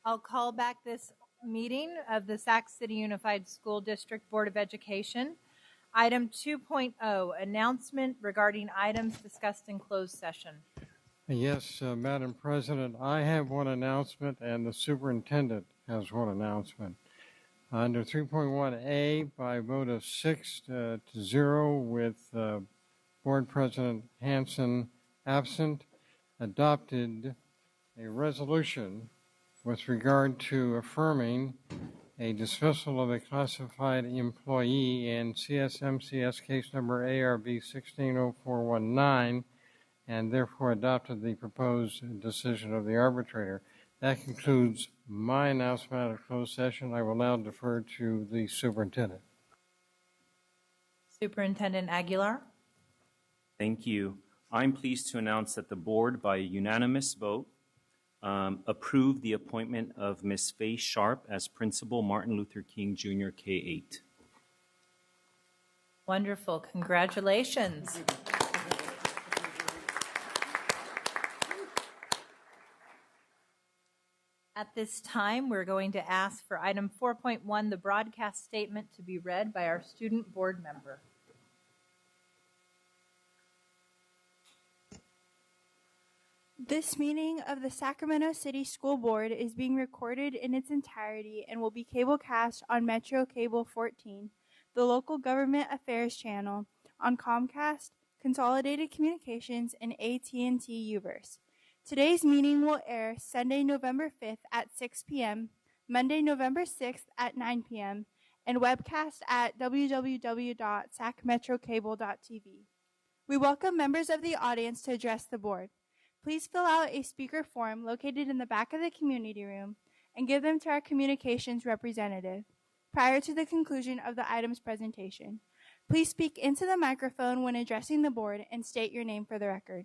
I'll call back this meeting of the Sac City Unified School District Board of Education. Item 2.0, announcement regarding items discussed in closed session. Yes, Madam President, I have one announcement and the superintendent has one announcement. Under 3.1A, by a vote of 6-0 with Board President Hanson absent, adopted a resolution with regard to affirming a dismissal of a classified employee in CSMCS case number ARB 160419, and therefore adopted the proposed decision of the arbitrator. That concludes my announcement out of closed session. I will now defer to the superintendent. Superintendent Aguilar. Thank you. I'm pleased to announce that the board, by a unanimous vote, approved the appointment of Ms. Faye Sharp as Principal Martin Luther King Jr. K-8. Wonderful. Congratulations. At this time, we're going to ask for item 4.1, the broadcast statement, to be read by our student board member. This meeting of the Sacramento City School Board is being recorded in its entirety and will be cablecast on Metro Cable 14, the local government affairs channel, on Comcast, Consolidated Communications, and AT&T Uverse. Today's meeting will air Sunday, November 5th at 6 p.m., Monday, November 6th at 9 p.m., and webcast at www.sacmetrocable.tv. We welcome members of the audience to address the board. Please fill out a speaker form located in the back of the community room and give them to our communications representative prior to the conclusion of the item's presentation. Please speak into the microphone when addressing the board and state your name for the record.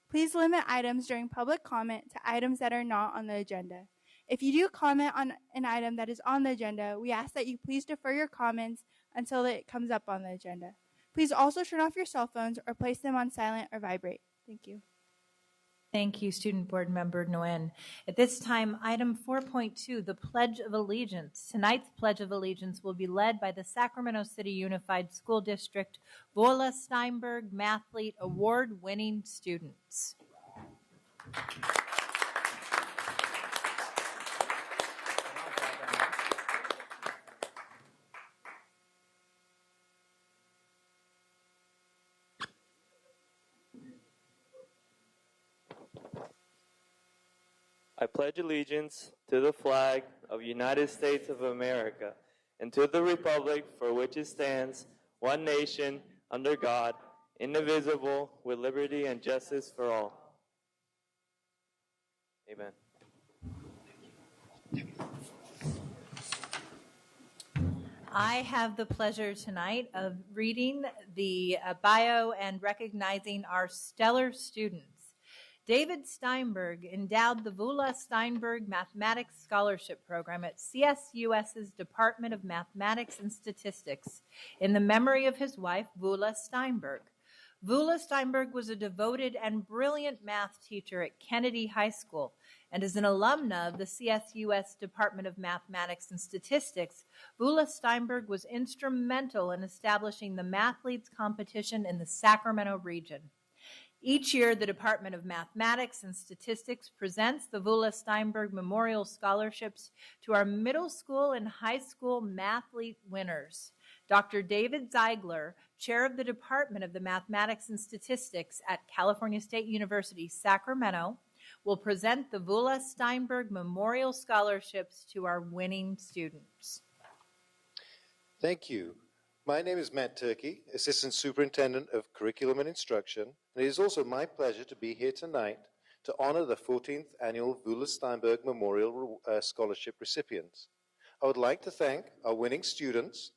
Please limit items during public comment to items that are not on the agenda. If you do comment on an item that is on the agenda, we ask that you please defer your comments until it comes up on the agenda. Please also turn off your cell phones or place them on silent or vibrate. Thank you. Thank you, Student Board Member Nguyen. At this time, item 4.2, the Pledge of Allegiance. Tonight's Pledge of Allegiance will be led by the Sacramento City Unified School District Vola Steinberg Mathlete Award-winning students. I pledge allegiance to the flag of the United States of America and to the republic for which it stands, one nation, under God, indivisible, with liberty and justice for all. Amen. I have the pleasure tonight of reading the bio and recognizing our stellar students. David Steinberg endowed the Vola Steinberg Mathematics Scholarship Program at CSUS's Department of Mathematics and Statistics in the memory of his wife, Vola Steinberg. Vola Steinberg was a devoted and brilliant math teacher at Kennedy High School, and as an alumna of the CSUS Department of Mathematics and Statistics, Vola Steinberg was instrumental in establishing the Mathletes competition in the Sacramento region. Each year, the Department of Mathematics and Statistics presents the Vola Steinberg Memorial Scholarships to our middle school and high school mathlete winners. Dr. David Ziegler, chair of the Department of the Mathematics and Statistics at California State University, Sacramento, will present the Vola Steinberg Memorial Scholarships to our winning students. Thank you. My name is Matt Turkey, Assistant Superintendent of Curriculum and Instruction, and it is also my pleasure to be here tonight to honor the 14th Annual Vola Steinberg Memorial Scholarship recipients. I would like to thank our winning students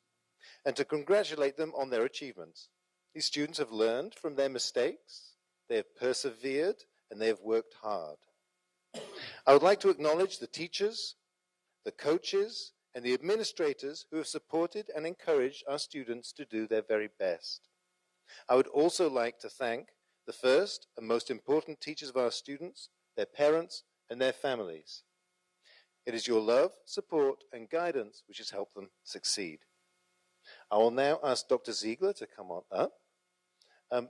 and to congratulate them on their achievements. These students have learned from their mistakes, they have persevered, and they have worked hard. I would like to acknowledge the teachers, the coaches, and the administrators who have supported and encouraged our students to do their very best. I would also like to thank the first and most important teachers of our students, their parents, and their families. It is your love, support, and guidance which has helped them succeed. I will now ask Dr. Ziegler to come on up.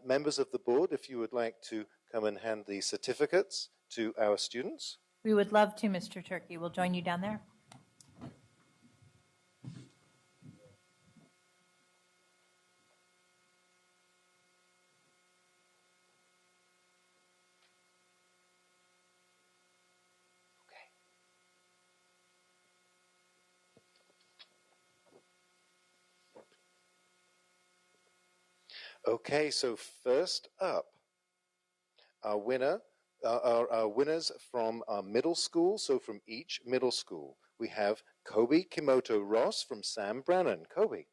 Members of the board, if you would like to come and hand the certificates to our students. We would love to, Mr. Turkey. We'll join you down there. Okay, so first up, our winners from our middle school. So from each middle school, we have Kobe Kimoto Ross from Sam Brannan. Kobe.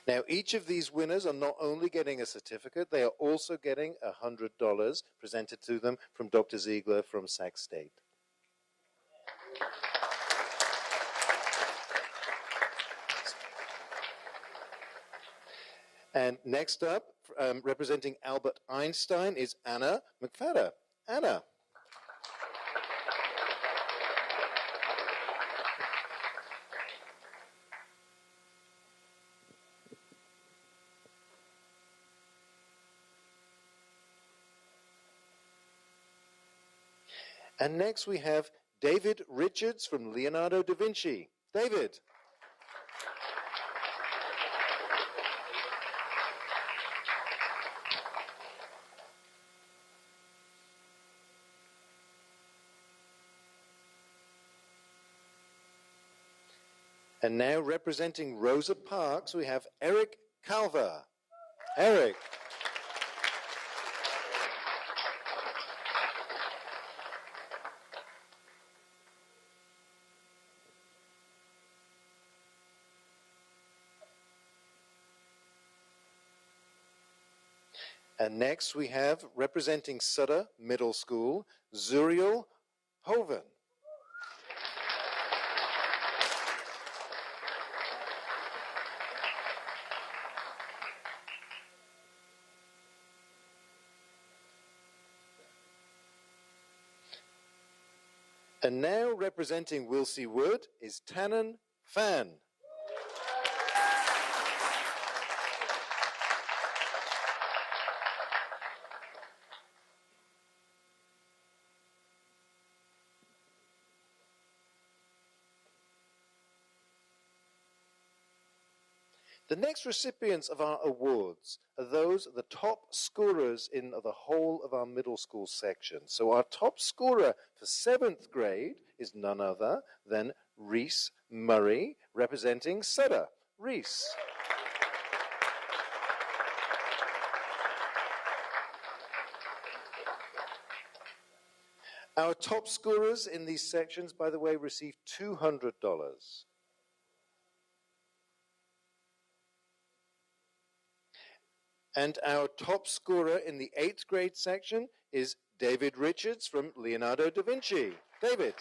Now, each of these winners are not only getting a certificate, they are also getting $100 presented to them from Dr. Ziegler from Sac State. And next up, representing Albert Einstein, is Anna McFadder. Anna. And next we have David Richards from Leonardo da Vinci. David. And now representing Rosa Parks, we have Eric Calver. Eric. And next we have, representing Sutter Middle School, Zuriel Hoven. And now representing Wilsey Wood is Tannen Fan. The next recipients of our awards are those the top scorers in the whole of our middle school section. So our top scorer for 7th grade is none other than Reese Murray, representing Sutter. Reese. Our top scorers in these sections, by the way, receive $200. And our top scorer in the 8th grade section is David Richards from Leonardo da Vinci. David.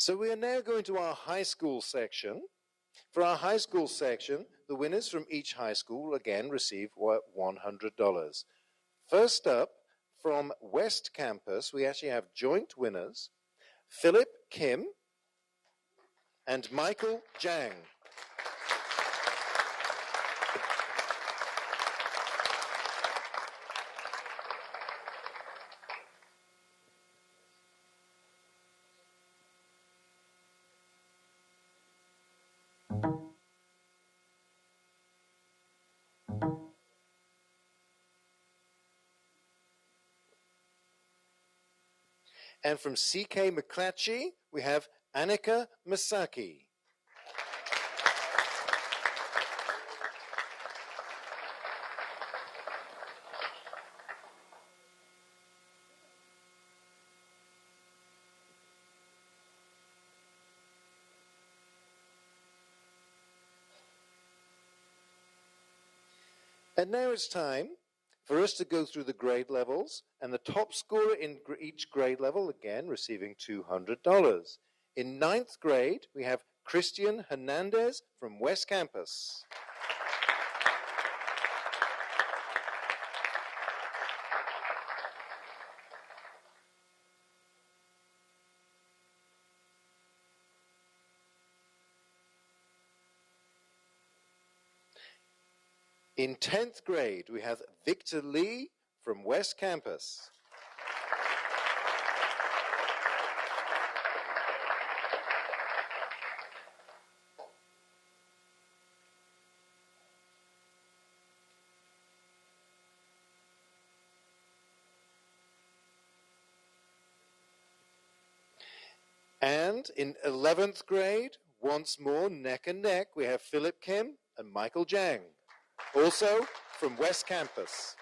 So we are now going to our high school section. For our high school section, the winners from each high school again receive $100. First up, from West Campus, we actually have joint winners, Philip Kim and Michael Jang. And from CK McClatchy, we have Annika Masaki. And now it's time for us to go through the grade levels, and the top scorer in each grade level, again, receiving $200. In 9th grade, we have Christian Hernandez from West Campus. In 10th grade, we have Victor Lee from West Campus. And in 11th grade, once more neck and neck, we have Philip Kim and Michael Jang, also from West Campus.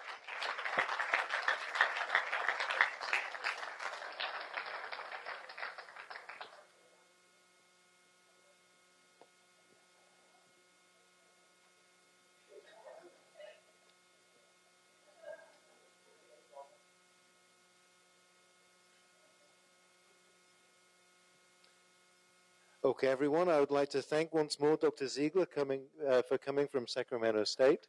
Okay, everyone, I would like to thank once more Dr. Ziegler for coming from Sacramento State.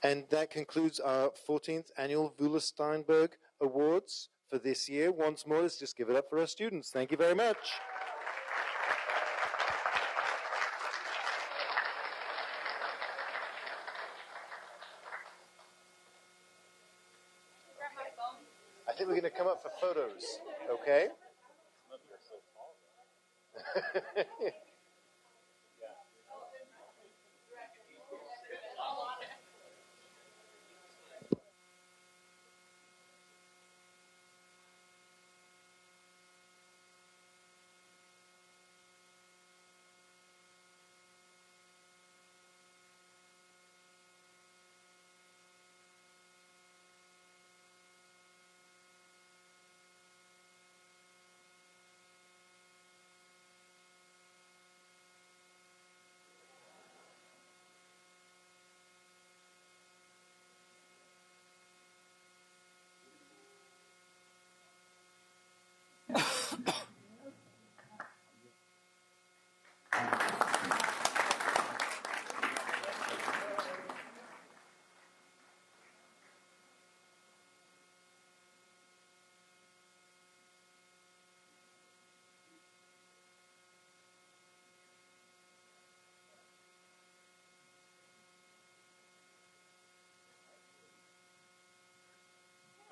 And that concludes our 14th Annual Vula Steinberg Awards for this year. Once more, let's just give it up for our students. Thank you very much. I think we're going to come up for photos, okay?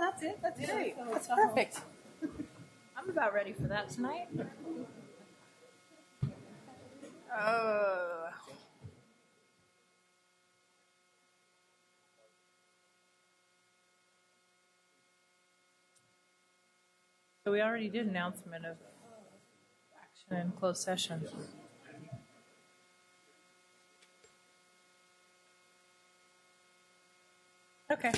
That's it. That's great. That's perfect. I'm about ready for that tonight. Oh. So we already did announcement of action in closed session. Okay.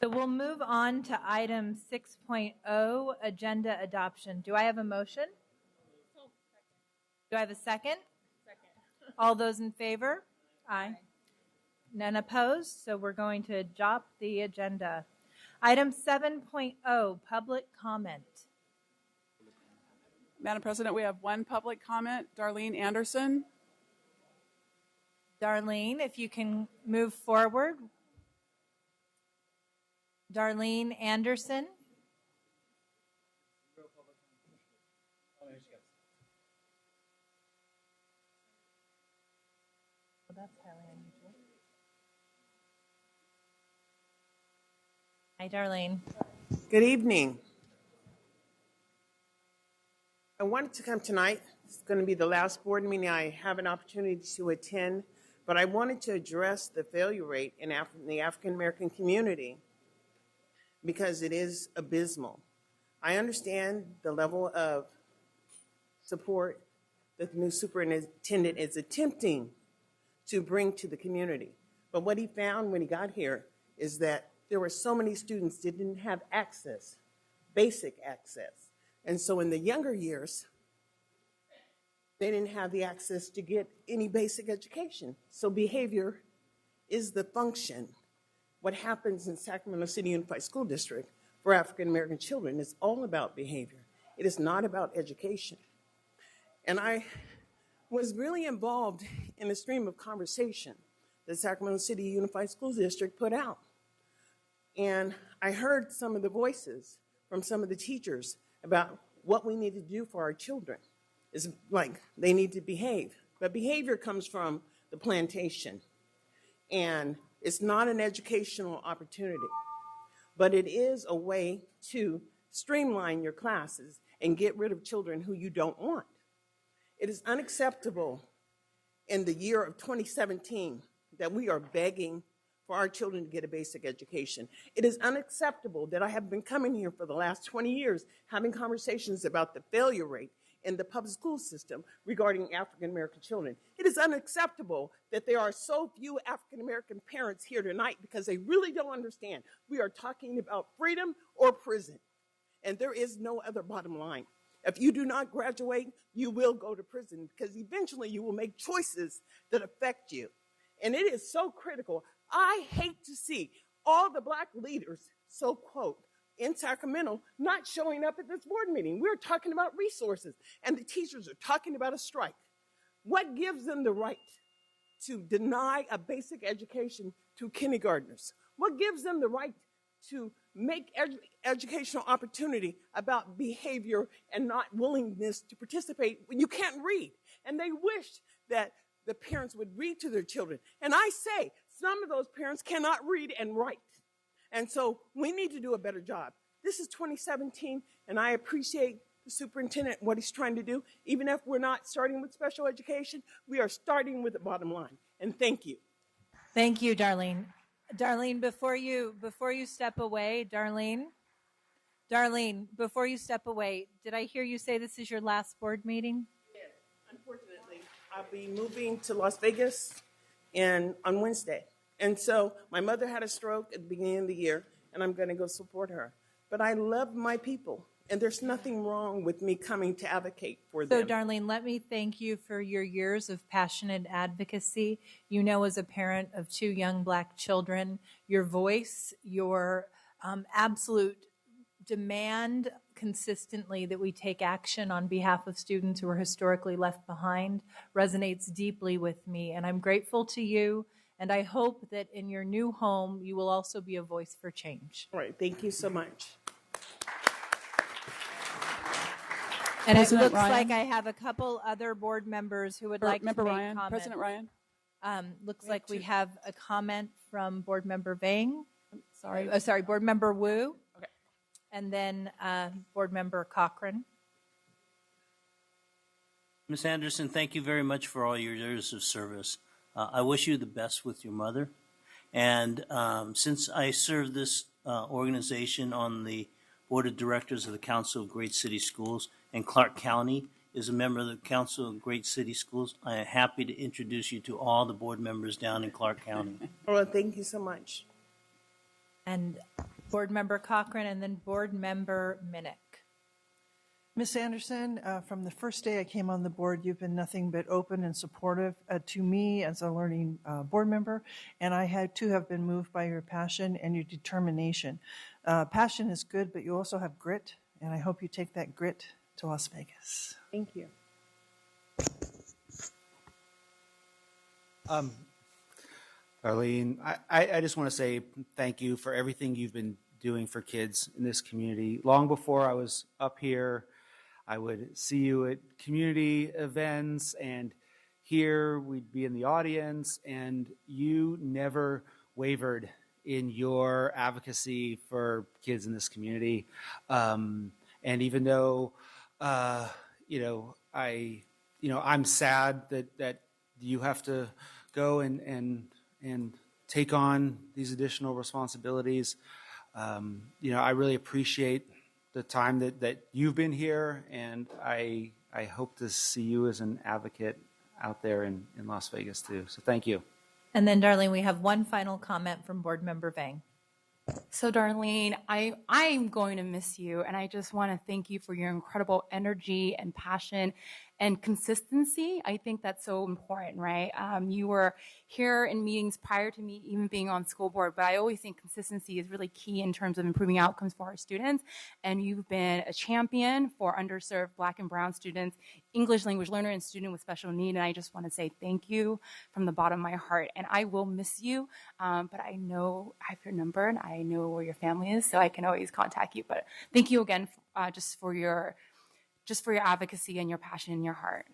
So we'll move on to item 6.0, agenda adoption. Do I have a motion? Do I have a second? Second. All those in favor? Aye. None opposed, so we're going to adopt the agenda. Item 7.0, public comment. Madam President, we have one public comment. Darlene Anderson. Darlene, if you can move forward. Darlene Anderson. Well, that's highly unusual. Hi, Darlene. Good evening. I wanted to come tonight. It's going to be the last board meeting I have an opportunity to attend, but I wanted to address the failure rate in the African American community because it is abysmal. I understand the level of support that the new superintendent is attempting to bring to the community. But what he found when he got here is that there were so many students that didn't have access, basic access. And so in the younger years, they didn't have the access to get any basic education. So behavior is the function. What happens in Sacramento City Unified School District for African American children is all about behavior. It is not about education. And I was really involved in a stream of conversation that Sacramento City Unified School District put out. And I heard some of the voices from some of the teachers about what we need to do for our children. It's like they need to behave. But behavior comes from the plantation. And it's not an educational opportunity, but it is a way to streamline your classes and get rid of children who you don't want. It is unacceptable in the year of 2017 that we are begging for our children to get a basic education. It is unacceptable that I have been coming here for the last 20 years having conversations about the failure rate in the public school system regarding African American children. It is unacceptable that there are so few African American parents here tonight because they really don't understand. We are talking about freedom or prison, and there is no other bottom line. If you do not graduate, you will go to prison because eventually you will make choices that affect you. And it is so critical. I hate to see all the black leaders, so quote, in Sacramento not showing up at this board meeting. We're talking about resources, and the teachers are talking about a strike. What gives them the right to deny a basic education to kindergartners? What gives them the right to make educational opportunity about behavior and not willingness to participate when you can't read? And they wish that the parents would read to their children. And I say, some of those parents cannot read and write. And so we need to do a better job. This is 2017, and I appreciate the superintendent, what he's trying to do. Even if we're not starting with special education, we are starting with the bottom line. And thank you. Thank you, Darlene. Darlene, before you step away, Darlene, before you step away, did I hear you say this is your last board meeting? Yes, unfortunately. I'll be moving to Las Vegas on Wednesday. And so my mother had a stroke at the beginning of the year, and I'm going to go support her. But I love my people, and there's nothing wrong with me coming to advocate for them. So, Darlene, let me thank you for your years of passionate advocacy. You know, as a parent of 2 young black children, your voice, your absolute demand consistently that we take action on behalf of students who are historically left behind resonates deeply with me. And I'm grateful to you. And I hope that in your new home, you will also be a voice for change. All right. Thank you so much. And President it looks Ryan? like I have a couple other board members who would like to make Ryan, comments. President Ryan? Looks like we have a comment from Board Member Vang. Sorry. Board Member Wu. Okay. And then Board Member Cochran. Ms. Anderson, thank you very much for all your years of service. I wish you the best with your mother. And since I serve this organization on the Board of Directors of the Council of Great City Schools, and Clark County is a member of the Council of Great City Schools, I am happy to introduce you to all the board members down in Clark County. Well, thank you so much. And Board Member Cochran, and then Board Member Minnick. Ms. Anderson, from the first day I came on the board, you've been nothing but open and supportive to me as a learning board member, and I had to have been moved by your passion and your determination. Passion is good, but you also have grit, and I hope you take that grit to Las Vegas. Thank you. Arlene, I just want to say thank you for everything you've been doing for kids in this community. Long before I was up here, I would see you at community events, and here we'd be in the audience, and you never wavered in your advocacy for kids in this community. And even though, I'm sad that you have to go and take on these additional responsibilities. I really appreciate the time that you've been here, and I hope to see you as an advocate out there in Las Vegas too. So thank you. And then, Darlene, we have one final comment from Board Member Vang. So, Darlene, I'm going to miss you, and I just want to thank you for your incredible energy and passion and consistency. I think that's so important, right? You were here in meetings prior to me even being on school board, but I always think consistency is really key in terms of improving outcomes for our students, and you've been a champion for underserved Black and Brown students, English language learner, and student with special need, and I just want to say thank you from the bottom of my heart, and I will miss you, but I know I have your number, and I know where your family is, so I can always contact you. But thank you again just for your advocacy and your passion in your heart.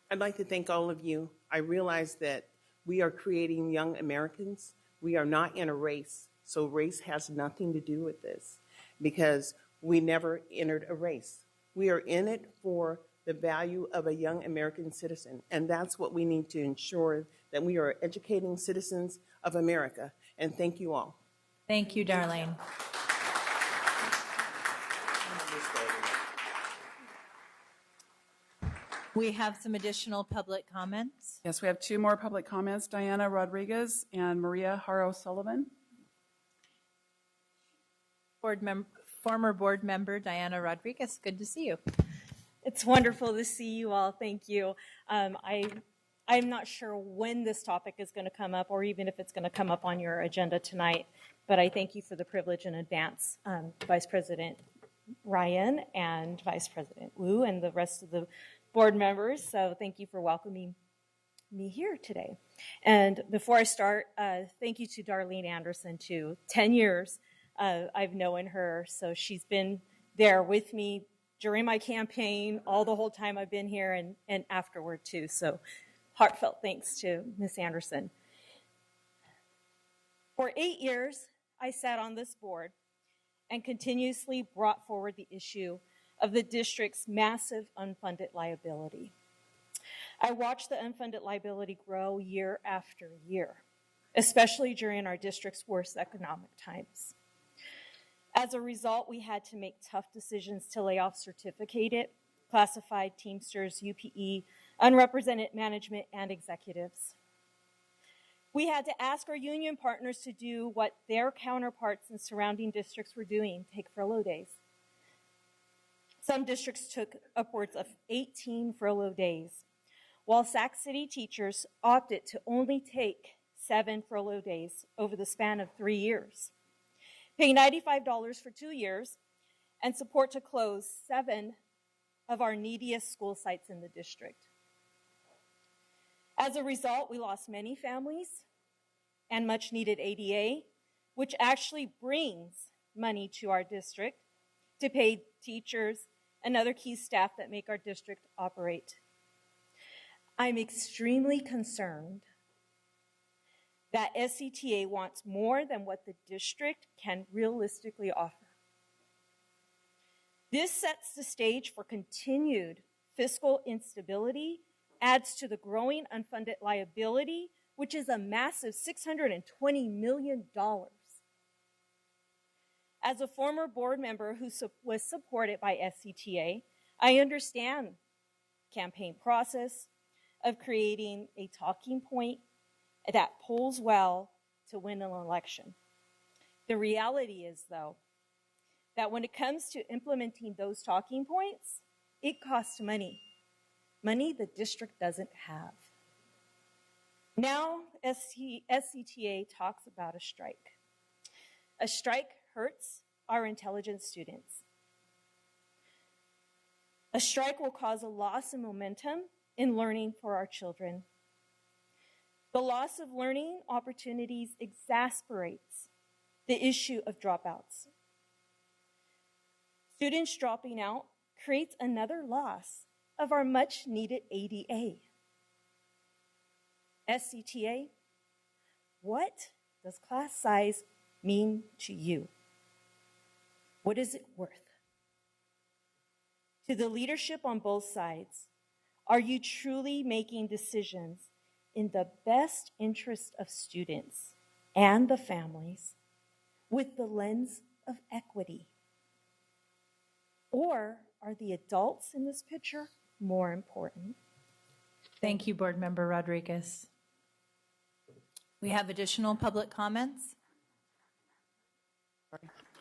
I'd like to thank all of you. I realize that we are creating young Americans. We are not in a race, so race has nothing to do with this because we never entered a race. We are in it for the value of a young American citizen, and that's what we need to ensure, that we are educating citizens of America. And thank you all. Thank you, Darlene. We have some additional public comments. Yes, we have two more public comments, Diana Rodriguez and Maria Haro Sullivan. Former board member Diana Rodriguez, good to see you. It's wonderful to see you all. Thank you. I'm not sure when this topic is going to come up or even if it's going to come up on your agenda tonight, but I thank you for the privilege in advance, Vice President Ryan and Vice President Wu and the rest of the board members. So thank you for welcoming me here today. And before I start, thank you to Darlene Anderson too. 10 years I've known her, so she's been there with me during my campaign, all the whole time I've been here and afterward too. So heartfelt thanks to Ms. Anderson. For 8 years, I sat on this board and continuously brought forward the issue of the district's massive unfunded liability. I watched the unfunded liability grow year after year, especially during our district's worst economic times. As a result, we had to make tough decisions to lay off certificated, classified Teamsters, UPE, unrepresented management, and executives. We had to ask our union partners to do what their counterparts in surrounding districts were doing, take furlough days. Some districts took upwards of 18 furlough days, while Sac City teachers opted to only take 7 furlough days over the span of 3 years, paying $95 for 2 years, and support to close 7 of our neediest school sites in the district. As a result, we lost many families and much needed ADA, which actually brings money to our district to pay teachers and other key staff that make our district operate. I'm extremely concerned that SCTA wants more than what the district can realistically offer. This sets the stage for continued fiscal instability, adds to the growing unfunded liability, which is a massive $620 million. As a former board member who was supported by SCTA, I understand the campaign process of creating a talking point that polls well to win an election. The reality is, though, that when it comes to implementing those talking points, it costs money. Money the district doesn't have. Now, SCTA talks about a strike. A strike hurts our intelligent students. A strike will cause a loss in momentum in learning for our children. The loss of learning opportunities exasperates the issue of dropouts. Students dropping out creates another loss of our much needed ADA. SCTA, what does class size mean to you? What is it worth? To the leadership on both sides, are you truly making decisions in the best interest of students and the families with the lens of equity? Or are the adults in this picture more important? Thank you, Board Member Rodriguez. We have additional public comments.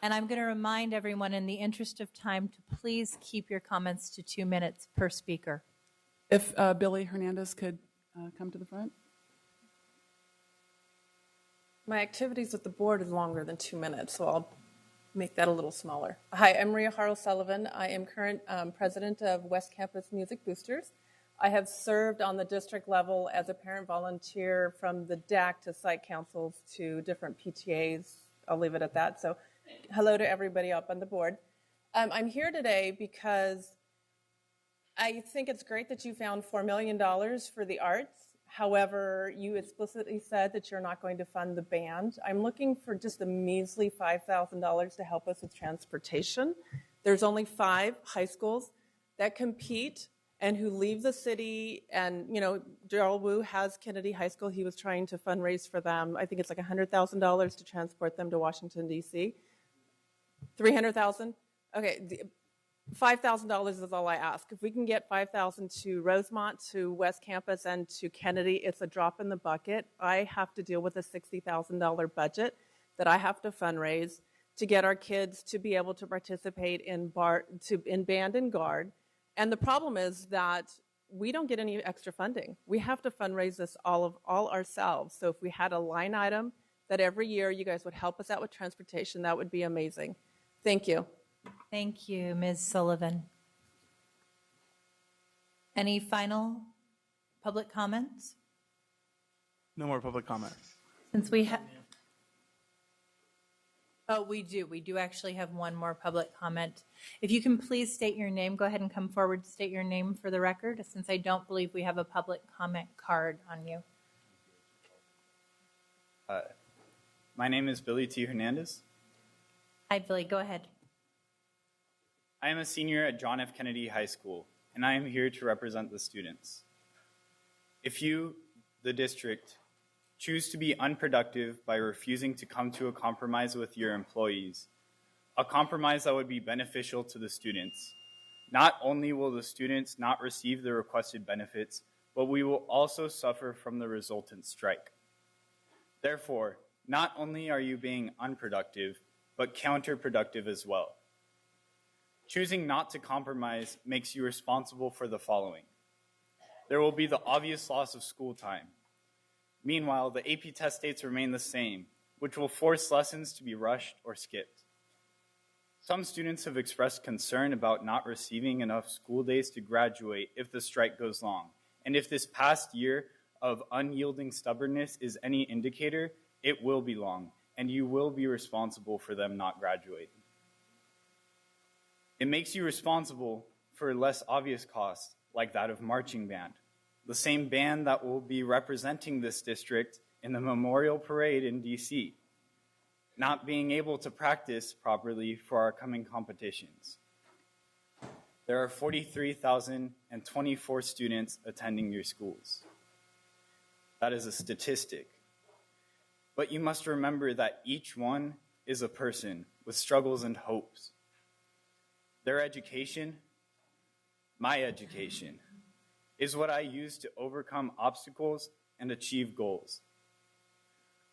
And I'm going to remind everyone, in the interest of time, to please keep your comments to 2 minutes per speaker. If Billy Hernandez could come to the front. My activities with the board is longer than 2 minutes, so I'll make that a little smaller. Hi, I'm Maria Haro-Sullivan. I am current president of West Campus Music Boosters. I have served on the district level as a parent volunteer from the DAC to site councils to different PTAs. I'll leave it at that. So hello to everybody up on the board. I'm here today because I think it's great that you found $4 million for the arts. However, you explicitly said that you're not going to fund the band. I'm looking for just a measly $5,000 to help us with transportation. There's only 5 high schools that compete and who leave the city. And, you know, Gerald Wu has Kennedy High School. He was trying to fundraise for them. I think it's like $100,000 to transport them to Washington, D.C. $300,000? Okay, $5,000 is all I ask. If we can get $5,000 to Rosemont, to West Campus, and to Kennedy, it's a drop in the bucket. I have to deal with a $60,000 budget that I have to fundraise to get our kids to be able to participate in band and guard. And the problem is that we don't get any extra funding. We have to fundraise this all ourselves. So if we had a line item that every year you guys would help us out with transportation, that would be amazing. Thank you. Thank you, Ms. Sullivan. Any final public comments? No more public comment. Since we have... Oh, we do actually have one more public comment. If you can please state your name, go ahead and come forward, state your name for the record, since I don't believe we have a public comment card on you. My name is Billy T. Hernandez. Hi, Billy, go ahead. I am a senior at John F. Kennedy High School, and I am here to represent the students. If you, the district, choose to be unproductive by refusing to come to a compromise with your employees, a compromise that would be beneficial to the students, not only will the students not receive the requested benefits, but we will also suffer from the resultant strike. Therefore, not only are you being unproductive, but counterproductive as well. Choosing not to compromise makes you responsible for the following. There will be the obvious loss of school time. Meanwhile, the AP test dates remain the same, which will force lessons to be rushed or skipped. Some students have expressed concern about not receiving enough school days to graduate if the strike goes long. And if this past year of unyielding stubbornness is any indicator, it will be long, and you will be responsible for them not graduating. It makes you responsible for less obvious costs, like that of marching band, the same band that will be representing this district in the Memorial Parade in DC, not being able to practice properly for our coming competitions. There are 43,024 students attending your schools. That is a statistic. But you must remember that each one is a person with struggles and hopes. Their education, my education, is what I use to overcome obstacles and achieve goals.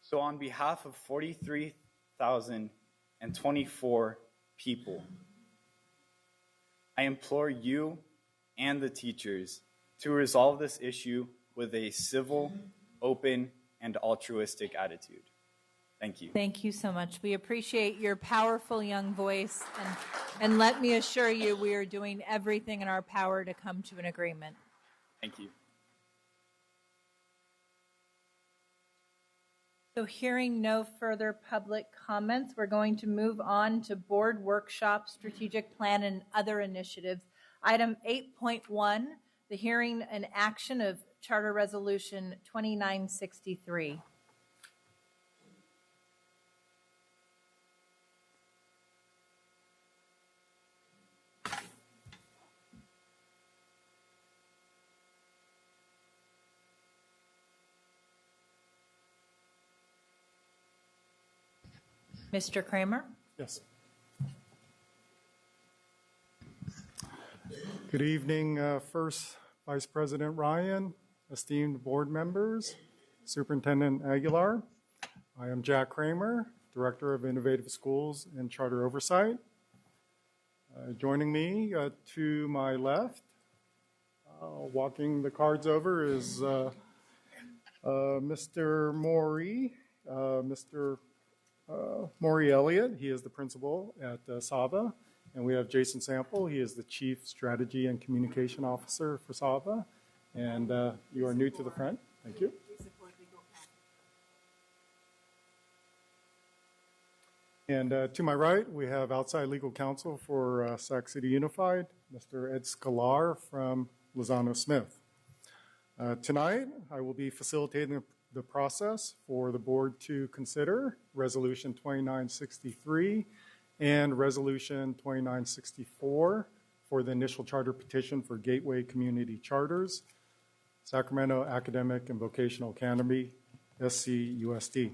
So on behalf of 43,024 people, I implore you and the teachers to resolve this issue with a civil, open, and altruistic attitude. Thank you. Thank you so much. We appreciate your powerful young voice, and let me assure you we are doing everything in our power to come to an agreement. Thank you. So hearing no further public comments, we're going to move on to board workshop, strategic plan, and other initiatives. Item 8.1, the hearing and action of Charter Resolution 2963. Mr. Kramer? Yes. Good evening, First Vice President Ryan, esteemed board members, Superintendent Aguilar. I am Jack Kramer, Director of Innovative Schools and Charter Oversight. Joining me to my left, walking the cards over, is Mr. Maury, Mr. Maury Elliott. He is the principal at SAVA. And we have Jason Sample. He is the Chief Strategy and Communication Officer for SAVA. And you are new to the front. Thank you. And to my right, we have outside legal counsel for Sac City Unified, Mr. Ed Scalar from Lozano Smith. Tonight, I will be facilitating the process for the board to consider Resolution 2963 and Resolution 2964 for the initial charter petition for Gateway Community Charters, Sacramento Academic and Vocational Academy, SCUSD.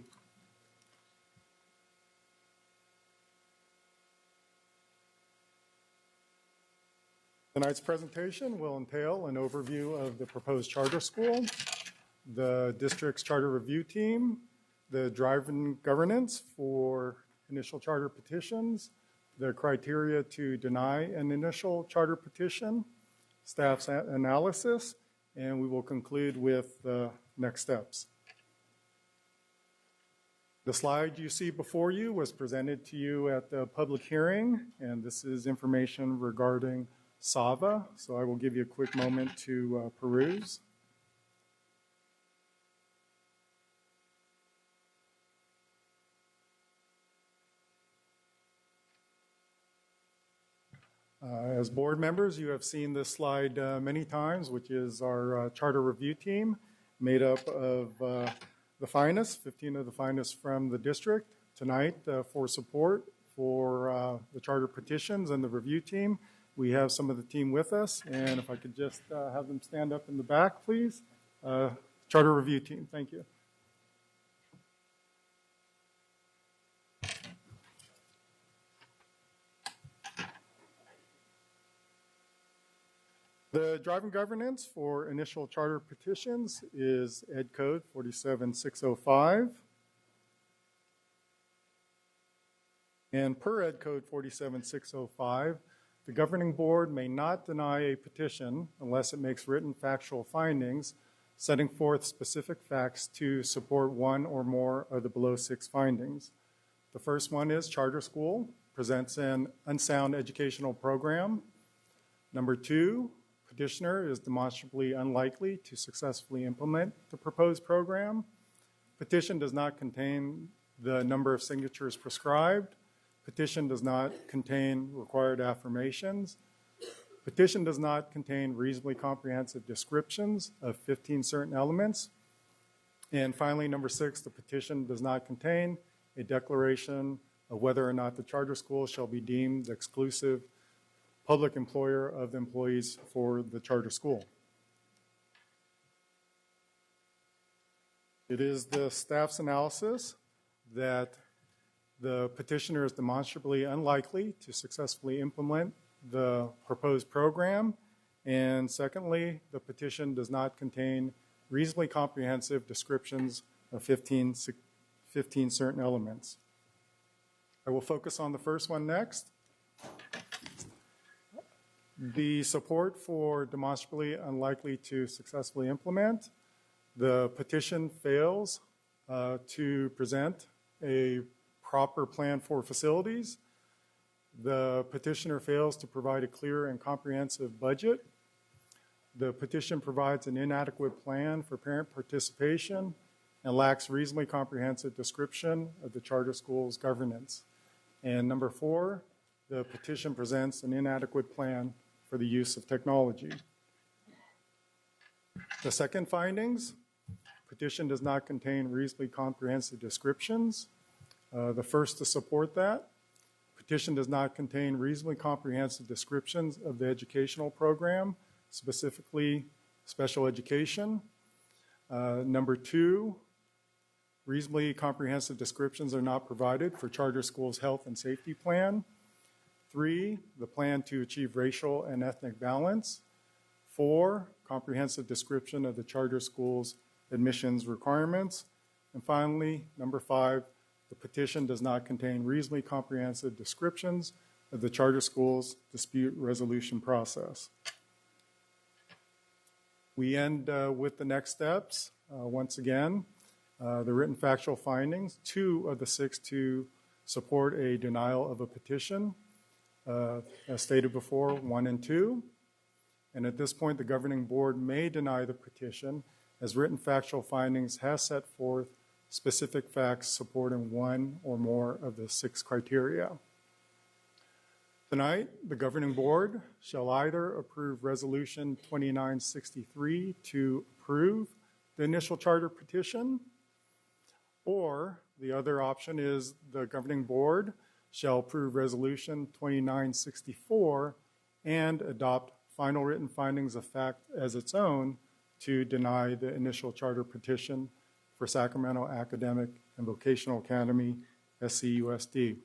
Tonight's presentation will entail an overview of the proposed charter school, the district's charter review team, the driving governance for initial charter petitions, the criteria to deny an initial charter petition, staff's analysis, and we will conclude with the next steps. The slide you see before you was presented to you at the public hearing, and this is information regarding SAVA, so I will give you a quick moment to peruse. As board members, you have seen this slide many times, which is our charter review team, made up of the finest, 15 of the finest from the district. Tonight, for support for the charter petitions and the review team, we have some of the team with us, and if I could just have them stand up in the back, please. Charter review team, thank you. The driving governance for initial charter petitions is Ed Code 47605. And per Ed Code 47605, the governing board may not deny a petition unless it makes written factual findings, setting forth specific facts to support one or more of the below 6 findings. The first one is charter school presents an unsound educational program. Number 2, petitioner is demonstrably unlikely to successfully implement the proposed program. Petition does not contain the number of signatures prescribed. Petition does not contain required affirmations. Petition does not contain reasonably comprehensive descriptions of 15 certain elements. And finally, number 6, the petition does not contain a declaration of whether or not the charter school shall be deemed the exclusive public employer of the employees for the charter school. It is the staff's analysis that the petitioner is demonstrably unlikely to successfully implement the proposed program. And secondly, the petition does not contain reasonably comprehensive descriptions of 15 certain elements. I will focus on the first one next. The support for demonstrably unlikely to successfully implement. The petition fails to present a proper plan for facilities. The petitioner fails to provide a clear and comprehensive budget. The petition provides an inadequate plan for parent participation and lacks reasonably comprehensive description of the charter school's governance. And number 4, the petition presents an inadequate plan for the use of technology. The second findings, petition does not contain reasonably comprehensive descriptions. The first to support that, petition does not contain reasonably comprehensive descriptions of the educational program, specifically special education. Number 2, reasonably comprehensive descriptions are not provided for charter school's health and safety plan. 3, the plan to achieve racial and ethnic balance. 4, comprehensive description of the charter school's admissions requirements. And finally, number 5, the the petition does not contain reasonably comprehensive descriptions of the charter school's dispute resolution process. We end with the next steps. Once again, the written factual findings, 2 of the 6 to support a denial of a petition, as stated before, 1 and 2. And at this point, the governing board may deny the petition as written factual findings has set forth specific facts supporting 1 or more of the 6 criteria. Tonight, the governing board shall either approve Resolution 2963 to approve the initial charter petition, or the other option is the governing board shall approve Resolution 2964 and adopt final written findings of fact as its own to deny the initial charter petition for Sacramento Academic and Vocational Academy, SCUSD.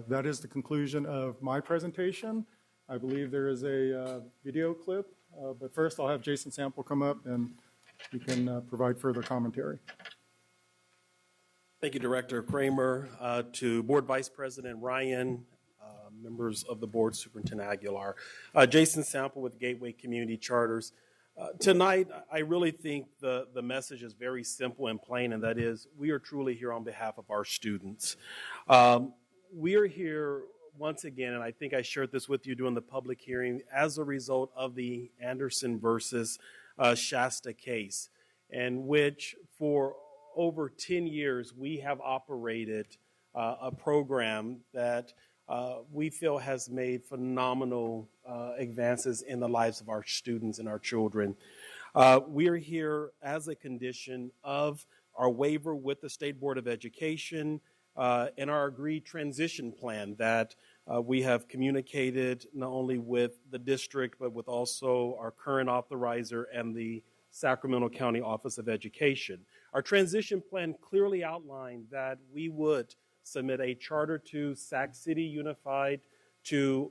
That is the conclusion of my presentation. I believe there is a video clip, but first I'll have Jason Sample come up and he can provide further commentary. Thank you, Director Kramer, to Board Vice President Ryan, members of the board, Superintendent Aguilar. Jason Sample with Gateway Community Charters. Tonight, I really think the message is very simple and plain, and that is we are truly here on behalf of our students. We are here once again, and I think I shared this with you during the public hearing, as a result of the Anderson versus Shasta case, in which for over 10 years we have operated a program that we feel has made phenomenal advances in the lives of our students and our children. We are here as a condition of our waiver with the State Board of Education and our agreed transition plan that we have communicated not only with the district, but with also our current authorizer and the Sacramento County Office of Education. Our transition plan clearly outlined that we would submit a charter to Sac City Unified to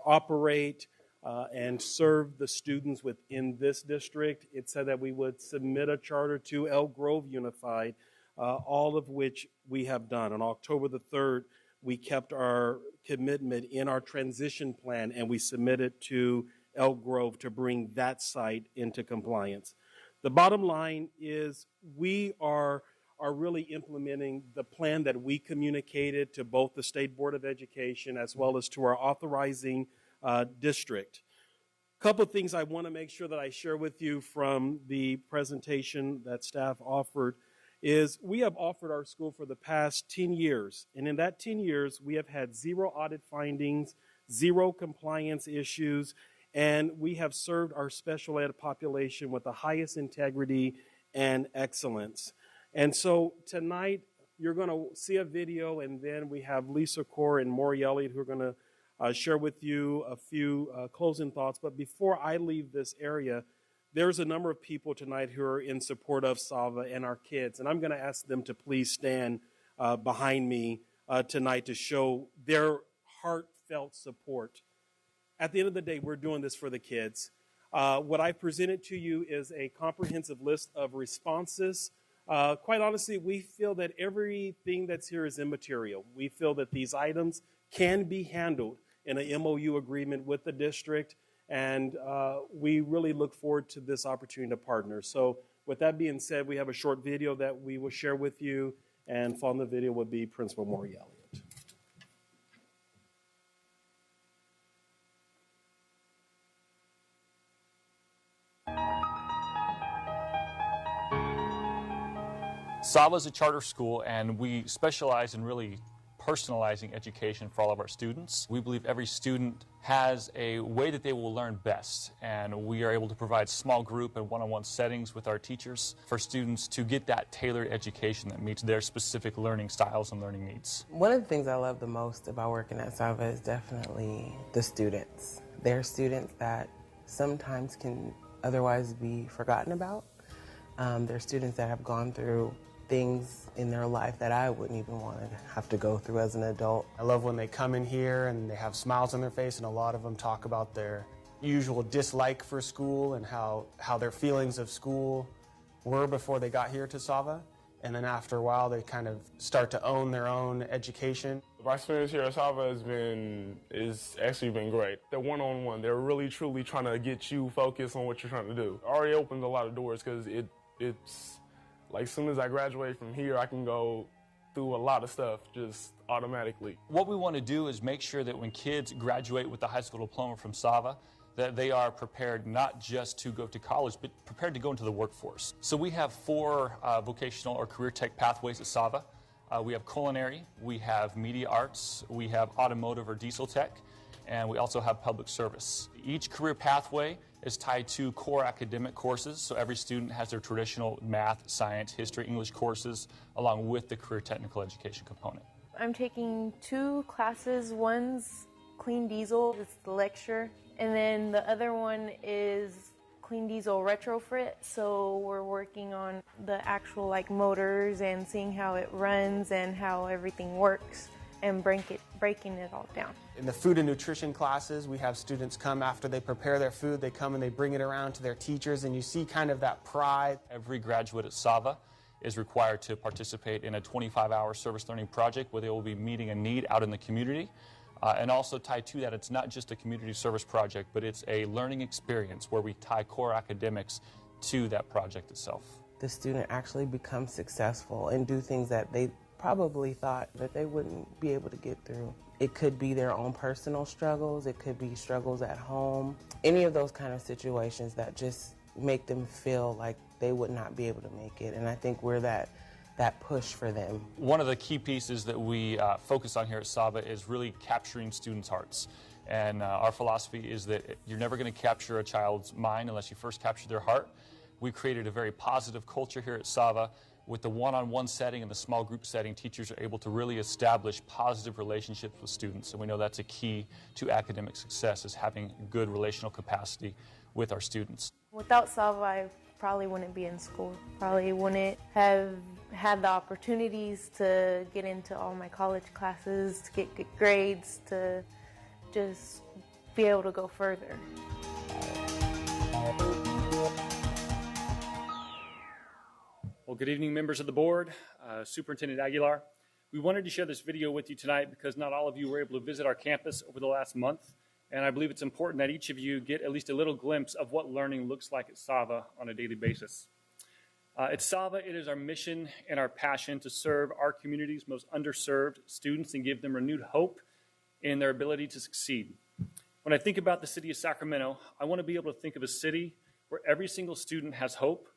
operate and serve the students within this district. It said that we would submit a charter to Elk Grove Unified, all of which we have done. On October the 3rd, we kept our commitment in our transition plan and we submitted to Elk Grove to bring that site into compliance. The bottom line is we are really implementing the plan that we communicated to both the State Board of Education as well as to our authorizing district. A couple of things I want to make sure that I share with you from the presentation that staff offered is we have offered our school for the past 10 years. And in that 10 years, we have had 0 audit findings, 0 compliance issues, and we have served our special ed population with the highest integrity and excellence. And so tonight, you're going to see a video, and then we have Lisa Core and Maury Elliott who are going to share with you a few closing thoughts. But before I leave this area, there's a number of people tonight who are in support of SAVA and our kids, and I'm going to ask them to please stand behind me tonight to show their heartfelt support. At the end of the day, we're doing this for the kids. What I've presented to you is a comprehensive list of responses. Quite honestly, we feel that everything that's here is immaterial. We feel that these items can be handled in an MOU agreement with the district, and we really look forward to this opportunity to partner. So with that being said, we have a short video that we will share with you, and following the video will be Principal Maury Elliott. SAVA is a charter school, and we specialize in really personalizing education for all of our students. We believe every student has a way that they will learn best, and we are able to provide small group and one-on-one settings with our teachers for students to get that tailored education that meets their specific learning styles and learning needs. One of the things I love the most about working at SAVA is definitely the students. They're students that sometimes can otherwise be forgotten about. They're students that have gone through things in their life that I wouldn't even want to have to go through as an adult. I love when they come in here and they have smiles on their face, and a lot of them talk about their usual dislike for school and how their feelings of school were before they got here to SAVA. and then after a while they kind of start to own their own education. My experience here at Sava is actually been great. They're one-on-one. They're really truly trying to get you focused on what you're trying to do. Already opened a lot of doors because it's like as soon as I graduate from here, I can go through a lot of stuff just automatically. What we want to do is make sure that when kids graduate with a high school diploma from Sava, that they are prepared not just to go to college, but prepared to go into the workforce. So we have 4 vocational or career tech pathways at Sava. We have culinary, we have media arts, we have automotive or diesel tech, and we also have public service. Each career pathway is tied to core academic courses, so every student has their traditional math, science, history, English courses, along with the career technical education component. I'm taking 2 classes. One's clean diesel, it's the lecture, and then the other one is clean diesel retrofit, so we're working on the actual motors and seeing how it runs and how everything works and breaking it all down. In the food and nutrition classes, we have students come after they prepare their food, they come and they bring it around to their teachers, and you see kind of that pride. Every graduate at Sava is required to participate in a 25-hour service learning project where they will be meeting a need out in the community. And also tied to that, it's not just a community service project, but it's a learning experience where we tie core academics to that project itself. The student actually becomes successful and do things that they probably thought that they wouldn't be able to get through. It could be their own personal struggles, it could be struggles at home, any of those kind of situations that just make them feel like they would not be able to make it. And I think we're that push for them. One of the key pieces that we focus on here at Sava is really capturing students' hearts. And our philosophy is that you're never going to capture a child's mind unless you first capture their heart. We created a very positive culture here at Sava. With the one-on-one setting and the small group setting, teachers are able to really establish positive relationships with students. And we know that's a key to academic success, is having good relational capacity with our students. Without Sava, I probably wouldn't be in school. Probably wouldn't have had the opportunities to get into all my college classes, to get good grades, to just be able to go further. Well, good evening, members of the board, Superintendent Aguilar. We wanted to share this video with you tonight because not all of you were able to visit our campus over the last month, and I believe it's important that each of you get at least a little glimpse of what learning looks like at Sava on a daily basis. At Sava, it is our mission and our passion to serve our community's most underserved students and give them renewed hope in their ability to succeed. When I think about the city of Sacramento, I want to be able to think of a city where every single student has hope,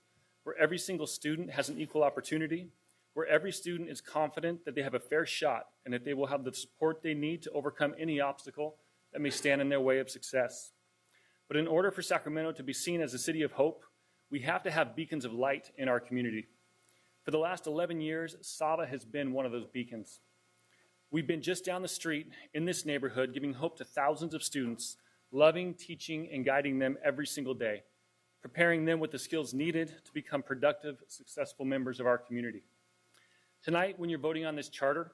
where every single student has an equal opportunity, where every student is confident that they have a fair shot and that they will have the support they need to overcome any obstacle that may stand in their way of success. But in order for Sacramento to be seen as a city of hope, we have to have beacons of light in our community. For the last 11 years, Sava has been one of those beacons. We've been just down the street in this neighborhood giving hope to thousands of students, loving, teaching, and guiding them every single day, preparing them with the skills needed to become productive, successful members of our community. Tonight, when you're voting on this charter,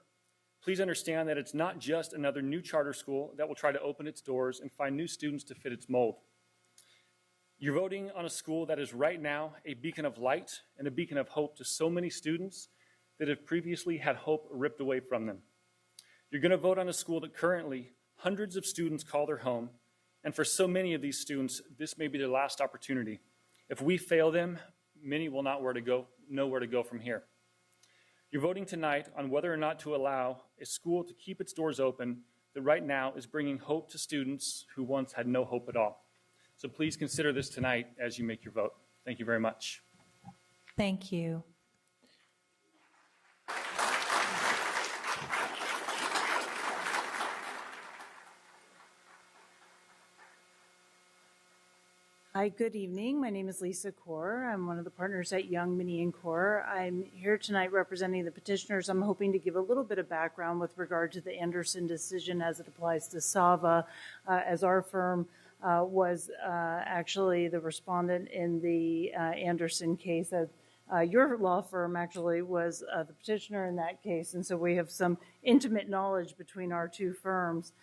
please understand that it's not just another new charter school that will try to open its doors and find new students to fit its mold. You're voting on a school that is right now a beacon of light and a beacon of hope to so many students that have previously had hope ripped away from them. You're going to vote on a school that currently hundreds of students call their home, and for so many of these students, this may be their last opportunity. If we fail them, many will not know where to go from here. You're voting tonight on whether or not to allow a school to keep its doors open that right now is bringing hope to students who once had no hope at all. So please consider this tonight as you make your vote. Thank you very much. Thank you. Hi, good evening. My name is Lisa Kaur. I'm one of the partners at Young, Minnie, and Kaur. I'm here tonight representing the petitioners. I'm hoping to give a little bit of background with regard to the Anderson decision as it applies to Sava, as our firm was actually the respondent in the Anderson case. Your law firm actually was the petitioner in that case, and so we have some intimate knowledge between our two firms.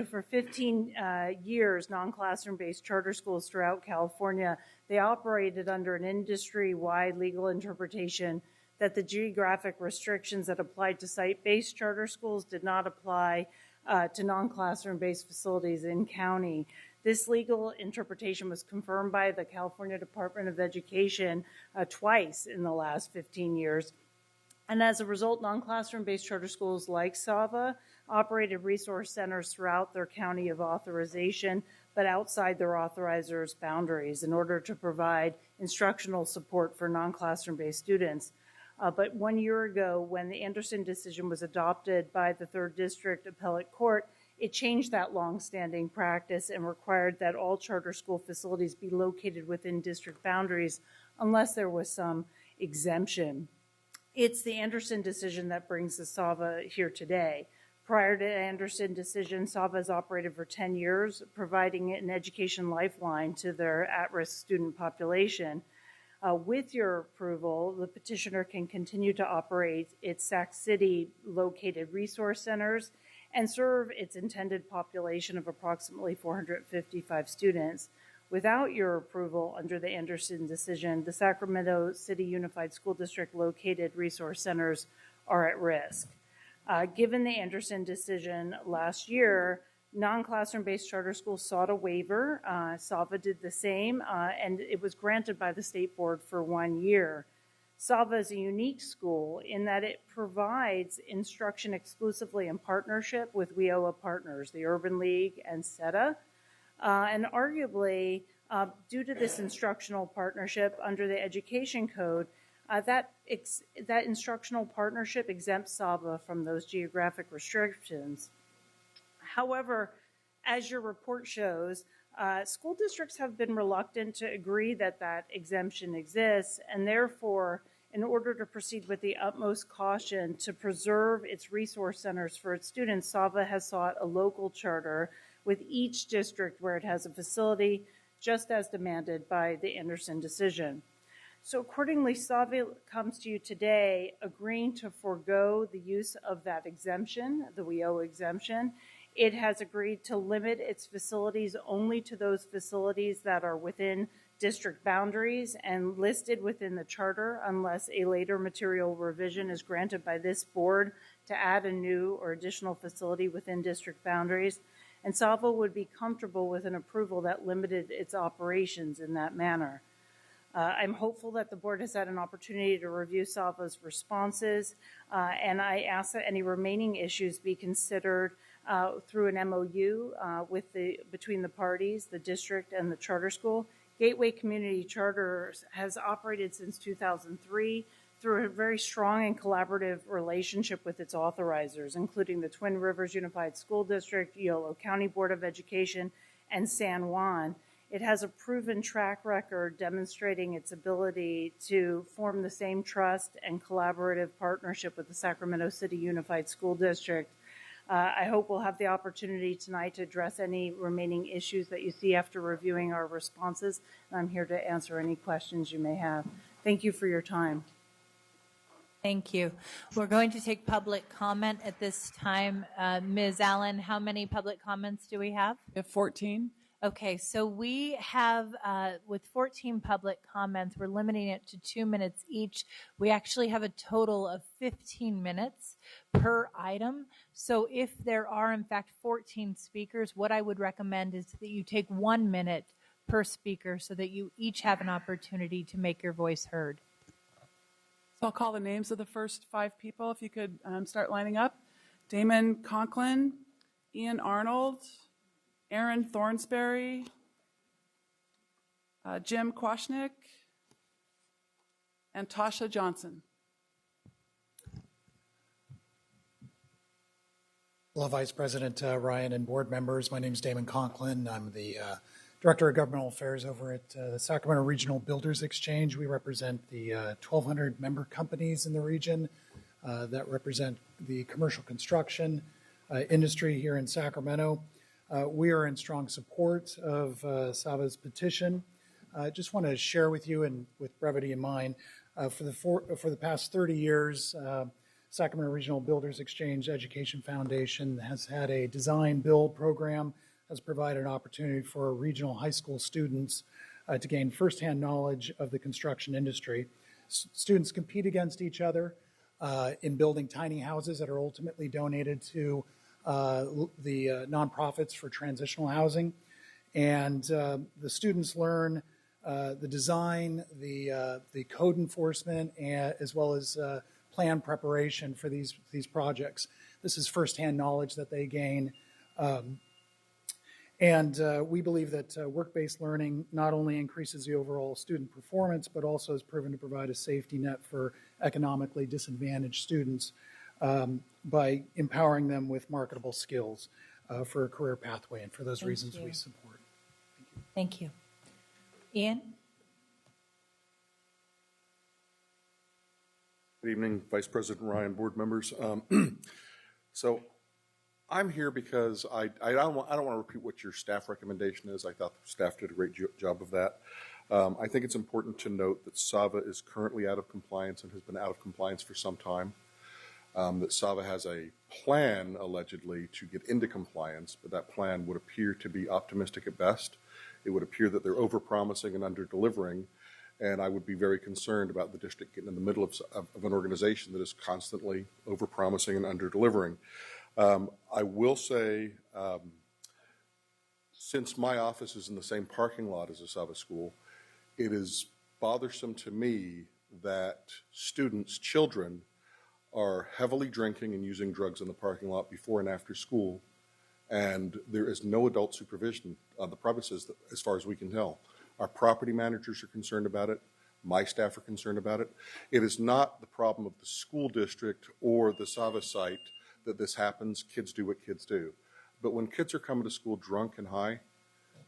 For 15 years, non-classroom-based charter schools throughout California, they operated under an industry-wide legal interpretation that the geographic restrictions that applied to site-based charter schools did not apply to non-classroom-based facilities in county. This legal interpretation was confirmed by the California Department of Education twice in the last 15 years. And as a result, non-classroom-based charter schools like SAVA operated resource centers throughout their county of authorization, but outside their authorizer's boundaries in order to provide instructional support for non-classroom-based students. But 1 year ago, when the Anderson decision was adopted by the 3rd District Appellate Court, it changed that long-standing practice and required that all charter school facilities be located within district boundaries unless there was some exemption. It's the Anderson decision that brings the SAVA here today. Prior to the Anderson decision, SAVA has operated for 10 years, providing an education lifeline to their at-risk student population. With your approval, the petitioner can continue to operate its Sac City located resource centers and serve its intended population of approximately 455 students. Without your approval under the Anderson decision, the Sacramento City Unified School District located resource centers are at risk. Given the Anderson decision last year, non-classroom-based charter schools sought a waiver. SAVA did the same, and it was granted by the State Board for 1 year. SAVA is a unique school in that it provides instruction exclusively in partnership with WIOA partners, the Urban League and SETA. And arguably, due to this instructional partnership under the Education Code, that instructional partnership exempts SAVA from those geographic restrictions. However, as your report shows, school districts have been reluctant to agree that that exemption exists, and therefore, in order to proceed with the utmost caution to preserve its resource centers for its students, SAVA has sought a local charter with each district where it has a facility, just as demanded by the Anderson decision. So accordingly, SAVA comes to you today agreeing to forego the use of that exemption, the WIOA exemption. It has agreed to limit its facilities only to those facilities that are within district boundaries and listed within the charter unless a later material revision is granted by this board to add a new or additional facility within district boundaries. And SAVA would be comfortable with an approval that limited its operations in that manner. I'm hopeful that the board has had an opportunity to review SAVA's responses, and I ask that any remaining issues be considered through an MOU between the parties, the district and the charter school. Gateway Community Charters has operated since 2003 through a very strong and collaborative relationship with its authorizers, including the Twin Rivers Unified School District, Yolo County Board of Education, and San Juan. It has a proven track record demonstrating its ability to form the same trust and collaborative partnership with the Sacramento City Unified School District. I hope we'll have the opportunity tonight to address any remaining issues that you see after reviewing our responses. And I'm here to answer any questions you may have. Thank you for your time. Thank you. We're going to take public comment at this time. Ms. Allen, how many public comments do we have? We have 14. Okay, so we have, with 14 public comments, we're limiting it to 2 minutes each. We actually have a total of 15 minutes per item. So if there are, in fact, 14 speakers, what I would recommend is that you take 1 minute per speaker so that you each have an opportunity to make your voice heard. So I'll call the names of the first 5 people, if you could start lining up. Damon Conklin, Ian Arnold, Aaron Thornsberry, Jim Kwashnick, and Tasha Johnson. Hello, Vice President Ryan and board members. My name is Damon Conklin. I'm the Director of Governmental Affairs over at the Sacramento Regional Builders Exchange. We represent the 1,200 member companies in the region that represent the commercial construction industry here in Sacramento. We are in strong support of SAVA's petition. I just want to share with you, and with brevity in mind, for the past 30 years, Sacramento Regional Builders Exchange Education Foundation has had a design build program, has provided an opportunity for regional high school students to gain firsthand knowledge of the construction industry. Students compete against each other in building tiny houses that are ultimately donated to the nonprofits for transitional housing. And the students learn the design, the code enforcement, as well as plan preparation for these projects. This is firsthand knowledge that they gain. And we believe that work-based learning not only increases the overall student performance, but also has proven to provide a safety net for economically disadvantaged students by empowering them with marketable skills for a career pathway. And for those reasons, we support. Thank you. Ian? Good evening, Vice President Ryan, board members. So I'm here because I don't want to repeat what your staff recommendation is. I thought the staff did a great job of that. I think it's important to note that SAVA is currently out of compliance and has been out of compliance for some time. That SAVA has a plan, allegedly, to get into compliance, but that plan would appear to be optimistic at best. It would appear that they're overpromising and under-delivering, and I would be very concerned about the district getting in the middle of an organization that is constantly overpromising and under-delivering. I will say, since my office is in the same parking lot as a SAVA school, it is bothersome to me that students, children, are heavily drinking and using drugs in the parking lot before and after school, and there is no adult supervision on the premises as far as we can tell. Our property managers are concerned about it. My staff are concerned about it. It is not the problem of the school district or the SAVA site that this happens. Kids do what kids do. But when kids are coming to school drunk and high,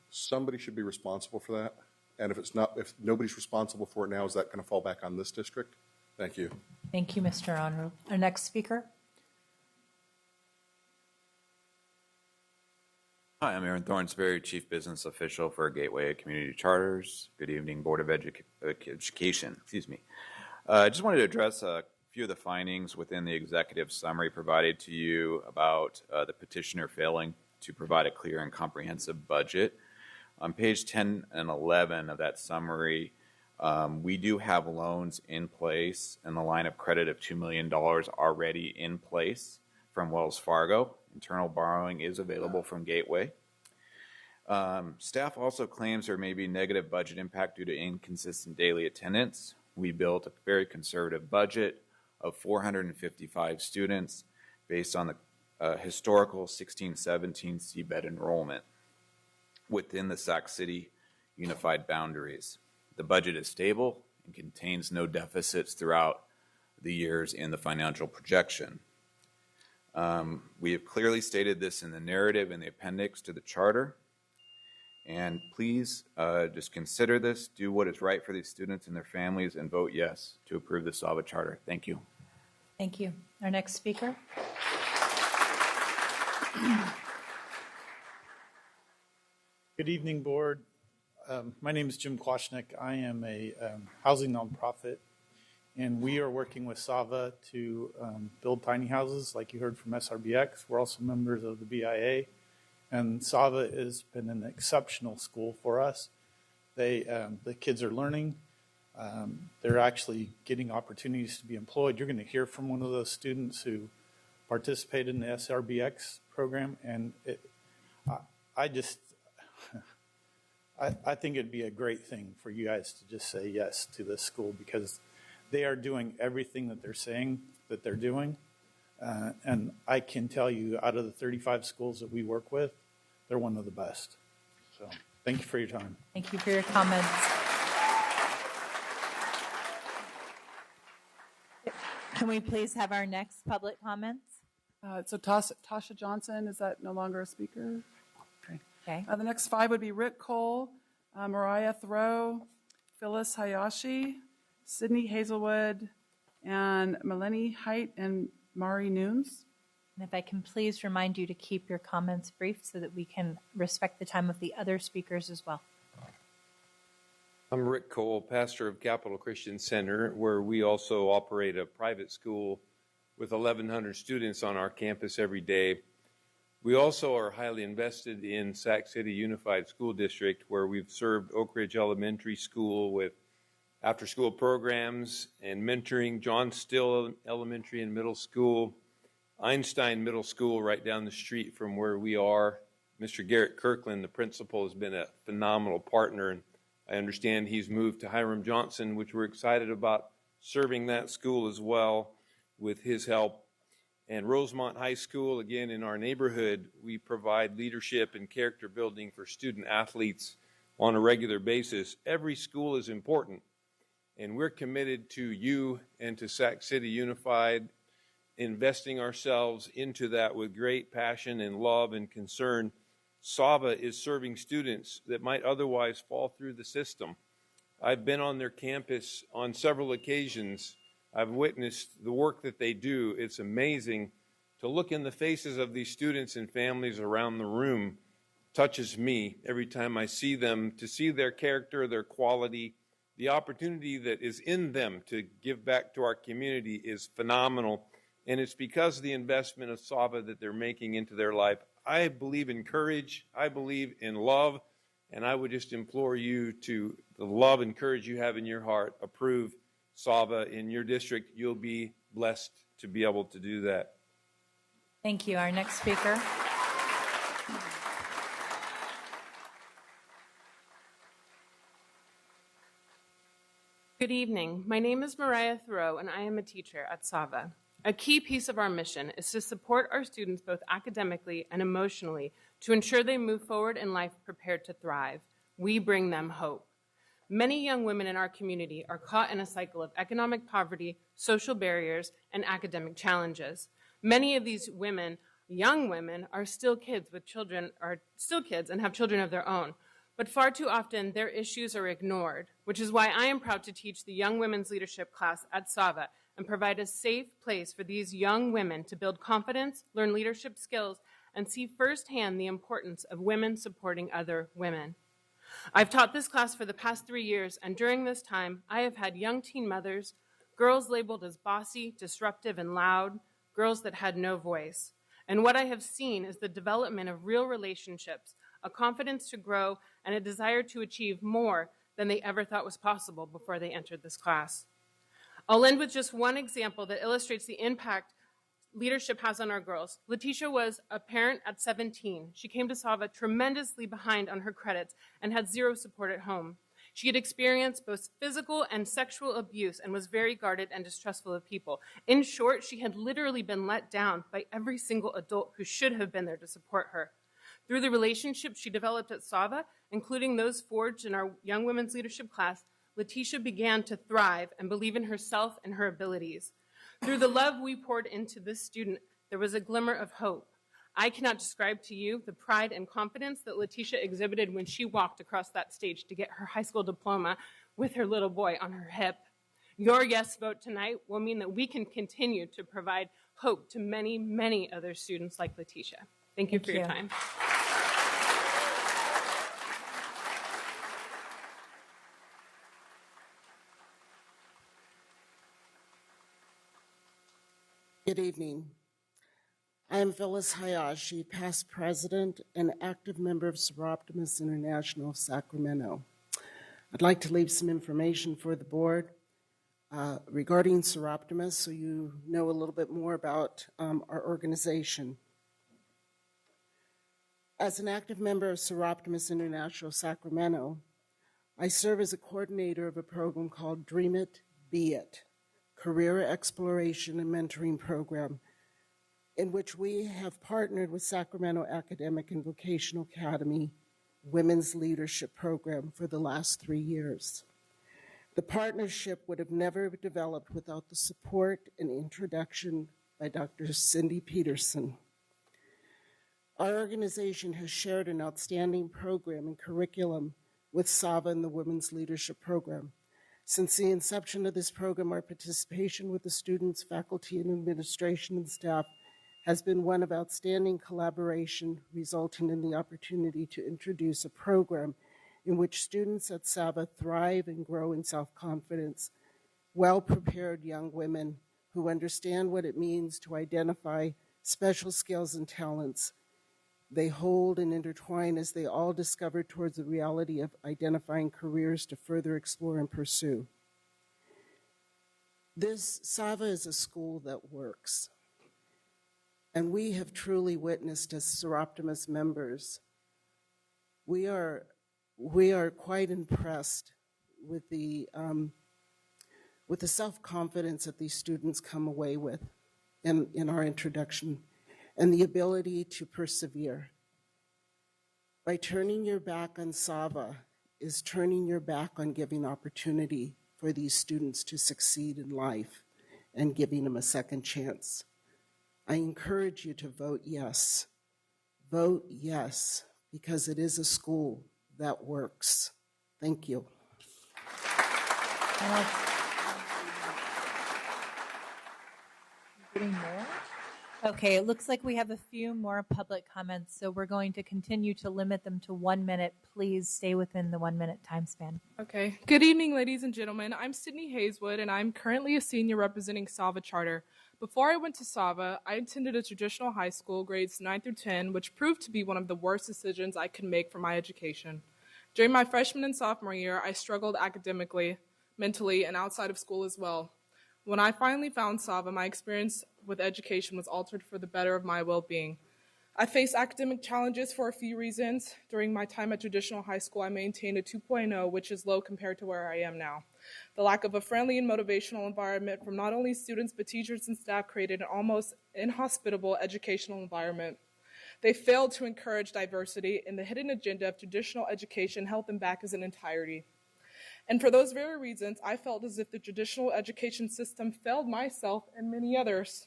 somebody should be responsible for that. And if nobody's responsible for it now, is that going to fall back on this district? Thank you. Thank you, Mr. Unruh. Our next speaker. Hi, I'm Aaron Thornsberry, Chief Business Official for Gateway Community Charters. Good evening, Board of Education. Excuse me. I just wanted to address a few of the findings within the executive summary provided to you about the petitioner failing to provide a clear and comprehensive budget. On page 10 and 11 of that summary, we do have loans in place and the line of credit of $2 million already in place from Wells Fargo. Internal borrowing is available from Gateway. Staff also claims there may be negative budget impact due to inconsistent daily attendance. We built a very conservative budget of 455 students based on the historical 16-17 seabed enrollment within the Sac City unified boundaries. The budget is stable and contains no deficits throughout the years in the financial projection. We have clearly stated this in the narrative in the appendix to the charter. And please just consider this, do what is right for these students and their families, and vote yes to approve the SAVA charter. Thank you. Thank you. Our next speaker. Good evening, board. My name is Jim Kwashnick. I am a housing nonprofit, and we are working with SAVA to build tiny houses, like you heard from SRBX. We're also members of the BIA, and SAVA has been an exceptional school for us. The kids are learning. They're actually getting opportunities to be employed. You're going to hear from one of those students who participated in the SRBX program, and I think it'd be a great thing for you guys to just say yes to this school, because they are doing everything that they're saying that they're doing. And I can tell you, out of the 35 schools that we work with, they're one of the best. So thank you for your time. Thank you for your comments. Can we please have our next public comments? So Tasha Johnson, is that no longer a speaker? Okay. The next 5 would be Rick Cole, Mariah Thoreau, Phyllis Hayashi, Sydney Hazelwood, and Melanie Height and Mari Nunes. And if I can please remind you to keep your comments brief so that we can respect the time of the other speakers as well. I'm Rick Cole, pastor of Capital Christian Center, where we also operate a private school with 1,100 students on our campus every day. We also are highly invested in Sac City Unified School District, where we've served Oak Ridge Elementary School with after-school programs and mentoring, John Still Elementary and Middle School, Einstein Middle School right down the street from where we are. Mr. Garrett Kirkland, the principal, has been a phenomenal partner, and I understand he's moved to Hiram Johnson, which we're excited about serving that school as well with his help. And Rosemont High School, again, in our neighborhood, we provide leadership and character building for student athletes on a regular basis. Every school is important, and we're committed to you and to Sac City Unified, investing ourselves into that with great passion and love and concern. SAVA is serving students that might otherwise fall through the system. I've been on their campus on several occasions. I've witnessed the work that they do. It's amazing to look in the faces of these students and families around the room. Touches me every time I see them, to see their character, their quality. The opportunity that is in them to give back to our community is phenomenal, and it's because of the investment of SAVA that they're making into their life. I believe in courage, I believe in love, and I would just implore you to, the love and courage you have in your heart, approve SAVA in your district. You'll be blessed to be able to do that. Thank you. Our next speaker. Good evening. My name is Mariah Thoreau, and I am a teacher at SAVA. A key piece of our mission is to support our students both academically and emotionally to ensure they move forward in life prepared to thrive. We bring them hope. Many young women in our community are caught in a cycle of economic poverty, social barriers, and academic challenges. Many of these women, young women, are still kids and have children of their own. But far too often, their issues are ignored, which is why I am proud to teach the Young Women's Leadership class at SAVA and provide a safe place for these young women to build confidence, learn leadership skills, and see firsthand the importance of women supporting other women. I've taught this class for the past 3 years, and during this time, I have had young teen mothers, girls labeled as bossy, disruptive, and loud, girls that had no voice. And what I have seen is the development of real relationships, a confidence to grow, and a desire to achieve more than they ever thought was possible before they entered this class. I'll end with just one example that illustrates the impact leadership has on our girls. Letitia was a parent at 17. She came to SAVA tremendously behind on her credits and had zero support at home. She had experienced both physical and sexual abuse and was very guarded and distrustful of people. In short, she had literally been let down by every single adult who should have been there to support her. Through the relationships she developed at SAVA, including those forged in our Young Women's Leadership class, Letitia began to thrive and believe in herself and her abilities. Through the love we poured into this student, there was a glimmer of hope. I cannot describe to you the pride and confidence that Letitia exhibited when she walked across that stage to get her high school diploma with her little boy on her hip. Your yes vote tonight will mean that we can continue to provide hope to many, many other students like Letitia. Thank you for your time. Good evening. I am Phyllis Hayashi, past president and active member of Seroptimus International of Sacramento. I'd like to leave some information for the board regarding Seroptimus so you know a little bit more about our organization. As an active member of Seroptimus International of Sacramento, I serve as a coordinator of a program called Dream It, Be It, Career Exploration and Mentoring Program, in which we have partnered with Sacramento Academic and Vocational Academy Women's Leadership Program for the last 3 years. The partnership would have never developed without the support and introduction by Dr. Cindy Peterson. Our organization has shared an outstanding program and curriculum with SAVA and the Women's Leadership Program. Since the inception of this program, our participation with the students, faculty, and administration and staff has been one of outstanding collaboration, resulting in the opportunity to introduce a program in which students at SAVA thrive and grow in self-confidence, well-prepared young women who understand what it means to identify special skills and talents they hold and intertwine as they all discover towards the reality of identifying careers to further explore and pursue. Sava is a school that works. And we have truly witnessed as Seroptimus members, we are quite impressed with the self-confidence that these students come away with in our introduction, and the ability to persevere. By turning your back on Sava is turning your back on giving opportunity for these students to succeed in life and giving them a second chance. I encourage you to vote yes. Vote yes, because it is a school that works. Thank you. Getting more? Okay, it looks like we have a few more public comments, so we're going to continue to limit them to 1 minute. Please stay within the 1 minute time span. Okay. Good evening, ladies and gentlemen. I'm Sydney Hayeswood, and I'm currently a senior representing Sava Charter. Before I went to Sava, I attended a traditional high school, grades 9 through 10, which proved to be one of the worst decisions I could make for my education. During my freshman and sophomore year, I struggled academically, mentally, and outside of school as well. When I finally found Sava, my experience with education was altered for the better of my well-being. I faced academic challenges for a few reasons. During my time at traditional high school, I maintained a 2.0, which is low compared to where I am now. The lack of a friendly and motivational environment from not only students but teachers and staff created an almost inhospitable educational environment. They failed to encourage diversity, and the hidden agenda of traditional education held them back as an entirety. And for those very reasons, I felt as if the traditional education system failed myself and many others.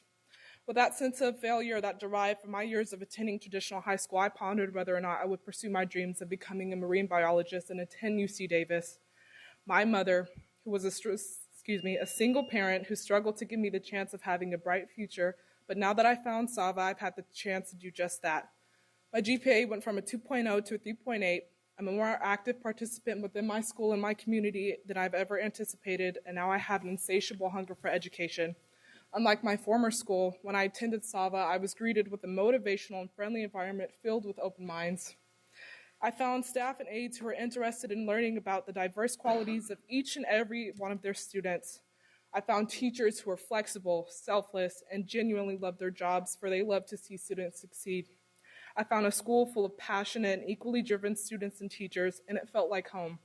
With that sense of failure that derived from my years of attending traditional high school, I pondered whether or not I would pursue my dreams of becoming a marine biologist and attend UC Davis. My mother, who was a single parent who struggled to give me the chance of having a bright future, but now that I found Sava, I've had the chance to do just that. My GPA went from a 2.0 to a 3.8. I'm a more active participant within my school and my community than I've ever anticipated, and now I have an insatiable hunger for education. Unlike my former school, when I attended Sava, I was greeted with a motivational and friendly environment filled with open minds. I found staff and aides who were interested in learning about the diverse qualities of each and every one of their students. I found teachers who were flexible, selfless, and genuinely loved their jobs, for they love to see students succeed. I found a school full of passionate and equally driven students and teachers, and it felt like home.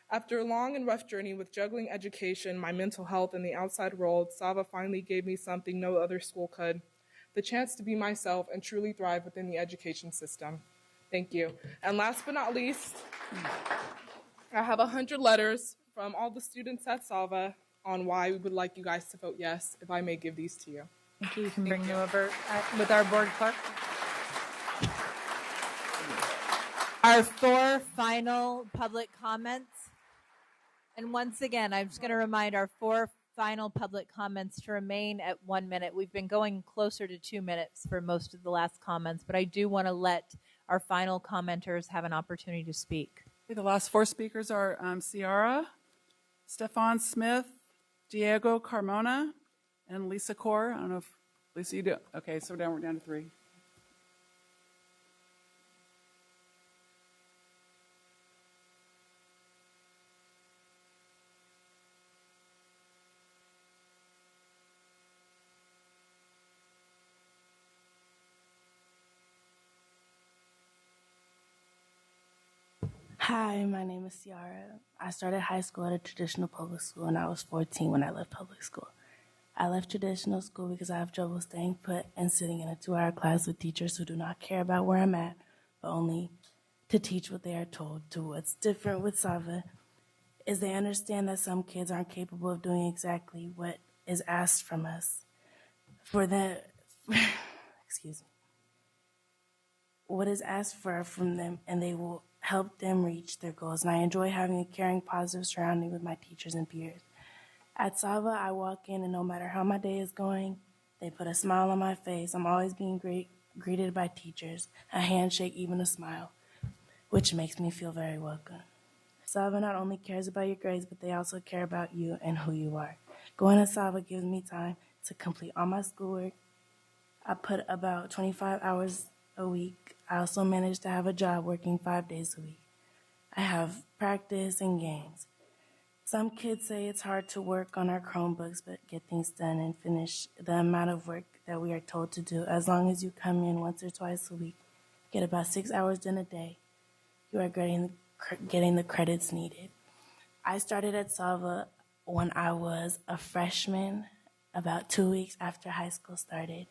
After a long and rough journey with juggling education, my mental health, and the outside world, Sava finally gave me something no other school could: the chance to be myself and truly thrive within the education system. Thank you. And last but not least, I have 100 letters from all the students at Sava on why we would like you guys to vote yes, if I may give these to you. Thank you. You can bring them over with our board clerk. Our 4 final public comments. And once again, I'm just going to remind our 4 final public comments to remain at 1 minute. We've been going closer to 2 minutes for most of the last comments, but I do want to let our final commenters have an opportunity to speak. Okay, the last 4 speakers are Ciara, Stefan Smith, Diego Carmona, and Lisa Kaur. I don't know if, Lisa, you do. Okay, so we're down to 3. Hi, my name is Ciara. I started high school at a traditional public school, and I was 14 when I left public school. I left traditional school because I have trouble staying put and sitting in a 2-hour class with teachers who do not care about where I'm at, but only to teach what they are told. To what's different with Sava is they understand that some kids aren't capable of doing exactly what is asked from us. For them, excuse me, what is asked from them, and they will help them reach their goals. And I enjoy having a caring, positive surrounding with my teachers and peers. At Sava, I walk in, and no matter how my day is going, they put a smile on my face. I'm always being greeted by teachers, a handshake, even a smile, which makes me feel very welcome. Sava not only cares about your grades, but they also care about you and who you are. Going to Sava gives me time to complete all my schoolwork. I put about 25 hours a week. I also manage to have a job working 5 days a week. I have practice and games. Some kids say it's hard to work on our Chromebooks, but get things done and finish the amount of work that we are told to do. As long as you come in once or twice a week, get about 6 hours done a day, you are getting the credits needed. I started at Sava when I was a freshman, about 2 weeks after high school started.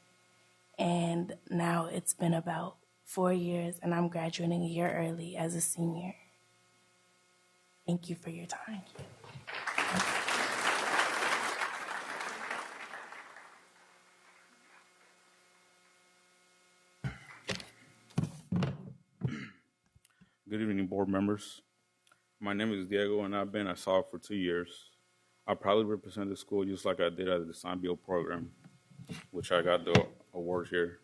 And now it's been about 4 years, and I'm graduating a year early as a senior. Thank you for your time. Good evening, board members. My name is Diego, and I've been at SAW for 2 years. I proudly represent the school just like I did at the Design Build program, which I got the award here.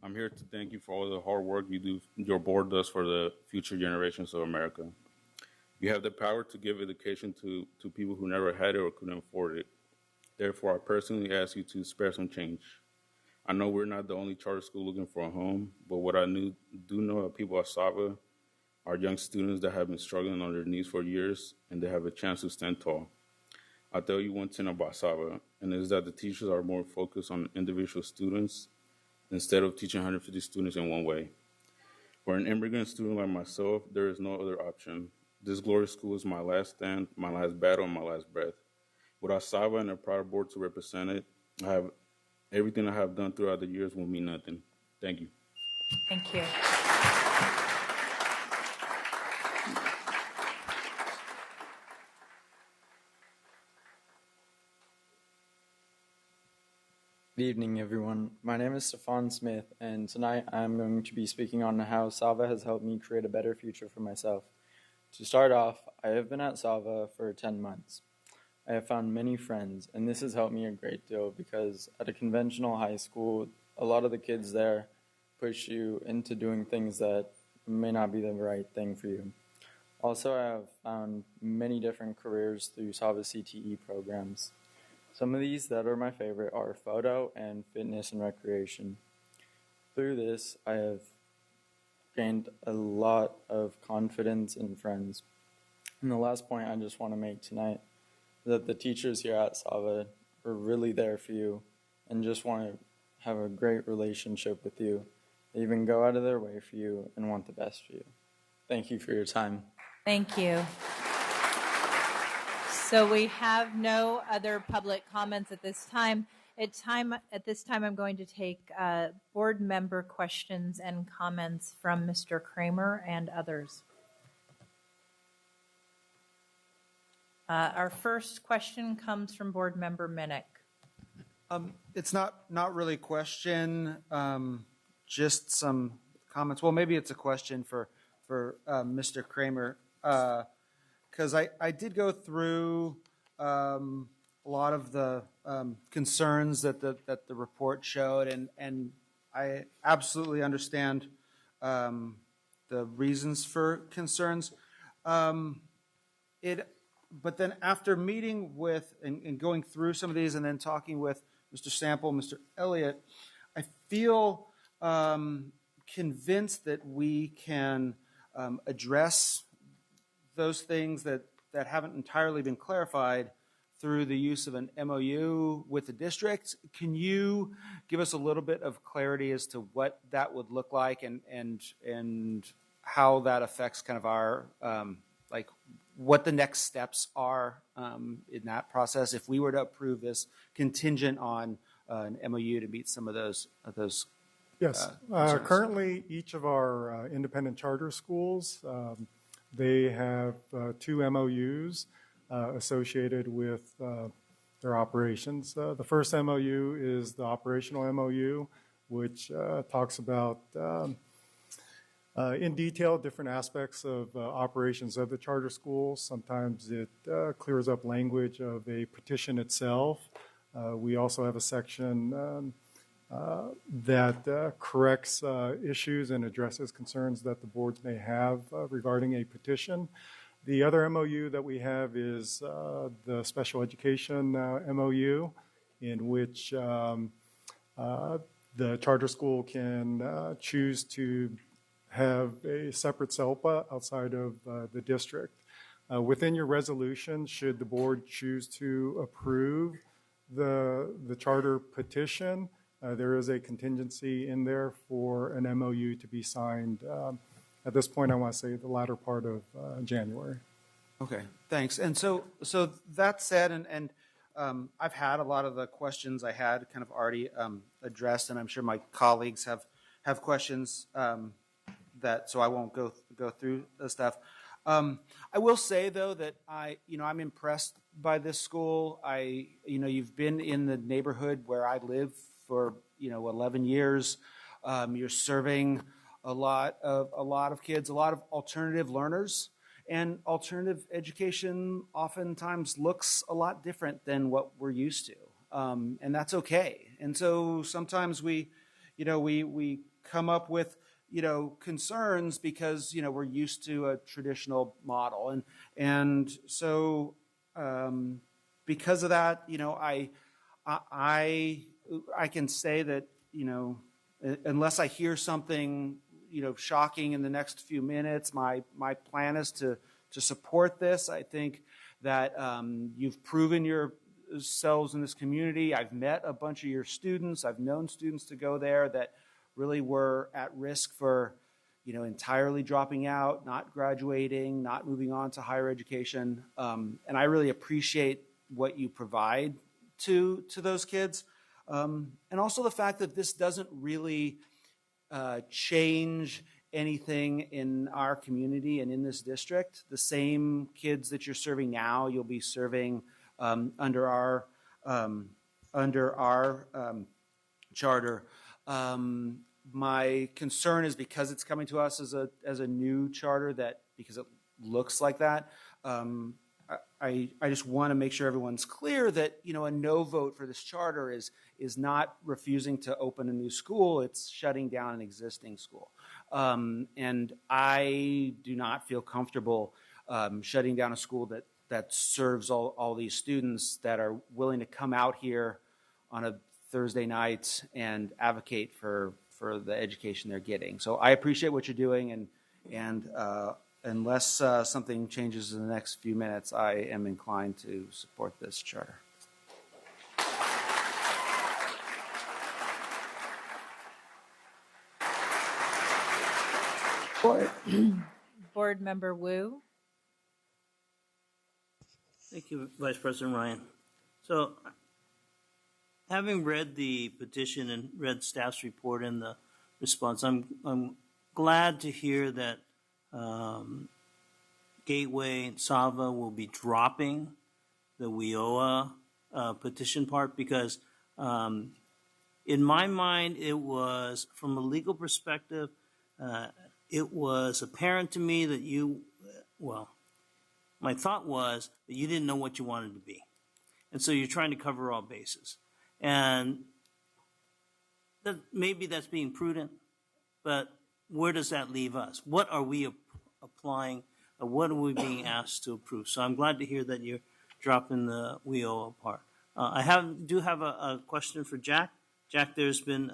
I'm here to thank you for all the hard work your board does for the future generations of America. You have the power to give education to people who never had it or couldn't afford it. Therefore, I personally ask you to spare some change. I know we're not the only charter school looking for a home, but what I do know of people at Sava are young students that have been struggling on their knees for years, and they have a chance to stand tall. I'll tell you one thing about Sava, and it is that the teachers are more focused on individual students instead of teaching 150 students in one way. For an immigrant student like myself, there is no other option. This glorious school is my last stand, my last battle, and my last breath. Without Sava and a proud board to represent it, everything I have done throughout the years will mean nothing. Thank you. Thank you. Good evening, everyone. My name is Stefan Smith, and tonight I'm going to be speaking on how Sava has helped me create a better future for myself. To start off, I have been at Sava for 10 months. I have found many friends, and this has helped me a great deal because at a conventional high school, a lot of the kids there push you into doing things that may not be the right thing for you. Also, I have found many different careers through Sava CTE programs. Some of these that are my favorite are photo and fitness and recreation. Through this, I have gained a lot of confidence and friends. And the last point I just want to make tonight is that the teachers here at Sava are really there for you and just want to have a great relationship with you. They even go out of their way for you and want the best for you. Thank you for your time. Thank you. So we have no other public comments at this time. At this time, I'm going to take board member questions and comments from Mr. Kramer and others. Our first question comes from board member Minnick. It's not really a question, just some comments. Well, maybe it's a question for Mr. Kramer. Because I did go through a lot of the concerns that the report showed, and I absolutely understand the reasons for concerns. But then after meeting with and going through some of these and then talking with Mr. Sample, Mr. Elliott, I feel convinced that we can address those things that haven't entirely been clarified through the use of an MOU with the district. Can you give us a little bit of clarity as to what that would look like and how that affects kind of our, like what the next steps are in that process if we were to approve this contingent on an MOU to meet some of those Yes. Currently, each of our independent charter schools, they have 2 MOUs associated with their operations. The first MOU is the operational MOU, which talks about in detail different aspects of operations of the charter schools. Sometimes it clears up language of a petition itself. We also have a section that corrects issues and addresses concerns that the boards may have regarding a petition. The other MOU that we have is the special education MOU, in which the charter school can choose to have a separate SELPA outside of the district. Within your resolution, should the board choose to approve the charter petition, there is a contingency in there for an MOU to be signed. At this point, I want to say the latter part of January. Okay, thanks. And so that said, and I've had a lot of the questions I had kind of already addressed, and I'm sure my colleagues have questions so I won't go through the stuff. I will say though that I'm impressed by this school. You've been in the neighborhood where I live for 11 years. You're serving a lot of kids, a lot of alternative learners, and alternative education oftentimes looks a lot different than what we're used to, and that's okay. And so sometimes we come up with concerns because we're used to a traditional model, and so because of that, I can say that unless I hear something shocking in the next few minutes, my plan is to support this. I think that you've proven yourselves in this community. I've met a bunch of your students. I've known students to go there that really were at risk for entirely dropping out, not graduating, not moving on to higher education. And I really appreciate what you provide to those kids. And also the fact that this doesn't really change anything in our community and in this district. The same kids that you're serving now, you'll be serving under our charter. My concern is because it's coming to us as a new charter, that because it looks like that, I just want to make sure everyone's clear that a no vote for this charter is not refusing to open a new school. It's shutting down an existing school, and I do not feel comfortable shutting down a school that serves all these students that are willing to come out here on a Thursday night and advocate for the education they're getting. So I appreciate what you're doing, and unless something changes in the next few minutes, I am inclined to support this charter. Board Member Wu. Thank you, Vice President Ryan. So, having read the petition and read staff's report and the response, I'm glad to hear that Gateway and Sava will be dropping the WIOA petition part, because in my mind, it was, from a legal perspective, it was apparent to me that my thought was that you didn't know what you wanted to be. And so you're trying to cover all bases. And maybe that's being prudent, but where does that leave us? What are we applying? What are we being asked to approve? So I'm glad to hear that you're dropping the WIOA part. I do have a question for Jack. Jack, there's been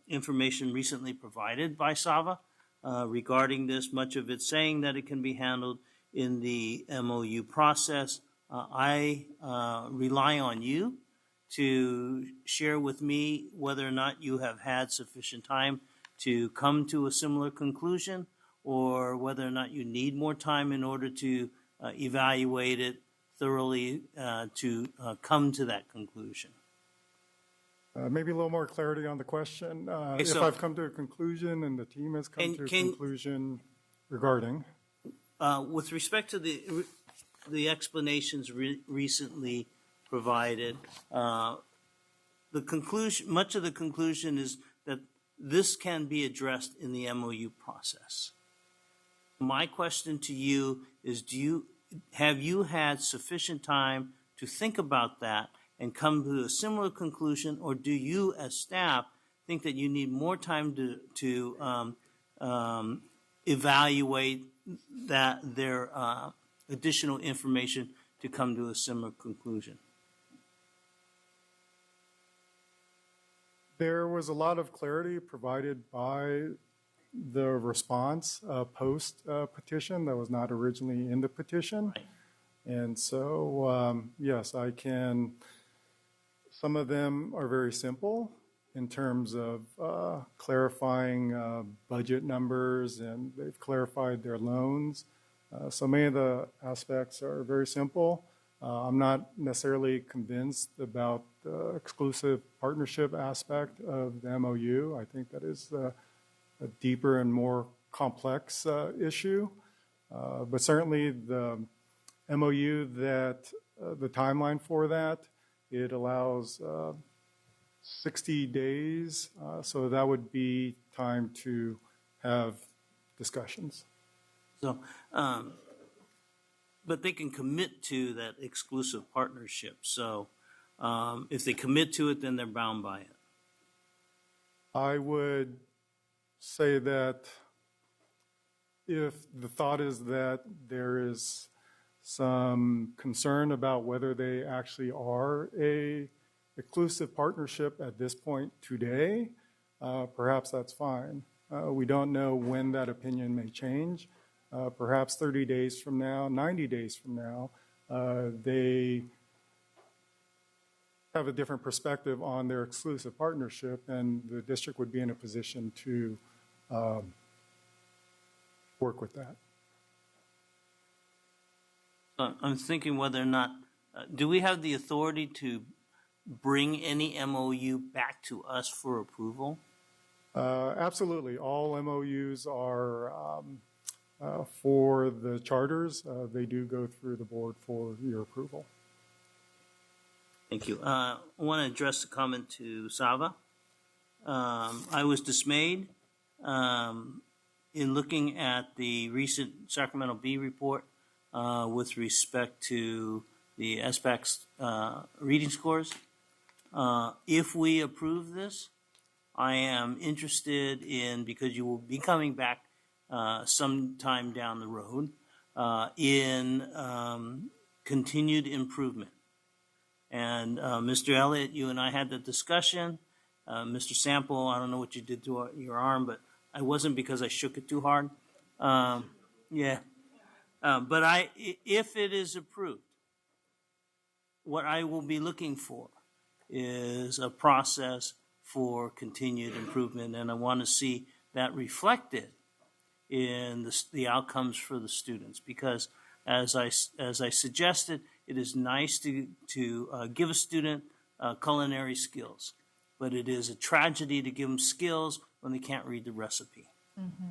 information recently provided by Sava regarding this, much of it saying that it can be handled in the MOU process. I rely on you to share with me whether or not you have had sufficient time to come to a similar conclusion, or whether or not you need more time in order to evaluate it thoroughly to come to that conclusion. Maybe a little more clarity on the question. If I've come to a conclusion and the team has come to a conclusion regarding? With respect to the explanations recently provided, the conclusion, much of the conclusion is that this can be addressed in the MOU process. My question to you is, have you had sufficient time to think about that and come to a similar conclusion, or do you as staff think that you need more time to evaluate their additional information to come to a similar conclusion? There was a lot of clarity provided by the response post petition that was not originally in the petition. And so, yes, I can, some of them are very simple in terms of clarifying budget numbers, and they've clarified their loans. So many of the aspects are very simple. I'm not necessarily convinced about the exclusive partnership aspect of the MOU. I think that is a deeper and more complex issue. But certainly the MOU that the timeline for that, it allows 60 days. So that would be time to have discussions. So, but they can commit to that exclusive partnership. So if they commit to it, then they're bound by it. I would say that if the thought is that there is some concern about whether they actually are a exclusive partnership at this point today, perhaps that's fine. We don't know when that opinion may change. Perhaps 30 days from now, 90 days from now, they have a different perspective on their exclusive partnership, and the district would be in a position to work with that. I'm thinking whether or not, do we have the authority to bring any MOU back to us for approval? Absolutely. All MOUs are for the charters. They do go through the board for your approval. Thank you. I want to address the comment to Sava. I was dismayed in looking at the recent Sacramento Bee report with respect to the SBAC's reading scores. If we approve this, I am interested in, because you will be coming back sometime down the road, in continued improvement. And Mr. Elliott, you and I had the discussion. Mr. Sample, I don't know what you did to your arm, but I wasn't, because I shook it too hard. Yeah. But if it is approved, what I will be looking for is a process for continued improvement, and I want to see that reflected in the outcomes for the students. Because as I suggested, it is nice to give a student culinary skills, but it is a tragedy to give them skills when they can't read the recipe. Mm-hmm.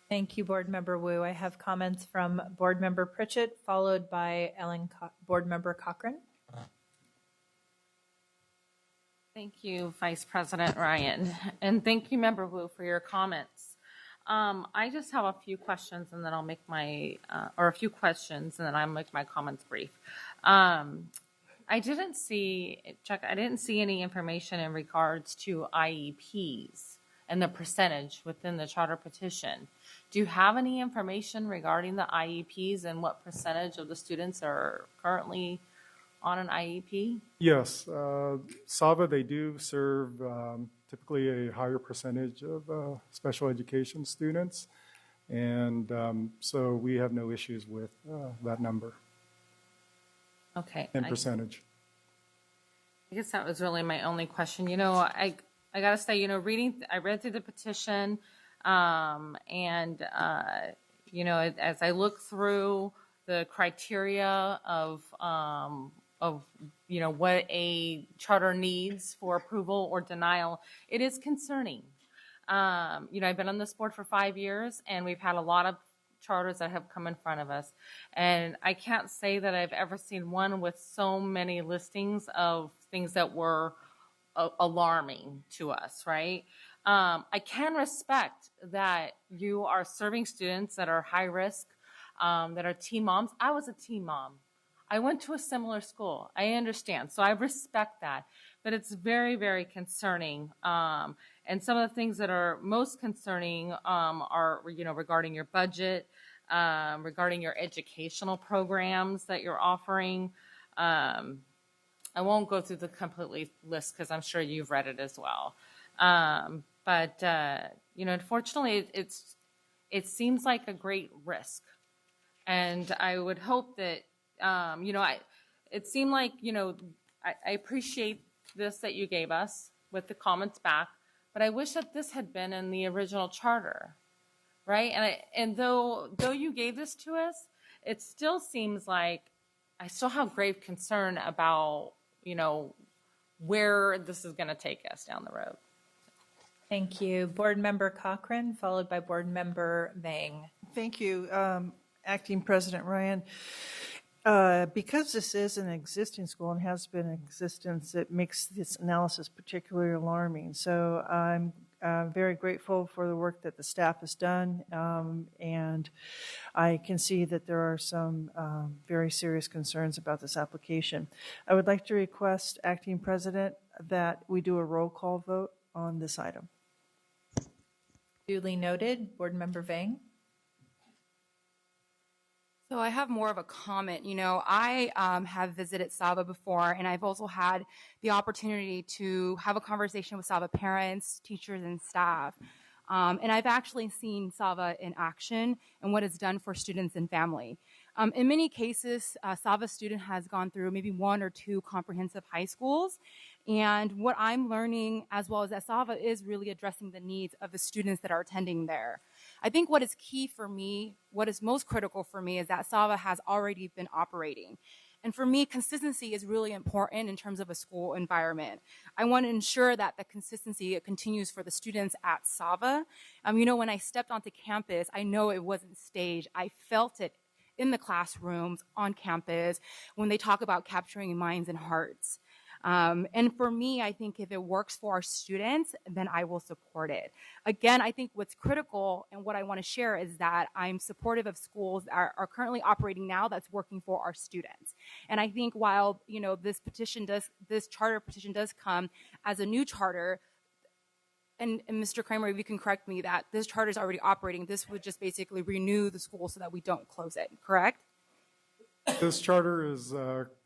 Thank you, Board Member Wu. I have comments from Board Member Pritchett, followed by Board Member Cochran. Thank you, Vice President Ryan, and thank you, Member Wu, for your comments. I just have a few questions, and then I'll make my comments brief. I didn't see, Chuck, I didn't see any information in regards to IEPs and the percentage within the charter petition. Do you have any information regarding the IEPs and what percentage of the students are currently on an IEP? Yes. SAVA, they do serve typically a higher percentage of special education students. And so we have no issues with that number. Okay. And percentage. I guess that was really my only question. You know, I got to say, you know, I read through the petition, and, you know, as I look through the criteria of, you know, what a charter needs for approval or denial, it is concerning. You know, I've been on this board for 5 years, and we've had a lot of charters that have come in front of us. And I can't say that I've ever seen one with so many listings of things that were alarming to us, right? I can respect that you are serving students that are high risk, that are teen moms. I was a teen mom. I went to a similar school. I understand. So I respect that. But it's very, very concerning. And some of the things that are most concerning are, you know, regarding your budget, regarding your educational programs that you're offering. I won't go through the complete list because I'm sure you've read it as well. But, unfortunately, it seems like a great risk. And I would hope that, it seemed like, I appreciate this that you gave us with the comments back, but I wish that this had been in the original charter, right? And though you gave this to us, it still seems like I still have grave concern about, where this is going to take us down the road. Thank you. Board Member Cochran, followed by Board Member Vang. Thank you, Acting President Ryan. Because this is an existing school and has been in existence, it makes this analysis particularly alarming. So I'm very grateful for the work that the staff has done, and I can see that there are some very serious concerns about this application. I would like to request, Acting President, that we do a roll call vote on this item. Duly noted. Board Member Vang. So I have more of a comment. I have visited SAVA before, and I've also had the opportunity to have a conversation with SAVA parents, teachers, and staff. And I've actually seen SAVA in action and what it's done for students and family. In many cases, a SAVA student has gone through maybe 1 or 2 comprehensive high schools. And what I'm learning, as well as at SAVA, is really addressing the needs of the students that are attending there. I think what is key for me, what is most critical for me, is that SAVA has already been operating. And for me, consistency is really important in terms of a school environment. I want to ensure that the consistency continues for the students at SAVA. When I stepped onto campus, I know it wasn't staged. I felt it in the classrooms, on campus, when they talk about capturing minds and hearts. And for me, I think if it works for our students, then I will support it. Again, I think what's critical and what I want to share is that I'm supportive of schools that are currently operating now that's working for our students. And I think while, this charter petition does come as a new charter, and Mr. Kramer, if you can correct me, that this charter is already operating, this would just basically renew the school so that we don't close it, correct? This charter is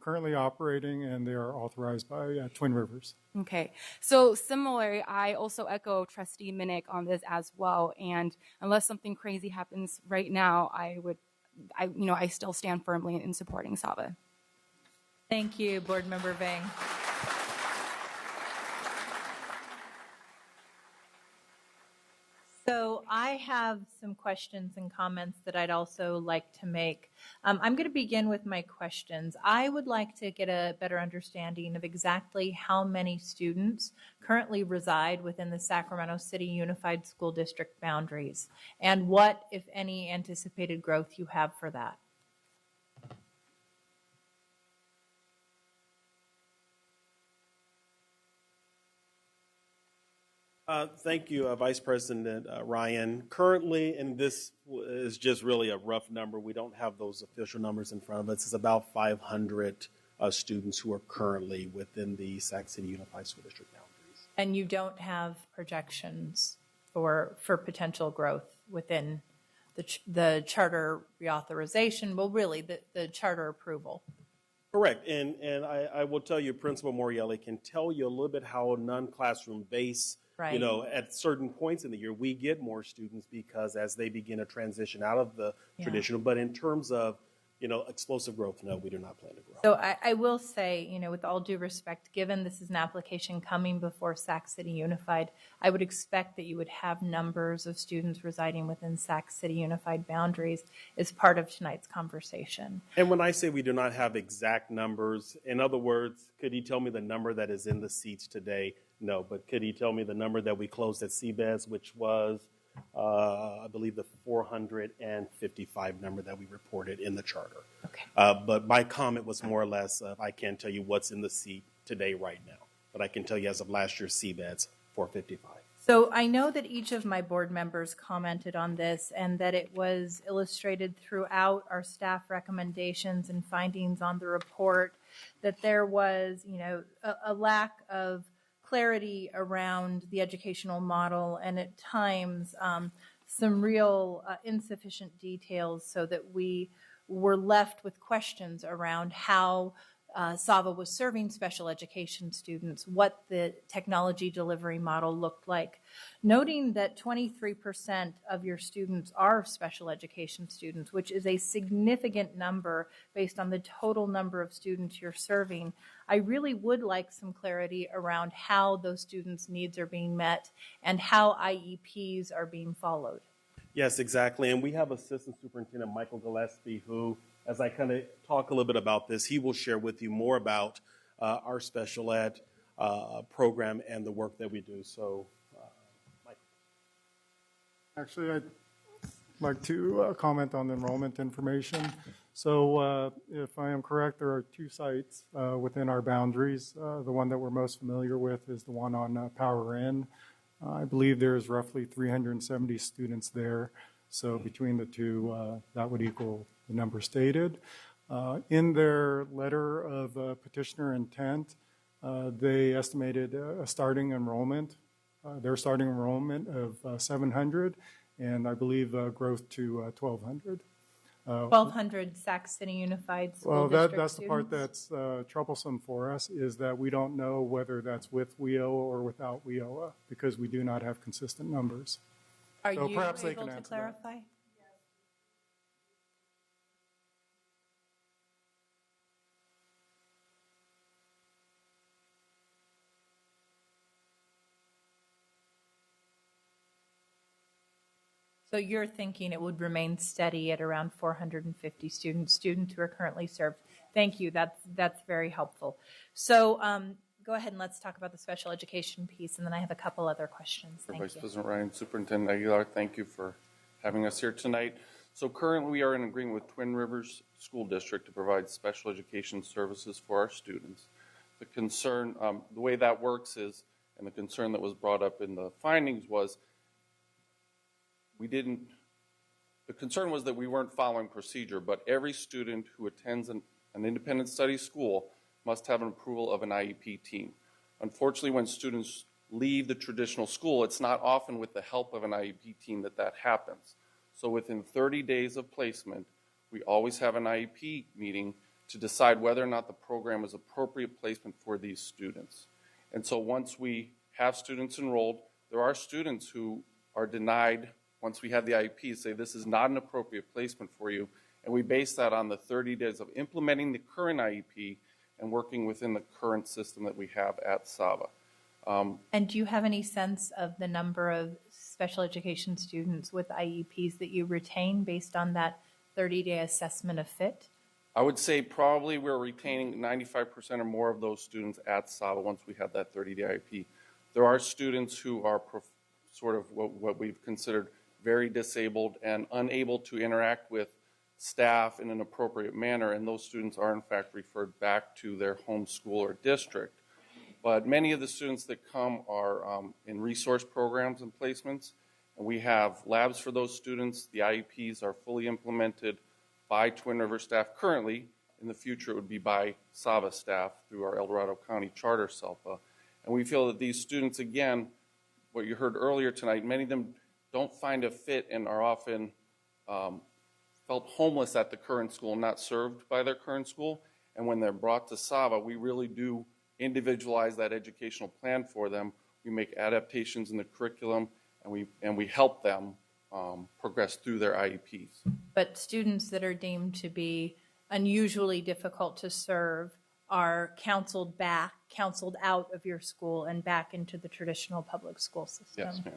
currently operating, and they are authorized by Twin Rivers. Okay. So similarly, I also echo Trustee Minnick on this as well. And unless something crazy happens right now, I still stand firmly in supporting SAVA. Thank you, Board Member Vang. So I have some questions and comments that I'd also like to make. I'm going to begin with my questions. I would like to get a better understanding of exactly how many students currently reside within the Sacramento City Unified School District boundaries, and what, if any, anticipated growth you have for that. Thank you, Vice President Ryan. Currently, and this is just really a rough number, we don't have those official numbers in front of us, it's about 500 students who are currently within the Sac City Unified School District boundaries. And you don't have projections for potential growth within the charter reauthorization, well, really, the charter approval? Correct, and I will tell you, Principal Morielli can tell you a little bit how non-classroom based, right. At certain points in the year, we get more students because as they begin to transition out of the traditional, but in terms of, explosive growth, no, we do not plan to grow. So I will say, with all due respect, given this is an application coming before Sac City Unified, I would expect that you would have numbers of students residing within Sac City Unified boundaries as part of tonight's conversation. And when I say we do not have exact numbers, in other words, could he tell me the number that is in the seats today? No, but could he tell me the number that we closed at CBES, which was, I believe, the 455 number that we reported in the charter. Okay. But my comment was more or less, I can't tell you what's in the seat today right now, but I can tell you as of last year's CBED's 455. So I know that each of my board members commented on this and that it was illustrated throughout our staff recommendations and findings on the report that there was, a lack of clarity around the educational model and at times some real insufficient details so that we were left with questions around how SAVA was serving special education students, what the technology delivery model looked like. Noting that 23% of your students are special education students, which is a significant number based on the total number of students you're serving, I really would like some clarity around how those students' needs are being met and how IEPs are being followed. Yes, exactly. And we have Assistant Superintendent Michael Gillespie, who, as I kind of talk a little bit about this, he will share with you more about our special ed program and the work that we do. So, Mike. Actually, I'd like to comment on the enrollment information. So if I am correct, there are 2 sites within our boundaries. The one that we're most familiar with is the one on Power Inn. I believe there's roughly 370 students there. So between the 2, that would equal the number stated. In their letter of petitioner intent, they estimated a starting enrollment, their starting enrollment of 700, and I believe growth to 1,200. 1,200 Sac City Unified School District that's the part students? that's troublesome for us, is that we don't know whether that's with WIOA or without WIOA, because we do not have consistent numbers. Are So you perhaps they able can to answer clarify? So you're thinking it would remain steady at around 450 students who are currently served. Thank you. That's very helpful. So go ahead and let's talk about the special education piece, and then I have a couple other questions. Thank Vice you. President Ryan, Superintendent Aguilar, thank you for having us here tonight. So currently we are in agreement with Twin Rivers School District to provide special education services for our students. The concern, the way that works is, and the concern that was brought up in the findings was, the concern was that we weren't following procedure, but every student who attends an independent study school must have an approval of an IEP team. Unfortunately, when students leave the traditional school, it's not often with the help of an IEP team that happens. So within 30 days of placement, we always have an IEP meeting to decide whether or not the program is appropriate placement for these students. And so once we have students enrolled, there are students who are denied once we have the IEP, say this is not an appropriate placement for you, and we base that on the 30 days of implementing the current IEP and working within the current system that we have at SAVA. And do you have any sense of the number of special education students with IEPs that you retain based on that 30-day assessment of fit? I would say probably we're retaining 95% or more of those students at SAVA once we have that 30-day IEP. There are students who are sort of what we've considered very disabled and unable to interact with staff in an appropriate manner, and those students are in fact referred back to their home school or district. But many of the students that come are in resource programs and placements, and we have labs for those students. The IEPs are fully implemented by Twin River staff currently. In the future, it would be by SAVA staff through our El Dorado County Charter SELPA. And we feel that these students, again, what you heard earlier tonight, many of them don't find a fit and are often felt homeless at the current school, not served by their current school. And when they're brought to SAVA, we really do individualize that educational plan for them. We make adaptations in the curriculum, and we help them progress through their IEPs. But students that are deemed to be unusually difficult to serve are counseled out of your school and back into the traditional public school system. Yes, ma'am.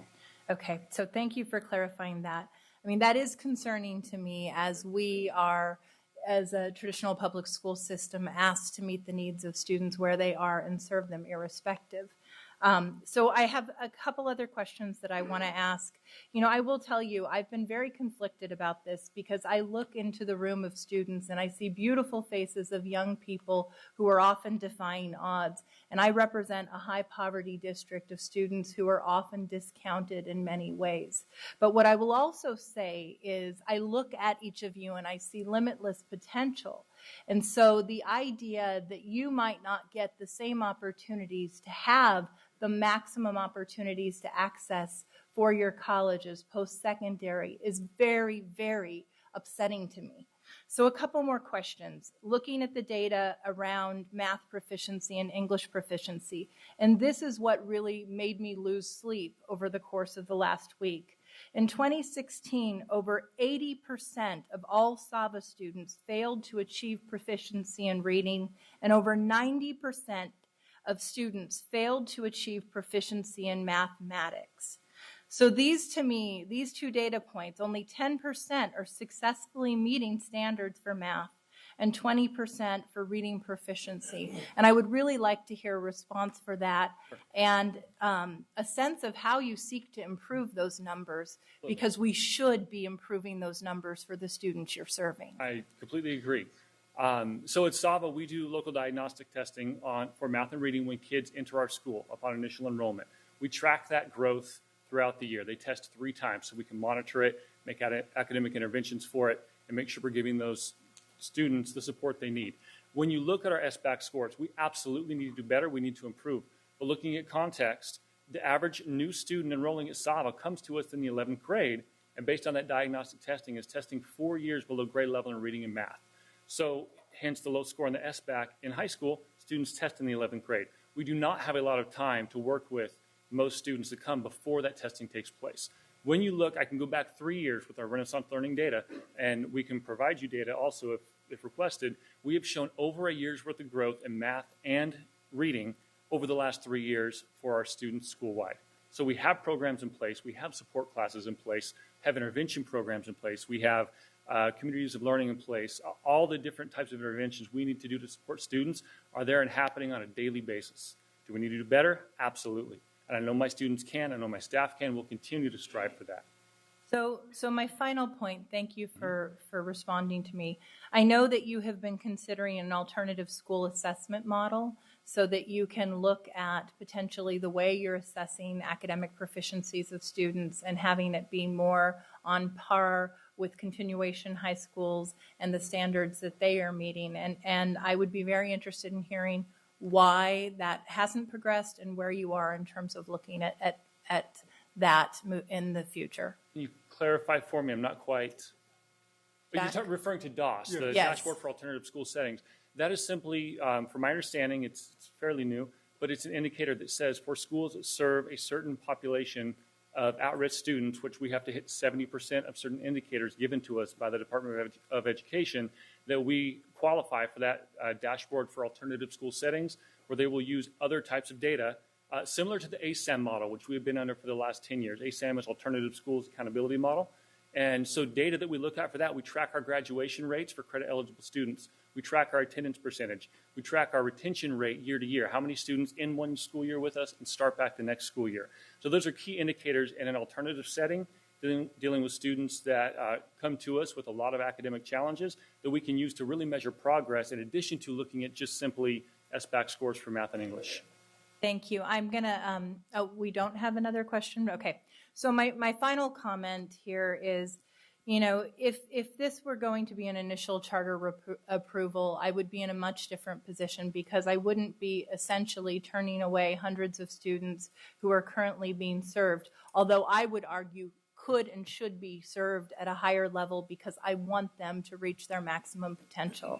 Okay, so thank you for clarifying that. I mean, that is concerning to me as we are, as a traditional public school system, asked to meet the needs of students where they are and serve them irrespective. So I have a couple other questions that I want to ask. You know, I will tell you, I've been very conflicted about this because I look into the room of students and I see beautiful faces of young people who are often defying odds. And I represent a high poverty district of students who are often discounted in many ways. But what I will also say is I look at each of you and I see limitless potential. And so the idea that you might not get the same opportunities to have the maximum opportunities to access for your colleges post-secondary is very, very upsetting to me. So a couple more questions. Looking at the data around math proficiency and English proficiency, and this is what really made me lose sleep over the course of the last week. In 2016, over 80% of all SAVA students failed to achieve proficiency in reading, and over 90% of students failed to achieve proficiency in mathematics. So these, to me, these two data points, only 10% are successfully meeting standards for math and 20% for reading proficiency. And I would really like to hear a response for that and a sense of how you seek to improve those numbers, because we should be improving those numbers for the students you're serving. I completely agree. So at SAVA, we do local diagnostic testing for math and reading when kids enter our school upon initial enrollment. We track that growth throughout the year. They test 3 times so we can monitor it, make academic interventions for it, and make sure we're giving those students the support they need. When you look at our SBAC scores, we absolutely need to do better. We need to improve. But looking at context, the average new student enrolling at SAVA comes to us in the 11th grade, and based on that diagnostic testing, is testing 4 years below grade level in reading and math. So hence the low score in the SBAC. In high school, students test in the 11th grade. We do not have a lot of time to work with most students that come before that testing takes place. When you look, I can go back 3 years with our Renaissance Learning data, and we can provide you data also if requested. We have shown over a year's worth of growth in math and reading over the last 3 years for our students school-wide. So we have programs in place, we have support classes in place, have intervention programs in place, we have communities of learning in place. All the different types of interventions we need to do to support students are there and happening on a daily basis. Do we need to do better? Absolutely. And I know my students can, I know my staff can, we'll continue to strive for that. So my final point, thank you for responding to me. I know that you have been considering an alternative school assessment model so that you can look at potentially the way you're assessing academic proficiencies of students and having it be more on par with continuation high schools and the standards that they are meeting. And I would be very interested in hearing why that hasn't progressed and where you are in terms of looking at that in the future. Can you clarify for me? I'm not quite. But you're referring to DOS, the Dashboard for Alternative School Settings. That is simply, from my understanding, it's fairly new, but it's an indicator that says for schools that serve a certain population of at-risk students, which we have to hit 70% of certain indicators given to us by the Department of Education, that we qualify for that Dashboard for Alternative School Settings, where they will use other types of data, similar to the ASAM model, which we have been under for the last 10 years. ASAM is Alternative Schools Accountability Model. And so data that we look at for that, we track our graduation rates for credit-eligible students. We track our attendance percentage. We track our retention rate year to year, how many students in one school year with us and start back the next school year. So those are key indicators in an alternative setting, dealing with students that come to us with a lot of academic challenges that we can use to really measure progress in addition to looking at just simply SBAC scores for math and English. Thank you. I'm going to, we don't have another question? Okay. So my final comment here is, you know, if this were going to be an initial charter approval, I would be in a much different position because I wouldn't be essentially turning away hundreds of students who are currently being served, although I would argue could and should be served at a higher level because I want them to reach their maximum potential.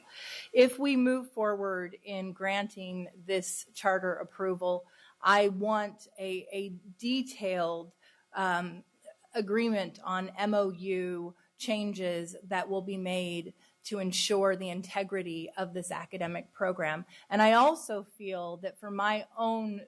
If we move forward in granting this charter approval, I want a detailed agreement on MOU changes that will be made to ensure the integrity of this academic program. And I also feel that for my own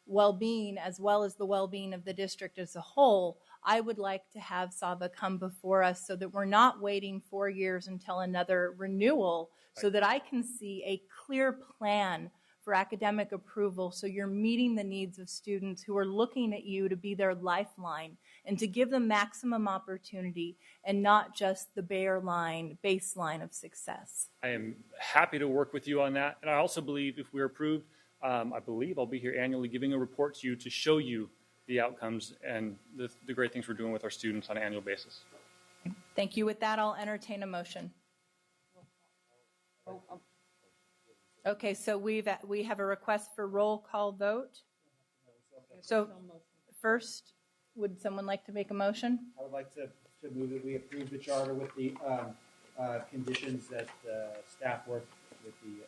well-being as well as the well-being of the district as a whole, I would like to have SAVA come before us so that we're not waiting 4 years until another renewal, so that I can see a clear plan for academic approval so you're meeting the needs of students who are looking at you to be their lifeline and to give them maximum opportunity and not just the baseline of success. I am happy to work with you on that. And I also believe if we're approved, I believe I'll be here annually giving a report to you to show you the outcomes and the great things we're doing with our students on an annual basis. Thank you. With that, I'll entertain a motion. Okay, so we have a request for roll call vote. So first, would someone like to make a motion? I would like to move that we approve the charter with the conditions that staff work with the,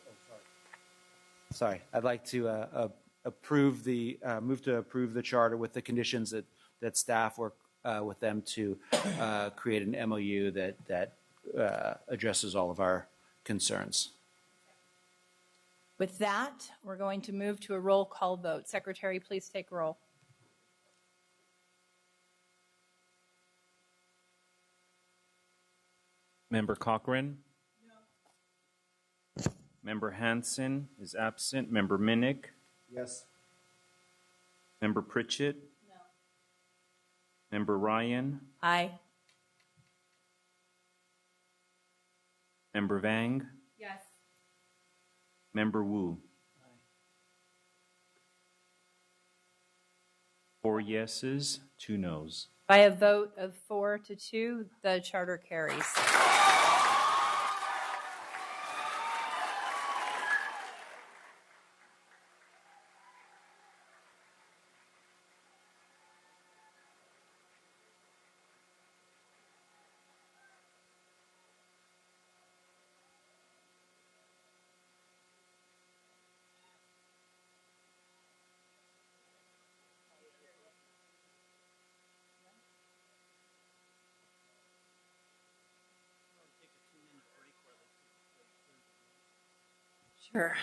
Sorry, I'd like to move to approve the charter with the conditions that staff work with them to create an MOU that addresses all of our concerns. With that, we're going to move to a roll call vote. Secretary, please take roll. Member Cochran? No. Member Hansen is absent. Member Minnick? Yes. Member Pritchett? No. Member Ryan? Aye. Member Vang? Yes. Member Wu? Aye. 4 yeses, 2 noes. By a vote of 4-2, the charter carries. Sure.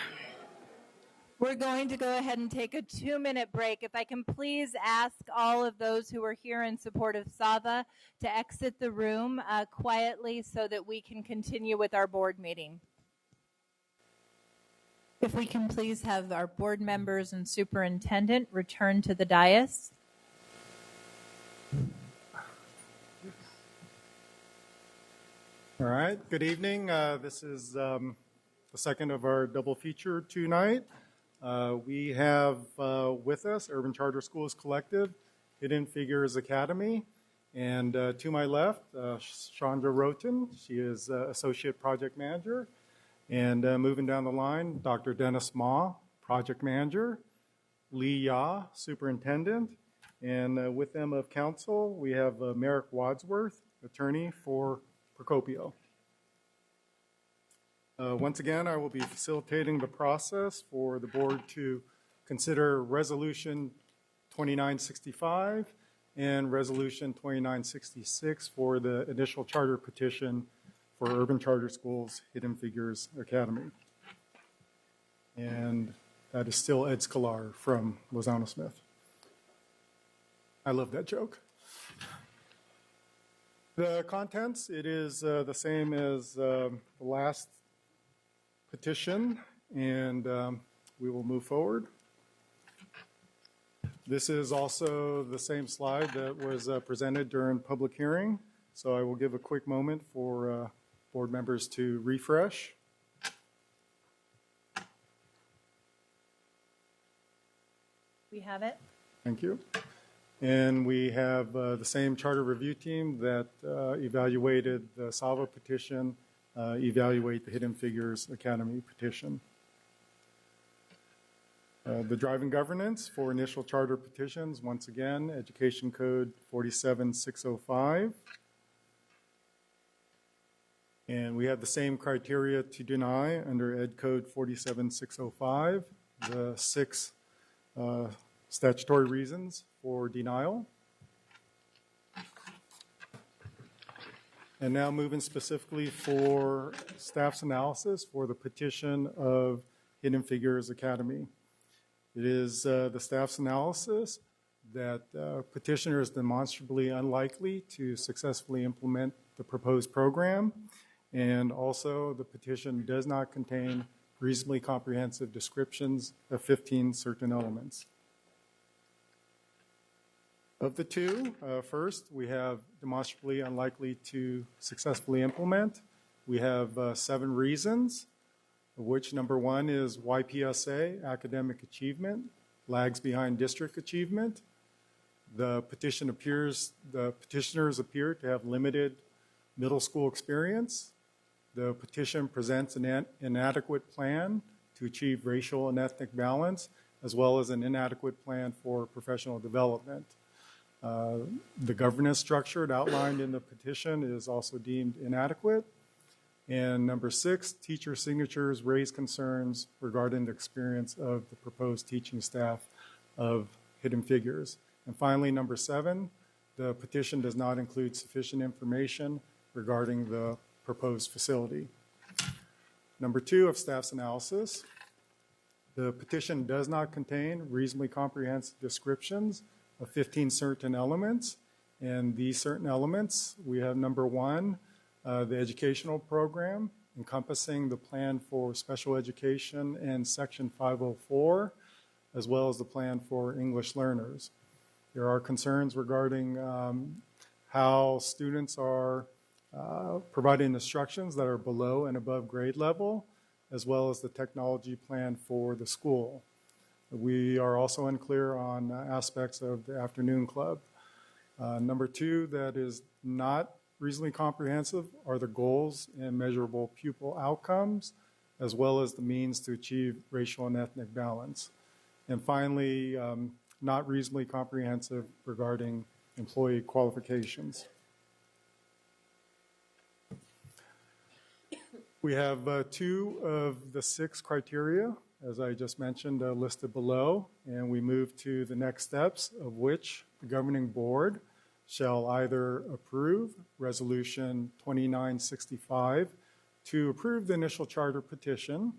We're going to go ahead and take a 2-minute break. If I can please ask all of those who are here in support of SAVA to exit the room quietly so that we can continue with our board meeting. If we can please have our board members and superintendent return to the dais. All right, good evening. This is the second of our double feature tonight. We have with us Urban Charter Schools Collective, Hidden Figures Academy, and to my left, Chandra Roten. She is Associate Project Manager. And moving down the line, Dr. Dennis Ma, Project Manager, Lee Ya, Superintendent, and with them of counsel, we have Merrick Wadsworth, Attorney for Procopio. Once again, I will be facilitating the process for the board to consider Resolution 2965 and Resolution 2966 for the initial charter petition for Urban Charter Schools Hidden Figures Academy. And that is still Ed Scalar from Lozano Smith. I love that joke. The contents, it is the same as the last petition, and we will move forward. This is also the same slide that was presented during public hearing, so I will give a quick moment for board members to refresh. We have it. Thank you. And we have the same charter review team that evaluated the SAVA petition, evaluate the Hidden Figures Academy petition. The driving governance for initial charter petitions, once again, Education Code 47605. And we have the same criteria to deny under Ed Code 47605, the 6 statutory reasons for denial. And now moving specifically for staff's analysis for the petition of Hidden Figures Academy. It is the staff's analysis that petitioner is demonstrably unlikely to successfully implement the proposed program, and also the petition does not contain reasonably comprehensive descriptions of 15 certain elements. Of the two, first, we have demonstrably unlikely to successfully implement. We have 7 reasons, of which number 1 is YPSA, academic achievement, lags behind district achievement. The petitioners appear to have limited middle school experience. The petition presents an inadequate plan to achieve racial and ethnic balance, as well as an inadequate plan for professional development. The governance structure outlined in the petition is also deemed inadequate. And number 6, teacher signatures raise concerns regarding the experience of the proposed teaching staff of Hidden Figures. And finally, number 7, the petition does not include sufficient information regarding the proposed facility. Number 2 of staff's analysis, the petition does not contain reasonably comprehensive descriptions of 15 certain elements. And these certain elements, we have number 1, the educational program encompassing the plan for special education and Section 504, as well as the plan for English learners. There are concerns regarding how students are providing instructions that are below and above grade level, as well as the technology plan for the school. We are also unclear on aspects of the afternoon club. Number 2 that is not reasonably comprehensive are the goals and measurable pupil outcomes, as well as the means to achieve racial and ethnic balance. And finally, not reasonably comprehensive regarding employee qualifications. We have 2 of the 6 criteria, as I just mentioned, listed below, and we move to the next steps, of which the governing board shall either approve Resolution 2965 to approve the initial charter petition,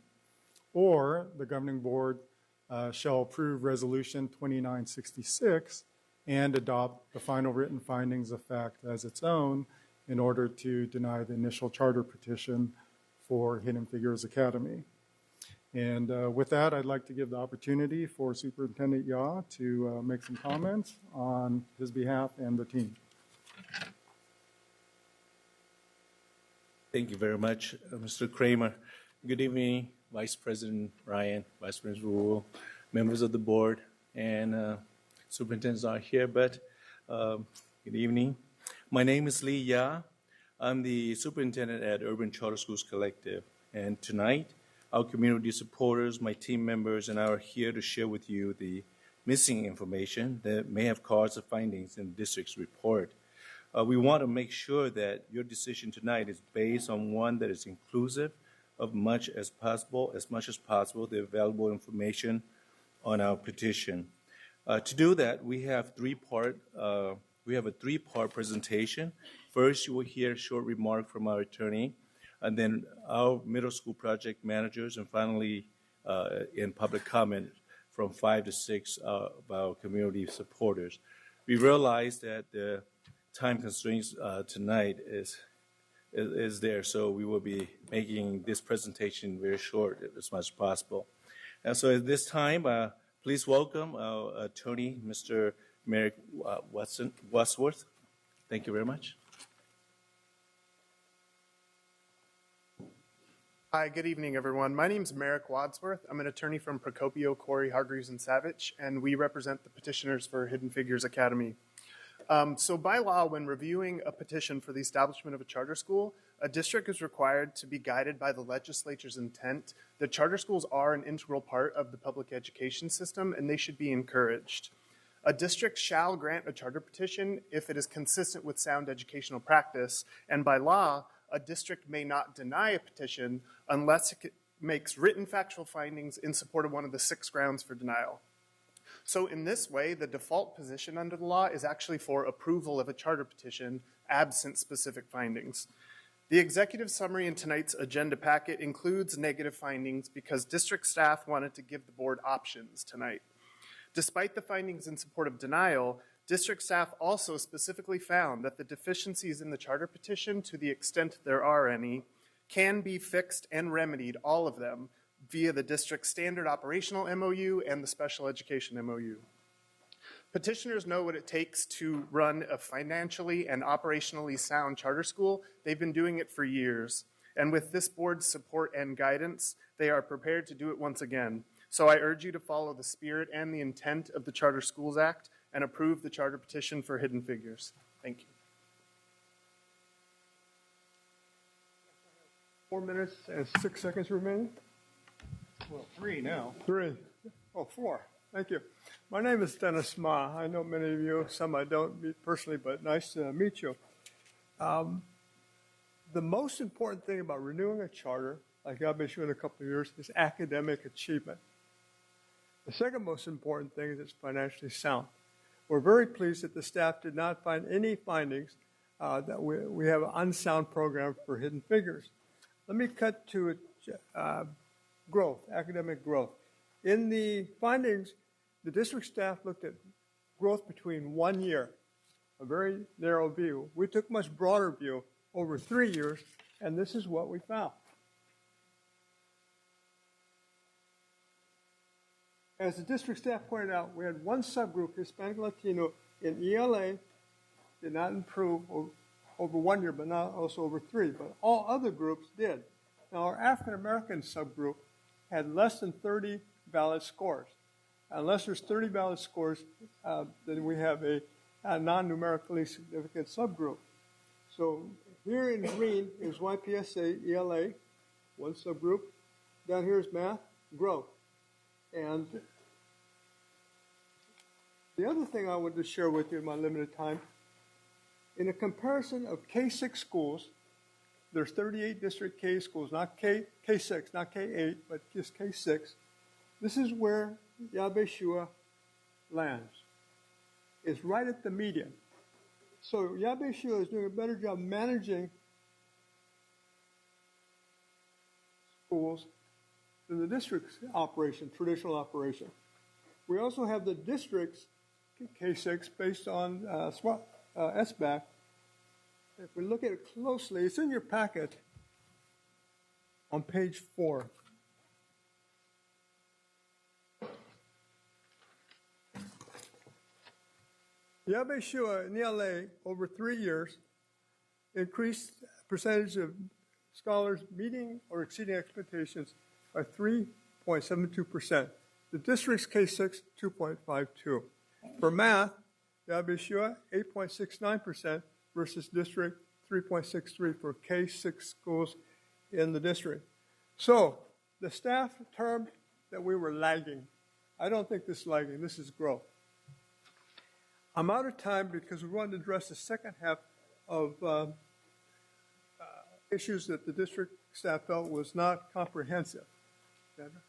or the governing board shall approve Resolution 2966 and adopt the final written findings of fact as its own in order to deny the initial charter petition for Hidden Figures Academy. And with that, I'd like to give the opportunity for Superintendent Yaw to make some comments on his behalf and the team. Thank you very much, Mr. Kramer. Good evening, Vice President Ryan, Vice President Wu, members of the board, and superintendents are here, but good evening. My name is Lee Ya. I'm the superintendent at Urban Charter Schools Collective, and tonight, our community supporters, my team members, and I are here to share with you the missing information that may have caused the findings in the district's report. We want to make sure that your decision tonight is based on one that is inclusive of as much as possible, the available information on our petition. To do that, we have a three-part presentation. First, you will hear a short remark from our attorney, and then our middle school project managers, and finally, in public comment from 5 to 6 of our community supporters. We realize that the time constraints tonight is there, so we will be making this presentation very short as much as possible. And so at this time, please welcome our attorney, Mr. Merrick Wadsworth. Thank you very much. Hi, good evening, everyone. My name is Merrick Wadsworth. I'm an attorney from Procopio, Corey, Hargreaves, and Savage, and we represent the petitioners for Hidden Figures Academy. So by law, when reviewing a petition for the establishment of a charter school, a district is required to be guided by the legislature's intent that charter schools are an integral part of the public education system, and they should be encouraged. A district shall grant a charter petition if it is consistent with sound educational practice, and by law, a district may not deny a petition unless it makes written factual findings in support of one of the 6 grounds for denial. So in this way, the default position under the law is actually for approval of a charter petition absent specific findings. The executive summary in tonight's agenda packet includes negative findings because district staff wanted to give the board options tonight. Despite the findings in support of denial, district staff also specifically found that the deficiencies in the charter petition, to the extent there are any, can be fixed and remedied, all of them, via the district's standard operational MOU and the special education MOU. Petitioners know what it takes to run a financially and operationally sound charter school. They've been doing it for years. And with this board's support and guidance, they are prepared to do it once again. So I urge you to follow the spirit and the intent of the Charter Schools Act and approve the charter petition for Hidden Figures. Thank you. 4 minutes and 6 seconds remaining. Well, 3 now. 3. Oh, 4. Thank you. My name is Dennis Ma. I know many of you, some I don't meet personally, but nice to meet you. The The most important thing about renewing a charter, like I've been in a couple of years, is academic achievement. The second most important thing is it's financially sound. We're very pleased that the staff did not find any findings that we have an unsound program for Hidden Figures. Let me cut to growth, academic growth. In the findings, the district staff looked at growth between 1 year, a very narrow view. We took a much broader view over 3 years, and this is what we found. As the district staff pointed out, we had one subgroup, Hispanic Latino, in ELA, did not improve over 1 year, but not also over 3, but all other groups did. Now, our African American subgroup had less than 30 valid scores. Unless there's 30 valid scores, then we have a non-numerically significant subgroup. So here in green is YPSA, ELA, one subgroup. Down here is math, growth. And the other thing I wanted to share with you in my limited time, in a comparison of K-6 schools, there's 38 district K schools, not K-6, not K-8, but just K-6. This is where Yabeshua lands. It's right at the median. So Yabeshua is doing a better job managing schools than the district's operation, traditional operation. We also have the district's K-6 based on SBAC. If we look at it closely, it's in your packet on page 4. Yabeshua in ELA over 3 years increased percentage of scholars meeting or exceeding expectations by 3.72%. The district's K-6, 2.52. For math, Yabeshua, 8.69% versus district 3.63 for K-6 schools in the district. So the staff termed that we were lagging. I don't think this is lagging. This is growth. I'm out of time because we wanted to address the second half of issues that the district staff felt was not comprehensive. Sandra?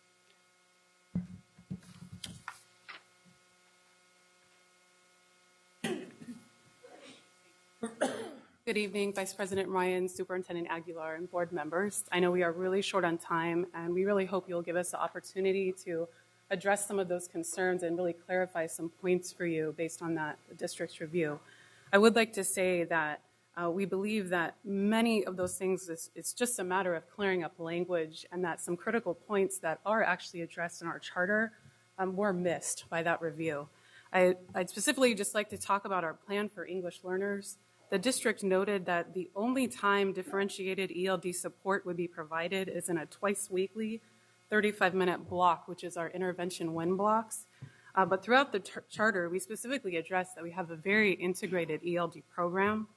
Good evening, Vice President Ryan, Superintendent Aguilar, and board members. I know we are really short on time, and we really hope you'll give us the opportunity to address some of those concerns and really clarify some points for you based on that district's review. I would like to say that we believe that many of those things, it's just a matter of clearing up language, and that some critical points that are actually addressed in our charter were missed by that review. I'd specifically just like to talk about our plan for English learners. The district noted that the only time differentiated ELD support would be provided is in a twice-weekly 35-minute block, which is our intervention when blocks. But throughout the charter, we specifically addressed that we have a very integrated ELD program,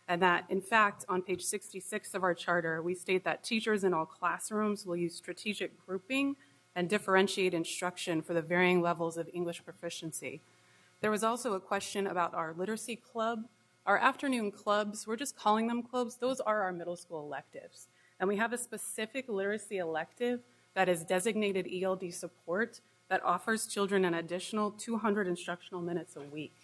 and that, in fact, on page 66 of our charter, we state that teachers in all classrooms will use strategic grouping and differentiate instruction for the varying levels of English proficiency. There was also a question about our literacy club. Our afternoon clubs, we're just calling them clubs, those are our middle school electives. And we have a specific literacy elective that is designated ELD support that offers children an additional 200 instructional minutes a week.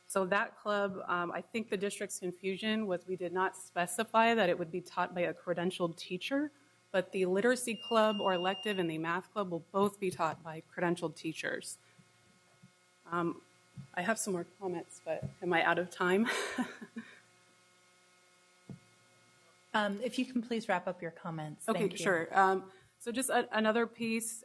So that club, I think the district's confusion was we did not specify that it would be taught by a credentialed teacher, but the literacy club or elective and the math club will both be taught by credentialed teachers. I have some more comments, but am I out of time? If you can please wrap up your comments. Okay, Thank you. sure. So just another piece,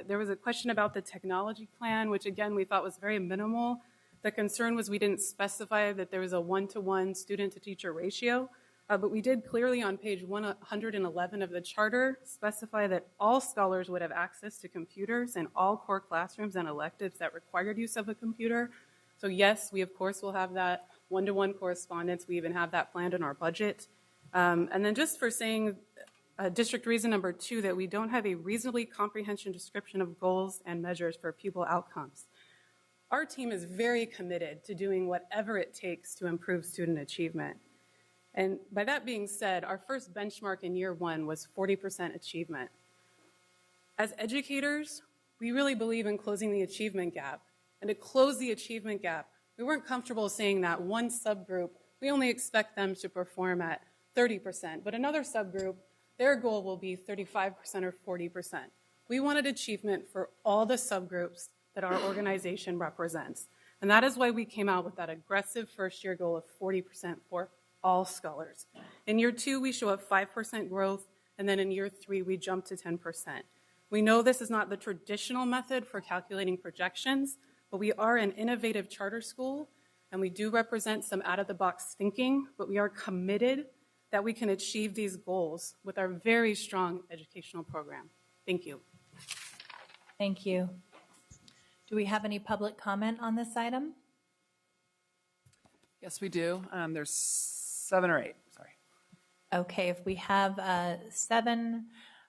there was a question about the technology plan, which again we thought was very minimal. The concern was we didn't specify that there was a 1-to-1 student-to-teacher ratio, but we did clearly on page 111 of the charter specify that all scholars would have access to computers in all core classrooms and electives that required use of a computer. So yes, we of course will have that 1-to-1 correspondence. We even have that planned in our budget. And then just for saying district reason number 2, that we don't have a reasonably comprehensive description of goals and measures for pupil outcomes. Our team is very committed to doing whatever it takes to improve student achievement. And by that being said, our first benchmark in year one was 40% achievement. As educators, we really believe in closing the achievement gap. And to close the achievement gap, we weren't comfortable saying that one subgroup, we only expect them to perform at 30%, but another subgroup, their goal will be 35% or 40%. We wanted achievement for all the subgroups that our organization represents. And that is why we came out with that aggressive first-year goal of 40% for all scholars. In year two, we show a 5% growth, and then in year three, we jump to 10%. We know this is not the traditional method for calculating projections, but we are an innovative charter school, and we do represent some out-of-the-box thinking, but we are committed that we can achieve these goals with our very strong educational program. Thank you. Thank you. Do we have any public comment on this item? Yes, we do. There's 7 or 8. Sorry. Okay, if we have 7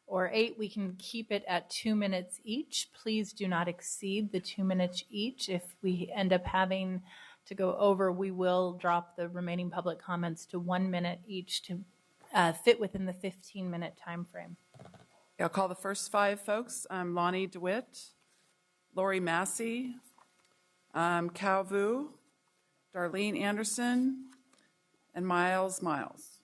or 8, we can keep it at 2 minutes each. Please do not exceed the 2 minutes each. If we end up having to go over, we will drop the remaining public comments to 1 minute each to fit within the 15-minute time frame. I'll call the first 5 folks. Lonnie DeWitt, Lori Massey, Cao Vu, Darlene Anderson, and Miles Miles.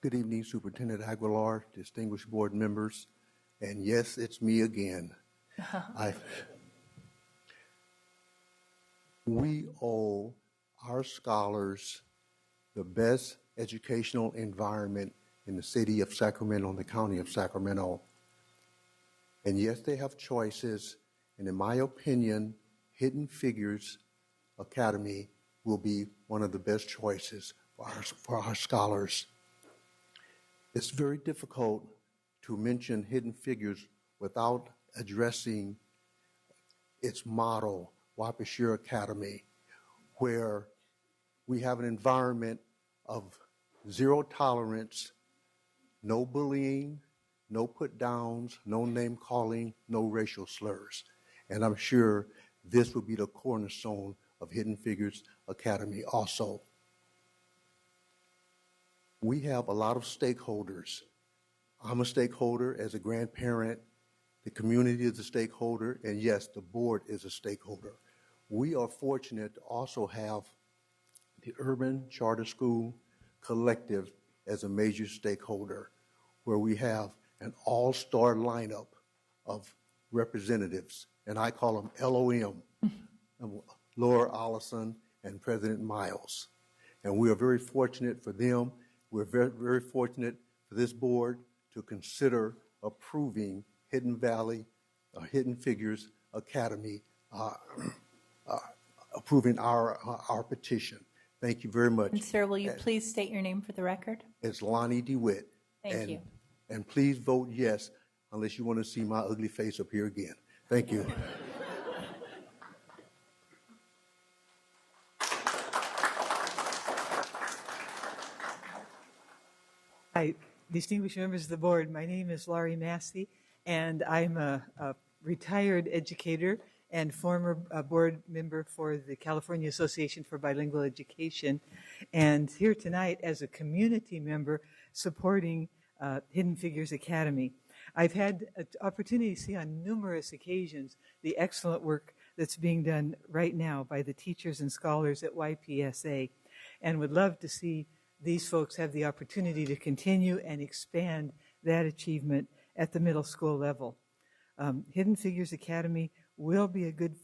Good evening, Superintendent Aguilar, distinguished board members, and yes, it's me again. We owe our scholars the best educational environment in the city of Sacramento and the county of Sacramento. And yes, they have choices, and in my opinion, Hidden Figures Academy will be one of the best choices for our scholars. It's very difficult to mention Hidden Figures without addressing its motto, Wapashire Academy, where we have an environment of zero tolerance, no bullying, no put downs, no name calling, no racial slurs. And I'm sure this will be the cornerstone of Hidden Figures Academy also. We have a lot of stakeholders. I'm a stakeholder as a grandparent. The community is a stakeholder, and yes, the board is a stakeholder. We are fortunate to also have the Urban Charter School Collective as a major stakeholder, where we have an all-star lineup of representatives, and I call them LOM, Laura Allison and President Miles. And we are very fortunate for them. We're very, very fortunate for this board to consider approving Hidden Figures Academy, approving our petition. Thank you very much. And sir, will you please state your name for the record? It's Lonnie DeWitt. Thank you. And please vote yes, unless you want to see my ugly face up here again. Thank you. Hi, distinguished members of the board. My name is Laurie Massey, and I'm a retired educator and former board member for the California Association for Bilingual Education, and here tonight as a community member supporting Hidden Figures Academy. I've had an opportunity to see on numerous occasions the excellent work that's being done right now by the teachers and scholars at YPSA, and would love to see these folks have the opportunity to continue and expand that achievement at the middle school level. Hidden Figures Academy will be a good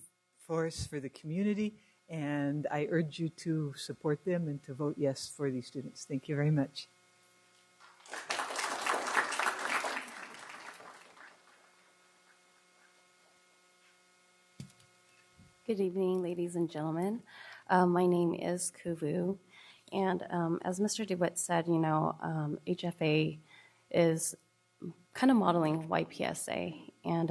force for the community, and I urge you to support them and to vote yes for these students. Thank you very much. Good evening, ladies and gentlemen. My name is Kuvu. And as Mr. DeWitt said, HFA is kind of modeling YPSA, and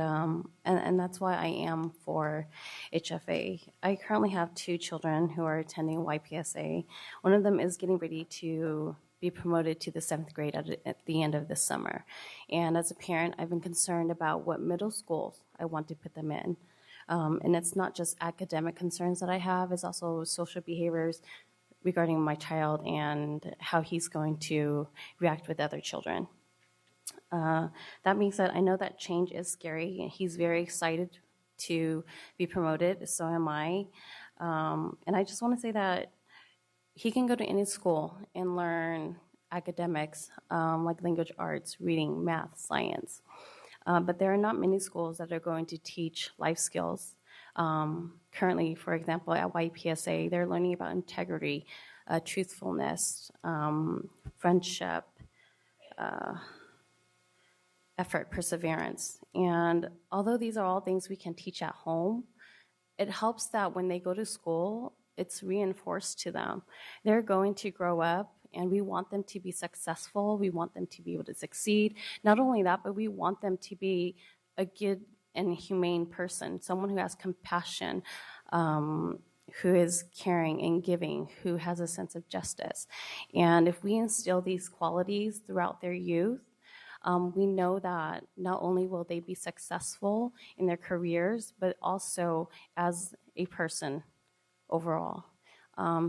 that's why I am for HFA. I currently have 2 children who are attending YPSA. One of them is getting ready to be promoted to the 7th grade at the end of this summer. And as a parent, I've been concerned about what middle schools I want to put them in. And it's not just academic concerns that I have, it's also social behaviors regarding my child and how he's going to react with other children. That being said, I know that change is scary. He's very excited to be promoted, so am I. And I just want to say that he can go to any school and learn academics like language arts, reading, math, science. But there are not many schools that are going to teach life skills. Currently, for example, at YPSA, they're learning about integrity, truthfulness, friendship, effort, perseverance. And although these are all things we can teach at home, it helps that when they go to school, it's reinforced to them. They're going to grow up, and we want them to be successful. We want them to be able to succeed. Not only that, but we want them to be a good and humane person, someone who has compassion, who is caring and giving, who has a sense of justice. And if we instill these qualities throughout their youth, we know that not only will they be successful in their careers, but also as a person overall.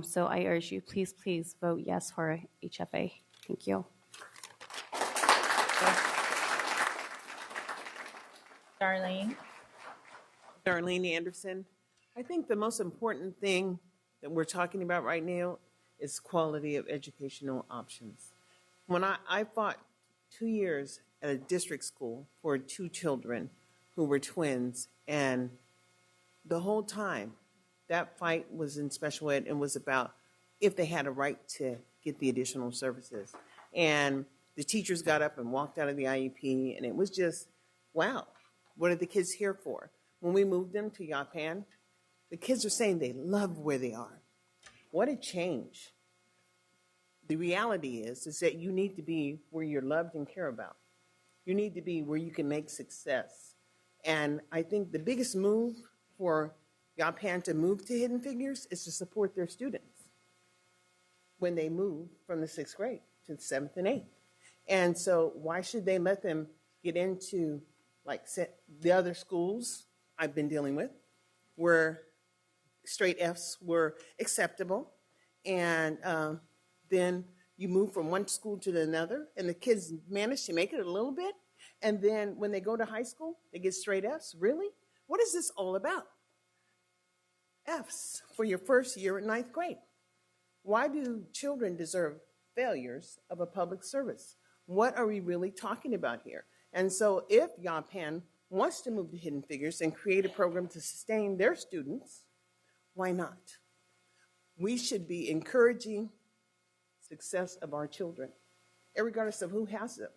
So I urge you, please, please vote yes for HFA. Thank you. Darlene. Darlene Anderson. I think the most important thing that we're talking about right now is quality of educational options. When I fought 2 years at a district school for 2 children who were twins, and the whole time that fight was in special ed and was about if they had a right to get the additional services. And the teachers got up and walked out of the IEP, and it was just, wow, what are the kids here for? When we moved them to Yapan, the kids are saying they love where they are. What a change. The reality is that you need to be where you're loved and cared about. You need to be where you can make success. And I think the biggest move for Yapan to move to Hidden Figures is to support their students when they move from the 6th grade to the 7th and 8th. And so why should they let them get into like the other schools I've been dealing with where straight Fs were acceptable, and then you move from one school to another and the kids manage to make it a little bit, and then when they go to high school they get straight Fs? Really? What is this all about? Fs for your first year at 9th grade. Why do children deserve failures of a public service? What are we really talking about here? And so if Yapan wants to move to Hidden Figures and create a program to sustain their students, why not? We should be encouraging success of our children, regardless of who has them.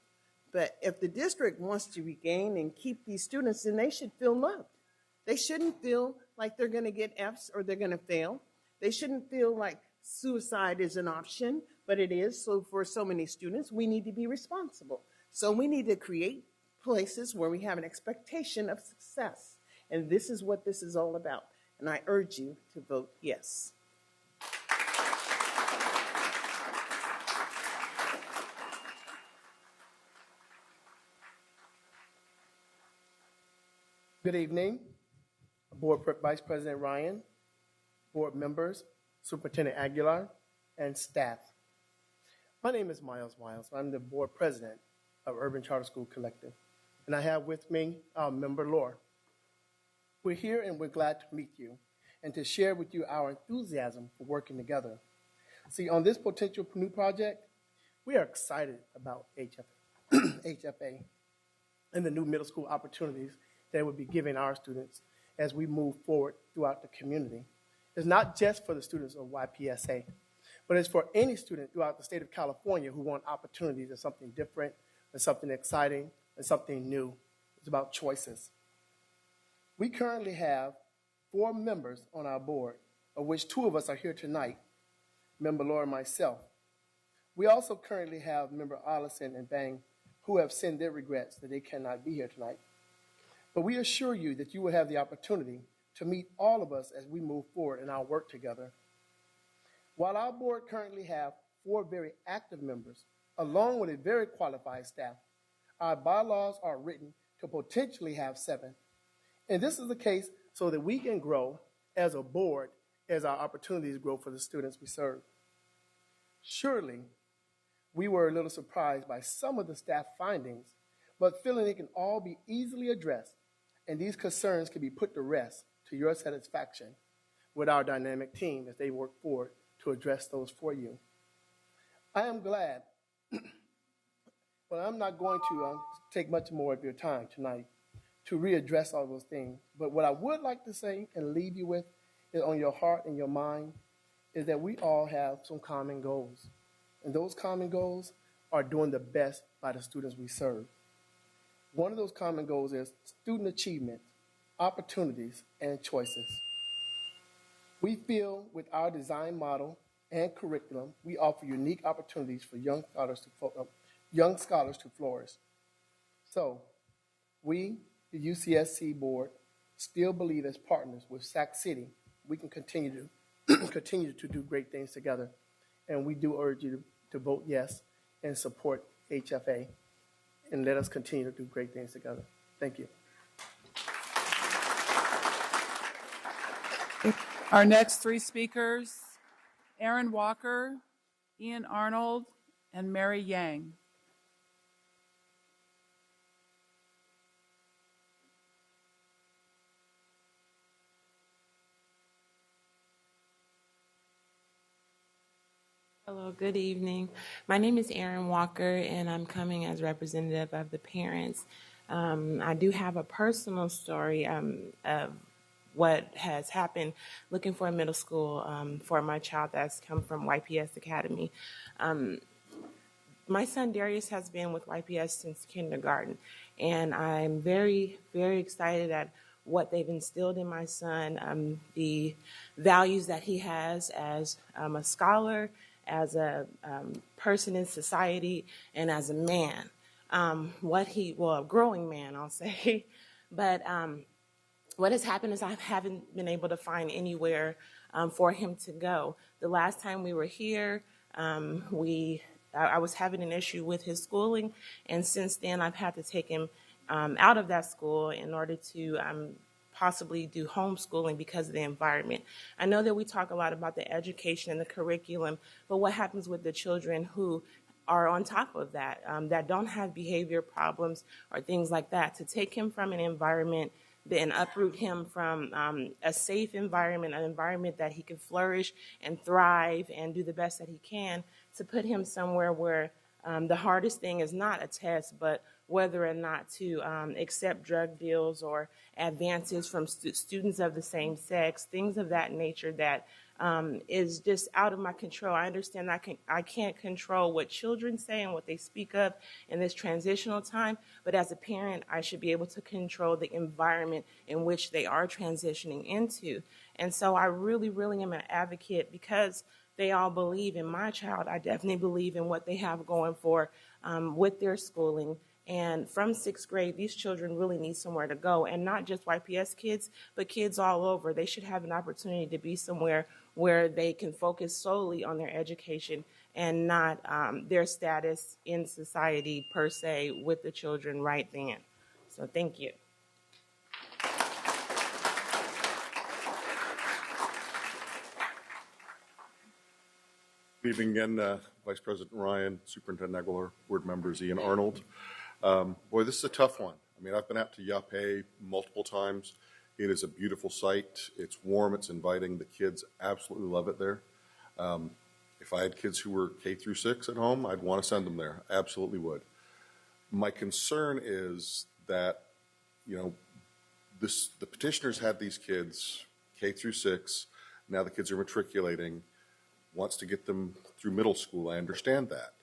But if the district wants to regain and keep these students, then they should feel loved. They shouldn't feel like they're going to get Fs or they're going to fail. They shouldn't feel like suicide is an option, but it is. So for so many students, we need to be responsible. So we need to create places where we have an expectation of success. And this is what this is all about. And I urge you to vote yes. Good evening, Vice President Ryan, board members, Superintendent Aguilar, and staff. My name is Miles Wiles. I'm the board president of Urban Charter School Collective, and I have with me our member, Laura. We're here and we're glad to meet you and to share with you our enthusiasm for working together. See, on this potential new project, we are excited about HFA and the new middle school opportunities that it would be giving our students as we move forward throughout the community. It's not just for the students of YPSA, but it's for any student throughout the state of California who want opportunities of something different, and something exciting, and something new. It's about choices. We currently have 4 members on our board, of which 2 of us are here tonight, member Laura and myself. We also currently have member Allison and Bang who have sent their regrets that they cannot be here tonight. But we assure you that you will have the opportunity to meet all of us as we move forward in our work together. While our board currently have 4 very active members, along with a very qualified staff, our bylaws are written to potentially have 7. And this is the case so that we can grow as a board as our opportunities grow for the students we serve. Surely, we were a little surprised by some of the staff findings, but feeling they can all be easily addressed and these concerns can be put to rest to your satisfaction with our dynamic team as they work forward to address those for you. I am glad, but I'm not going to take much more of your time tonight to readdress all those things. But what I would like to say and leave you with is on your heart and your mind is that we all have some common goals. And those common goals are doing the best by the students we serve. One of those common goals is student achievement, opportunities, and choices. We feel with our design model and curriculum, we offer unique opportunities for young scholars to flourish. So, we, the UCSC board, still believe as partners with Sac City, we can continue to do great things together. And we do urge you to vote yes and support HFA and let us continue to do great things together. Thank you. Our next 3 speakers, Aaron Walker, Ian Arnold, and Mary Yang. Hello, good evening. My name is Erin Walker, and I'm coming as representative of the parents. I do have a personal story of what has happened looking for a middle school for my child that's come from YPS Academy. My son Darius has been with YPS since kindergarten, and I'm very, very excited at what they've instilled in my son, the values that he has as a scholar, as a person in society, and as a man. A growing man, I'll say. But what has happened is I haven't been able to find anywhere for him to go. The last time we were here, I was having an issue with his schooling, and since then I've had to take him out of that school in order to possibly do homeschooling because of the environment. I know that we talk a lot about the education and the curriculum, but what happens with the children who are on top of that, that don't have behavior problems or things like that? To take him from an environment and uproot him from a safe environment, an environment that he can flourish and thrive and do the best that he can, to put him somewhere where the hardest thing is not a test, but whether or not to accept drug deals or advances from students of the same sex, things of that nature that is just out of my control. I understand I can't control what children say and what they speak of in this transitional time, but as a parent, I should be able to control the environment in which they are transitioning into. And so I really, really am an advocate because they all believe in my child. I definitely believe in what they have going for with their schooling. And from 6th grade, these children really need somewhere to go, and not just YPS kids, but kids all over. They should have an opportunity to be somewhere where they can focus solely on their education and not their status in society per se with the children right then. So thank you. Good evening again, Vice President Ryan, Superintendent Aguilar, board members Ian Arnold. Boy, this is a tough one. I mean, I've been out to Yape multiple times. It is a beautiful site. It's warm. It's inviting. The kids absolutely love it there. If I had kids who were K through 6 at home, I'd want to send them there. Absolutely would. My concern is that, the petitioners had these kids K through 6. Now the kids are matriculating. Wants to get them through middle school. I understand that.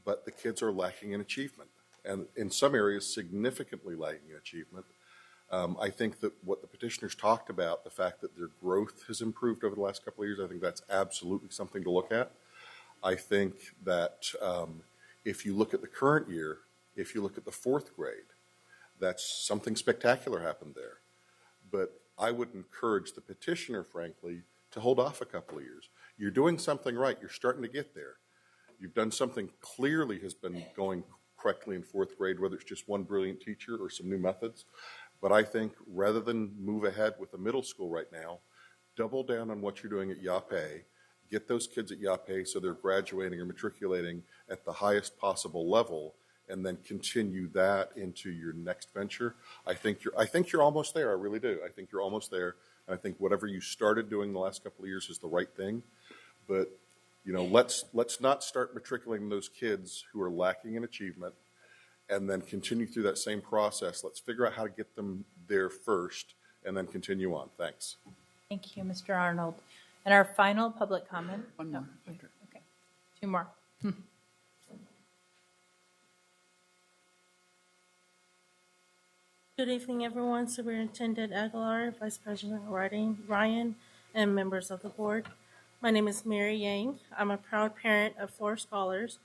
But the kids are lacking in achievement, and in some areas significantly lacking in achievement. I think that what the petitioners talked about, the fact that their growth has improved over the last couple of years, I think that's absolutely something to look at. I think that if you look at the current year, If you look at the fourth grade, that's something spectacular happened there. But I would encourage the petitioner, frankly, to hold off a couple of years. You're doing something right. You're starting to get there. You've done something clearly has been going correctly in fourth grade, whether it's just one brilliant teacher or some new methods. But I think rather than move ahead with the middle school right now, double down on what you're doing at Yape. Get those kids at Yape so they're graduating or matriculating at the highest possible level, and then continue that into your next venture. I think you're almost there. I really do. I think you're almost there. And I think whatever you started doing the last couple of years is the right thing. But you know, let's not start matriculating those kids who are lacking in achievement and then continue through that same process. Let's figure out how to get them there first and then continue on. Thanks. Thank you, Mr. Arnold. And our final public comment. One more. Oh, okay. Two more. Good evening, everyone. Superintendent Aguilar, Vice President Ryan, and members of the board. My name is Mary Yang. I'm a proud parent of 4 scholars,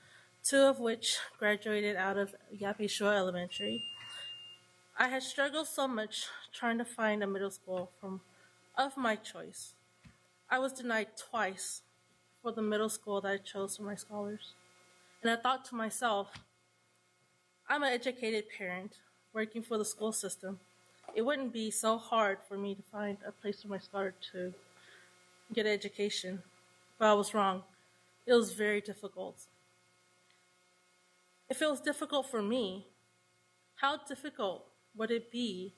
2 of which graduated out of Yape Shore Elementary. I had struggled so much trying to find a middle school of my choice. I was denied twice for the middle school that I chose for my scholars. And I thought to myself, I'm an educated parent working for the school system. It wouldn't be so hard for me to find a place for my scholar to get an education. But I was wrong. It was very difficult. If it was difficult for me, how difficult would it be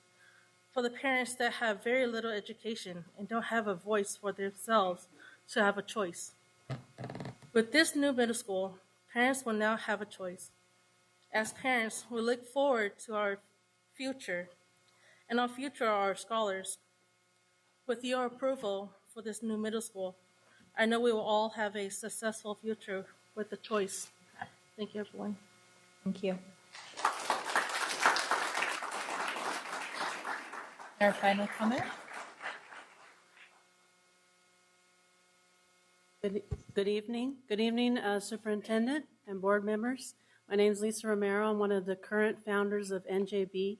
for the parents that have very little education and don't have a voice for themselves to have a choice? With this new middle school, parents will now have a choice. As parents, we look forward to our future, and our future are our scholars. With your approval for this new middle school, I know we will all have a successful future with the choice. Thank you, everyone. Thank you. Our final comment. Good evening. Good evening, Superintendent and board members. My name is Lisa Romero. I'm one of the current founders of NJB,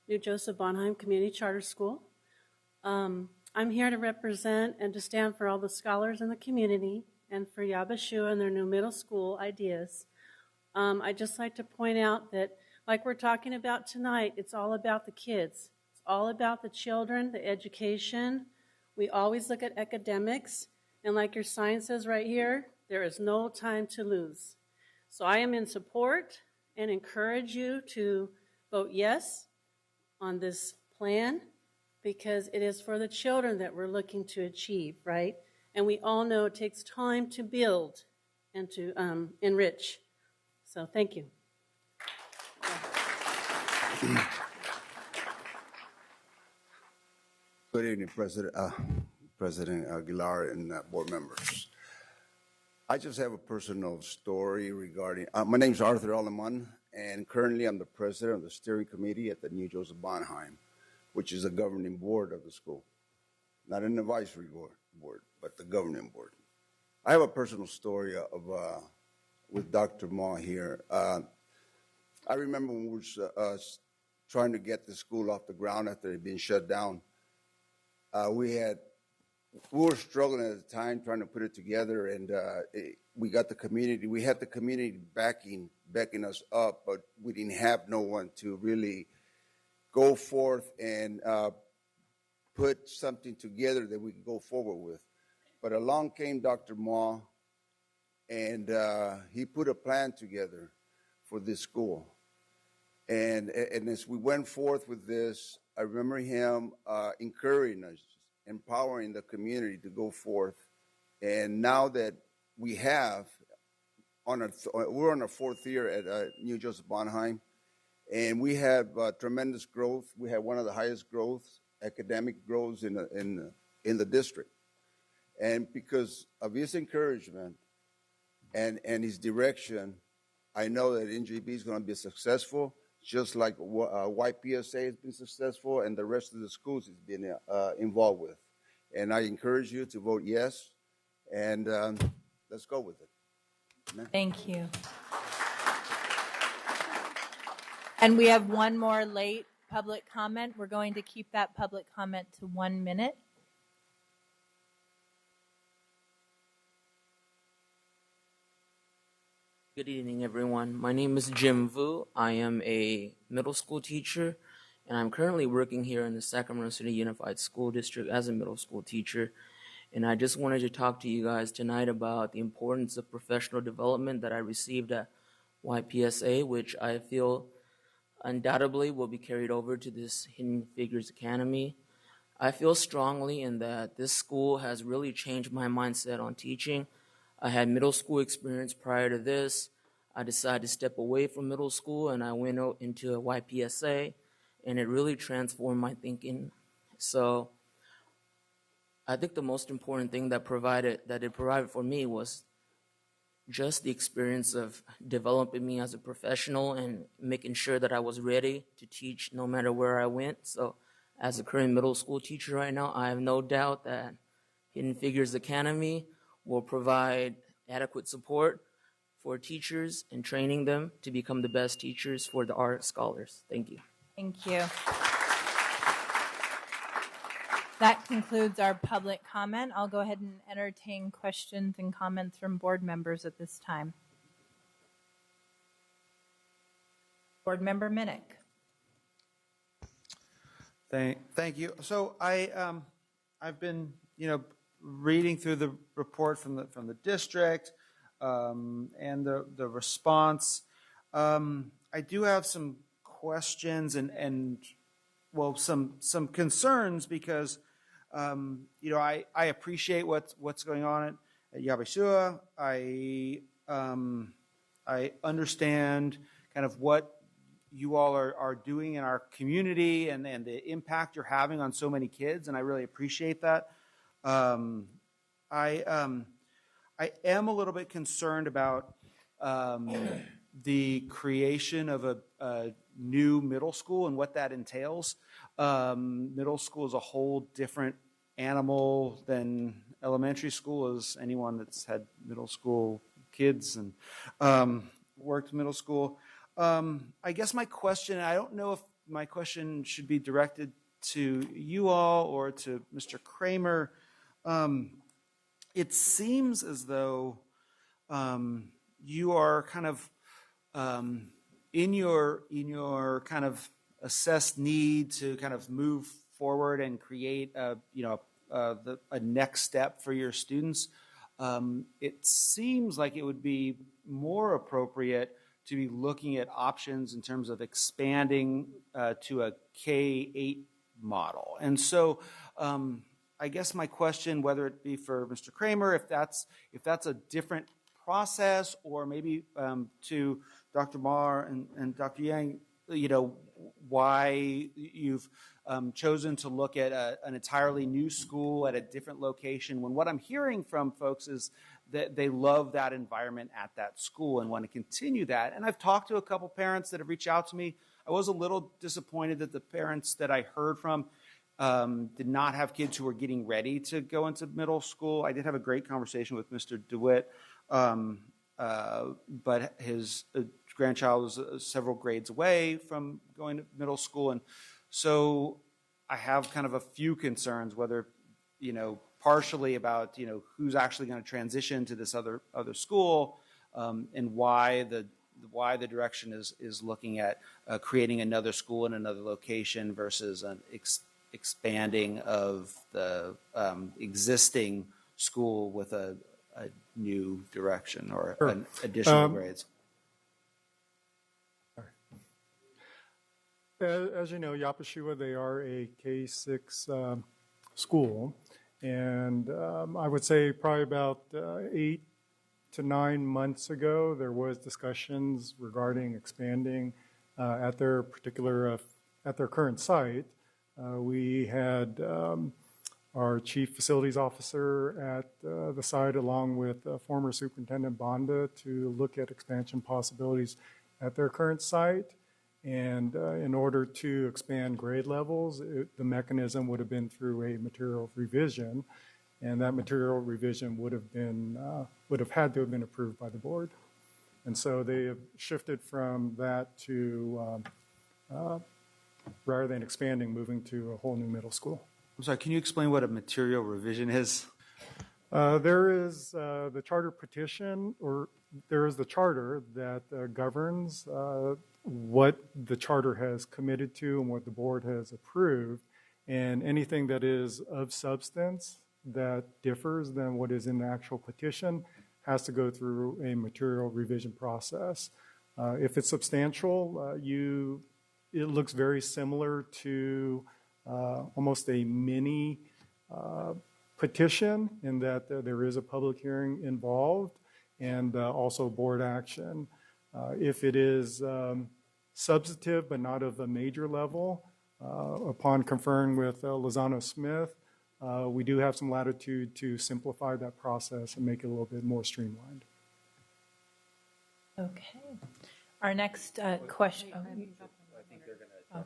New Joseph Bonheim Community Charter School. I'm here to represent and to stand for all the scholars in the community and for Yabashua and their new middle school ideas. I'd just like to point out that, like we're talking about tonight, it's all about the kids. It's all about the children, the education. We always look at academics, and like your sign says right here, there is no time to lose. So I am in support and encourage you to vote yes on this plan, because it is for the children that we're looking to achieve, right? And we all know it takes time to build and to enrich. So thank you. Good evening, President Aguilar and board members. I just have a personal story regarding, my name is Arthur Aleman, and currently I'm the president of the steering committee at the New Joseph Bonheim, which is the governing board of the school. Not an advisory board, but the governing board. I have a personal story with Dr. Mou here. I remember when we were trying to get the school off the ground after it had been shut down. We were struggling at the time trying to put it together, and we got the community. We had the community backing us up, but we didn't have no one to really go forth and put something together that we could go forward with. But along came Dr. Mou, and he put a plan together for this school. And as we went forth with this, I remember him encouraging us, empowering the community to go forth. And now that we have, we're on our 4th year at New Joseph Bonheim, and we have tremendous growth. We have one of the highest growths, academic growths in the district. And because of his encouragement and his direction, I know that NJB is going to be successful, just like YPSA has been successful and the rest of the schools has been involved with. And I encourage you to vote yes, and let's go with it. Amen. Thank you. And we have one more late public comment. We're going to keep that public comment to 1 minute. Good evening, everyone. My name is Jim Vu. I am a middle school teacher, and I'm currently working here in the Sacramento City Unified School District as a middle school teacher. And I just wanted to talk to you guys tonight about the importance of professional development that I received at YPSA, which I feel undoubtedly will be carried over to this Hidden Figures Academy. I feel strongly in that this school has really changed my mindset on teaching. I had middle school experience prior to this. I decided to step away from middle school and I went out into a YPSA, and it really transformed my thinking. So I think the most important thing that it provided for me was just the experience of developing me as a professional and making sure that I was ready to teach no matter where I went. So as a current middle school teacher right now, I have no doubt that Hidden Figures Academy will provide adequate support for teachers and training them to become the best teachers for our scholars. Thank you. Thank you. That concludes our public comment. I'll go ahead and entertain questions and comments from board members at this time. Board Member Minnick. Thank you. So I've been reading through the report from the district and the response. I do have some questions and some concerns because I appreciate what's going on at Yabeshua. I understand kind of what you all are doing in our community and the impact you're having on so many kids, and I really appreciate that. I am a little bit concerned about the creation of a new middle school and what that entails. Middle school is a whole different animal than elementary school, as anyone that's had middle school kids and worked middle school. I guess my question, I don't know if my question should be directed to you all or to Mr. Kramer. It seems as though you are kind of in your kind of assessed need to kind of move forward and create a next step for your students. It seems like it would be more appropriate to be looking at options in terms of expanding to a K-8 model. And so I guess my question, whether it be for Mr. Kramer, if that's a different process, or maybe to Dr. Marr and Dr. Yang, why you've chosen to look at an entirely new school at a different location, when what I'm hearing from folks is that they love that environment at that school and want to continue that. And I've talked to a couple parents that have reached out to me. I was a little disappointed that the parents that I heard from did not have kids who were getting ready to go into middle school. I did have a great conversation with Mr. DeWitt, but his grandchild was several grades away from going to middle school. And so I have kind of a few concerns, whether, partially about, who's actually going to transition to this other school, and why the direction is looking at creating another school in another location versus an expanding of the existing school with a new direction or Sure. an additional grades. As you know, Yabeshua, they are a K-6 school, and I would say probably about 8 to 9 months ago, there was discussions regarding expanding at their current site. We had our chief facilities officer at the site, along with former Superintendent Bonda, to look at expansion possibilities at their current site. And in order to expand grade levels, the mechanism would have been through a material revision, and that material revision would have had to have been approved by the board. And so they have shifted from that to rather than expanding, moving to a whole new middle school. I'm sorry, can you explain what a material revision is? There is the charter petition, or there is the charter that governs what the charter has committed to and what the board has approved. And anything that is of substance that differs than what is in the actual petition has to go through a material revision process. If it's substantial, it looks very similar to almost a mini petition in that there is a public hearing involved and also board action. If it is substantive but not of a major level, upon conferring with Lozano Smith, we do have some latitude to simplify that process and make it a little bit more streamlined. Okay. Our next question. Okay.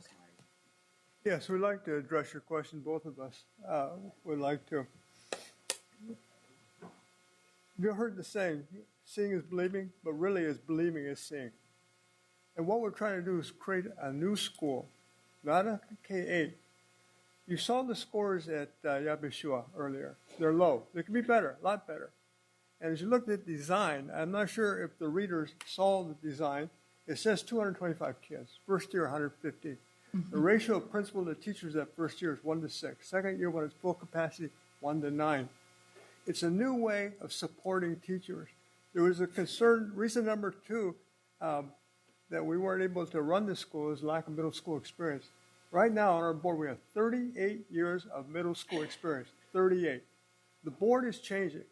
Yes, we'd like to address your question. Both of us would like to. You heard the saying, seeing is believing, but really is believing is seeing. And what we're trying to do is create a new school, not a K-8. You saw the scores at Yabeshua earlier. They're low. They could be better, a lot better. And as you looked at design, I'm not sure if the readers saw the design. It says 225 kids. First year, 150. The ratio of principal to teachers that first year is 1 to 6. Second year, when it's full capacity, 1 to 9. It's a new way of supporting teachers. There was a concern, reason number 2, that we weren't able to run the school is lack of middle school experience. Right now on our board, we have 38 years of middle school experience, 38. The board is changing.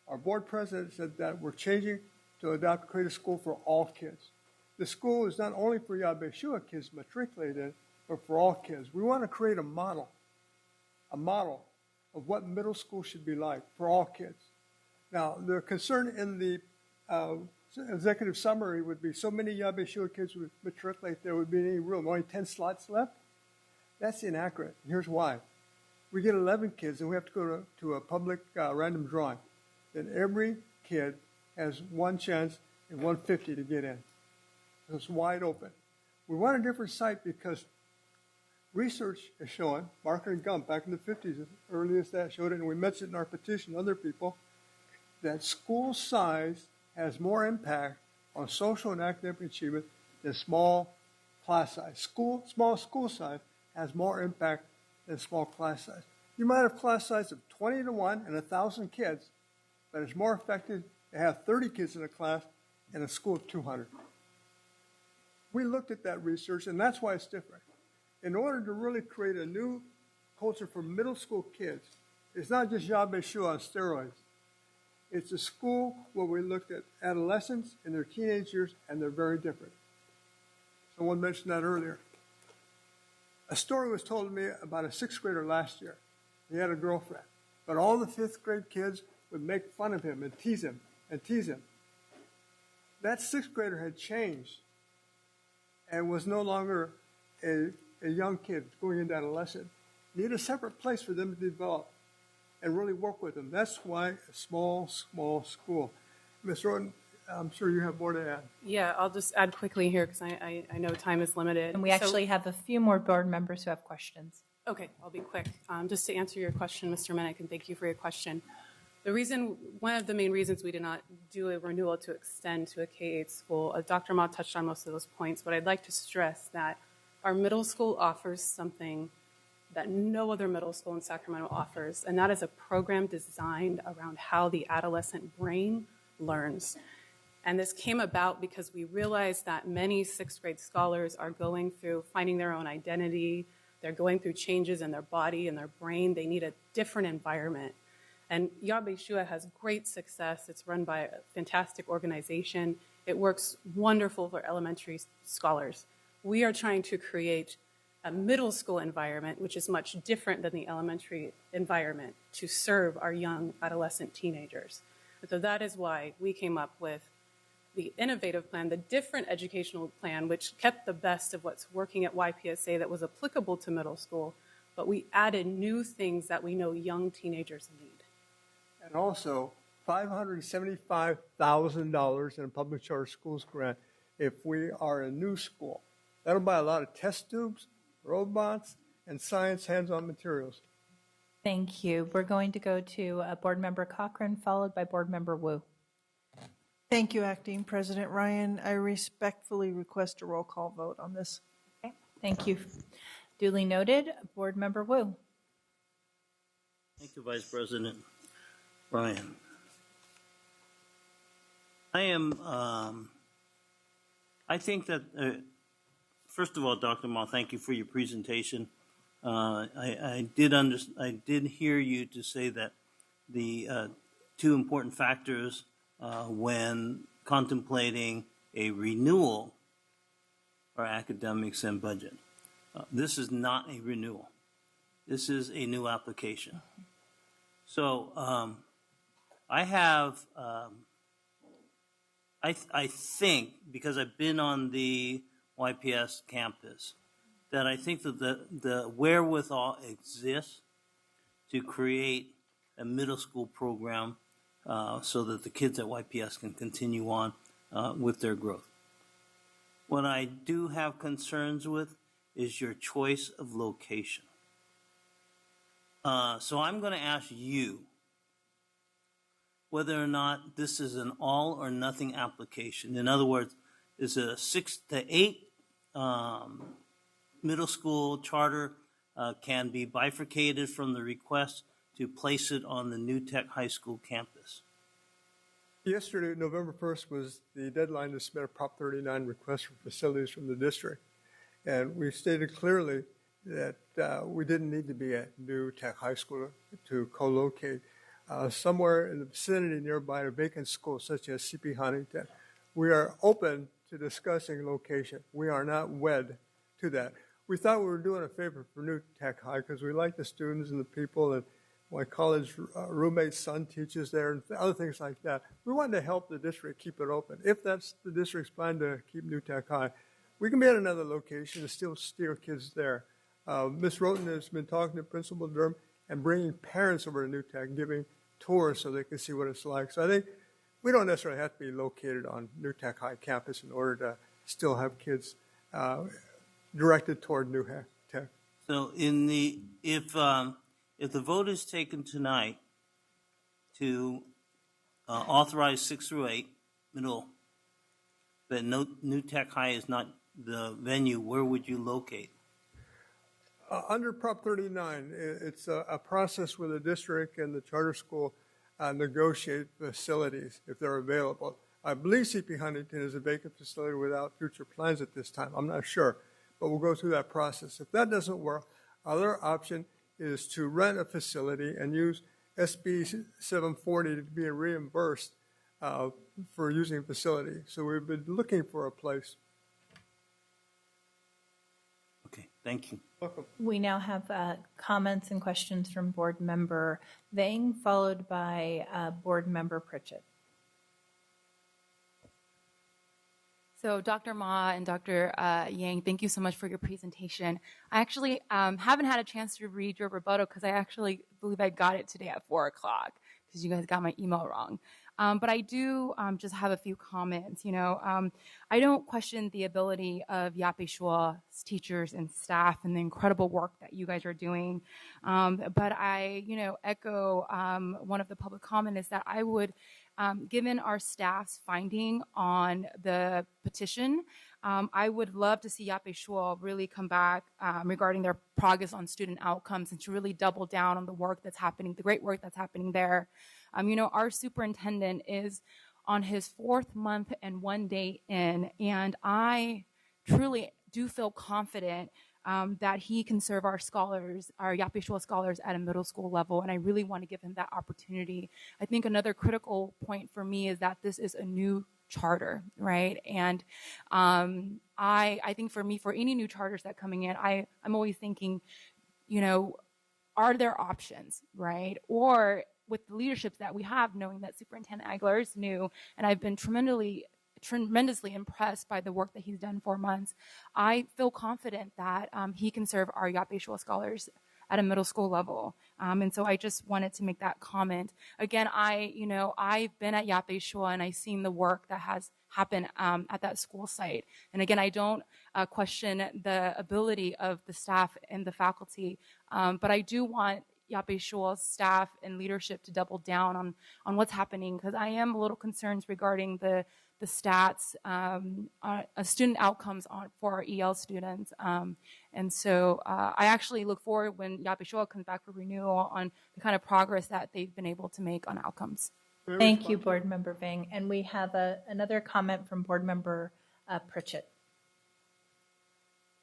Our board president said that we're changing to adopt, create a school for all kids. The school is not only for Yabeshua kids matriculated, but for all kids. We want to create a model of what middle school should be like for all kids. Now, the concern in the executive summary would be so many Yabeshua kids would matriculate, there would be any room, only 10 slots left. That's inaccurate. Here's why. We get 11 kids and we have to go to a public random drawing. Then every kid has one chance in 150 to get in. So it's wide open. We want a different site because research is showing, Marker and Gump back in the 50s, earliest that showed it, and we mentioned in our petition, other people, that school size has more impact on social and academic achievement than small class size. Small school size has more impact than small class size. You might have class size of 20 to 1 and 1,000 kids, but it's more effective to have 30 kids in a class in a school of 200. We looked at that research, and that's why it's different. In order to really create a new culture for middle school kids, it's not just Yabeshua on steroids. It's a school where we looked at adolescents in their teenage years, and they're very different. Someone mentioned that earlier. A story was told to me about a 6th grader last year. He had a girlfriend, but all the 5th grade kids would make fun of him and tease him and tease him. That 6th grader had changed and was no longer a young kid going into adolescent. Need a separate place for them to develop and really work with them. That's why a small school. Ms. Roden, I'm sure you have more to add. Yeah, I'll just add quickly here because I know time is limited. And we actually have a few more board members who have questions. Okay, I'll be quick. Just to answer your question, Mr. Minnick, and thank you for your question. One of the main reasons we did not do a renewal to extend to a K-8 school, Dr. Ma touched on most of those points, but I'd like to stress that our middle school offers something that no other middle school in Sacramento offers, and that is a program designed around how the adolescent brain learns. And this came about because we realized that many 6th grade scholars are going through finding their own identity. They're going through changes in their body and their brain. They need a different environment. And Yabeshua has great success. It's run by a fantastic organization. It works wonderful for elementary scholars. We are trying to create a middle school environment, which is much different than the elementary environment, to serve our young adolescent teenagers. And so that is why we came up with the innovative plan, the different educational plan, which kept the best of what's working at YPSA that was applicable to middle school, but we added new things that we know young teenagers need. And also, $575,000 in a public charter schools grant if we are a new school. That'll buy a lot of test tubes, robots, and science hands-on materials. Thank you. We're going to go to Board Member Cochran, followed by Board Member Wu. Thank you, Acting President Ryan. I respectfully request a roll call vote on this. Okay, thank you. Duly noted. Board Member Wu. Thank you, Vice President Ryan. I think that, first of all, Dr. Mou, thank you for your presentation. I did hear you to say that the two important factors when contemplating a renewal are academics and budget. This is not a renewal. This is a new application. So I have, I think, because I've been on the YPS campus, that I think that the wherewithal exists to create a middle school program so that the kids at YPS can continue on with their growth. What I do have concerns with is your choice of location. So I'm going to ask you whether or not this is an all or nothing application. In other words, is it a 6 to 8 middle school charter can be bifurcated from the request to place it on the New Tech High School campus? Yesterday, November 1st, was the deadline to submit a Prop 39 request for facilities from the district. And we stated clearly that we didn't need to be at New Tech High School to co-locate. Somewhere in the vicinity nearby a vacant school such as CP Huntington. We are open to discussing location. We are not wed to that. We thought we were doing a favor for New Tech High because we like the students and the people, and my college roommate's son teaches there and other things like that. We wanted to help the district keep it open. If that's the district's plan to keep New Tech High, we can be at another location and still steer kids there. Ms. Roten has been talking to Principal Durham and bringing parents over to New Tech and giving tours so they can see what it's like. So I think we don't necessarily have to be located on New Tech High campus in order to still have kids directed toward New Tech. So in the if the vote is taken tonight to authorize 6 through 8 middle, that New Tech High is not the venue, where would you locate? Under Prop 39, it's a process where the district and the charter school negotiate facilities if they're available. I believe CP Huntington is a vacant facility without future plans at this time. I'm not sure, but we'll go through that process. If that doesn't work, other option is to rent a facility and use SB 740 to be reimbursed for using a facility. So we've been looking for a place. Okay, thank you. Welcome. We now have comments and questions from Board Member Vang, followed by Board Member Pritchett. So Dr. Ma and Dr. Yang, thank you so much for your presentation. I actually haven't had a chance to read your rebuttal because I actually believe I got it today at 4 o'clock because you guys got my email wrong. But I do just have a few comments. I don't question the ability of Yape Shua's teachers and staff and the incredible work that you guys are doing. But I, echo one of the public comments is that I would, given our staff's finding on the petition, I would love to see Yape Shua really come back regarding their progress on student outcomes and to really double down on the work that's happening, the great work that's happening there. Our superintendent is on his 4th month and 1 day in, and I truly do feel confident that he can serve our scholars, our Yape Shua scholars at a middle school level, and I really want to give him that opportunity. I think another critical point for me is that this is a new charter, right? And I think for me, for any new charters that coming in, I'm always thinking, are there options, right? Or with the leaderships that we have, knowing that Superintendent Aguilar is new, and I've been tremendously impressed by the work that he's done 4 months, I feel confident that he can serve our Yape Shua scholars at a middle school level. And so I just wanted to make that comment. Again, I've been at Yape Shua and I've seen the work that has happened at that school site. And again, I don't question the ability of the staff and the faculty, but I do want Yape Shua's staff and leadership to double down on what's happening, because I am a little concerned regarding the stats, student outcomes for our EL students. And so I actually look forward when Yape Shua comes back for renewal on the kind of progress that they've been able to make on outcomes. Thank you, Board Member Vang. And we have another comment from Board Member Pritchett.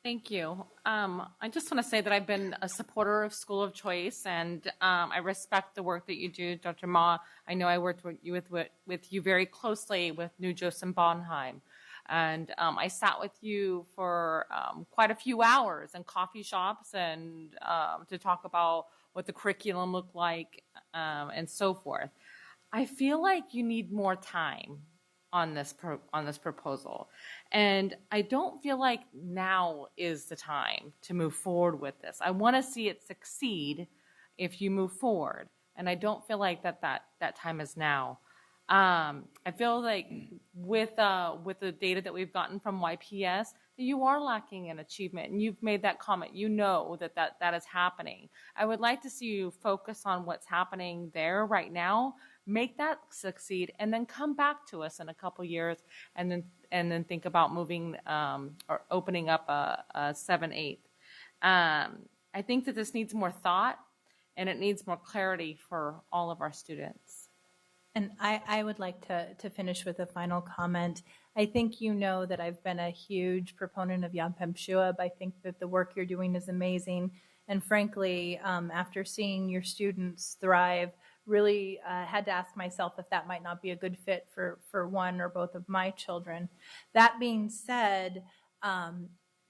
Thank you. I just want to say that I've been a supporter of School of Choice, and I respect the work that you do, Dr. Ma. I know I worked with you very closely with New Joseph Bonheim, and I sat with you for quite a few hours in coffee shops and to talk about what the curriculum looked like and so forth. I feel like you need more time on this proposal, and I don't feel like now is the time to move forward with this. I want to see it succeed if you move forward, and I don't feel like that time is now. I feel like with the data that we've gotten from YPS, that you are lacking in achievement, and you've made that comment. You know that is happening. I would like to see you focus on what's happening there right now, make that succeed, and then come back to us in a couple years, and then think about moving or opening up a 7/8. I think that this needs more thought, and it needs more clarity for all of our students. And I would like to finish with a final comment. I think you know that I've been a huge proponent of Yampem Shua. I think that the work you're doing is amazing. And frankly, after seeing your students thrive, really had to ask myself if that might not be a good fit for one or both of my children. That being said,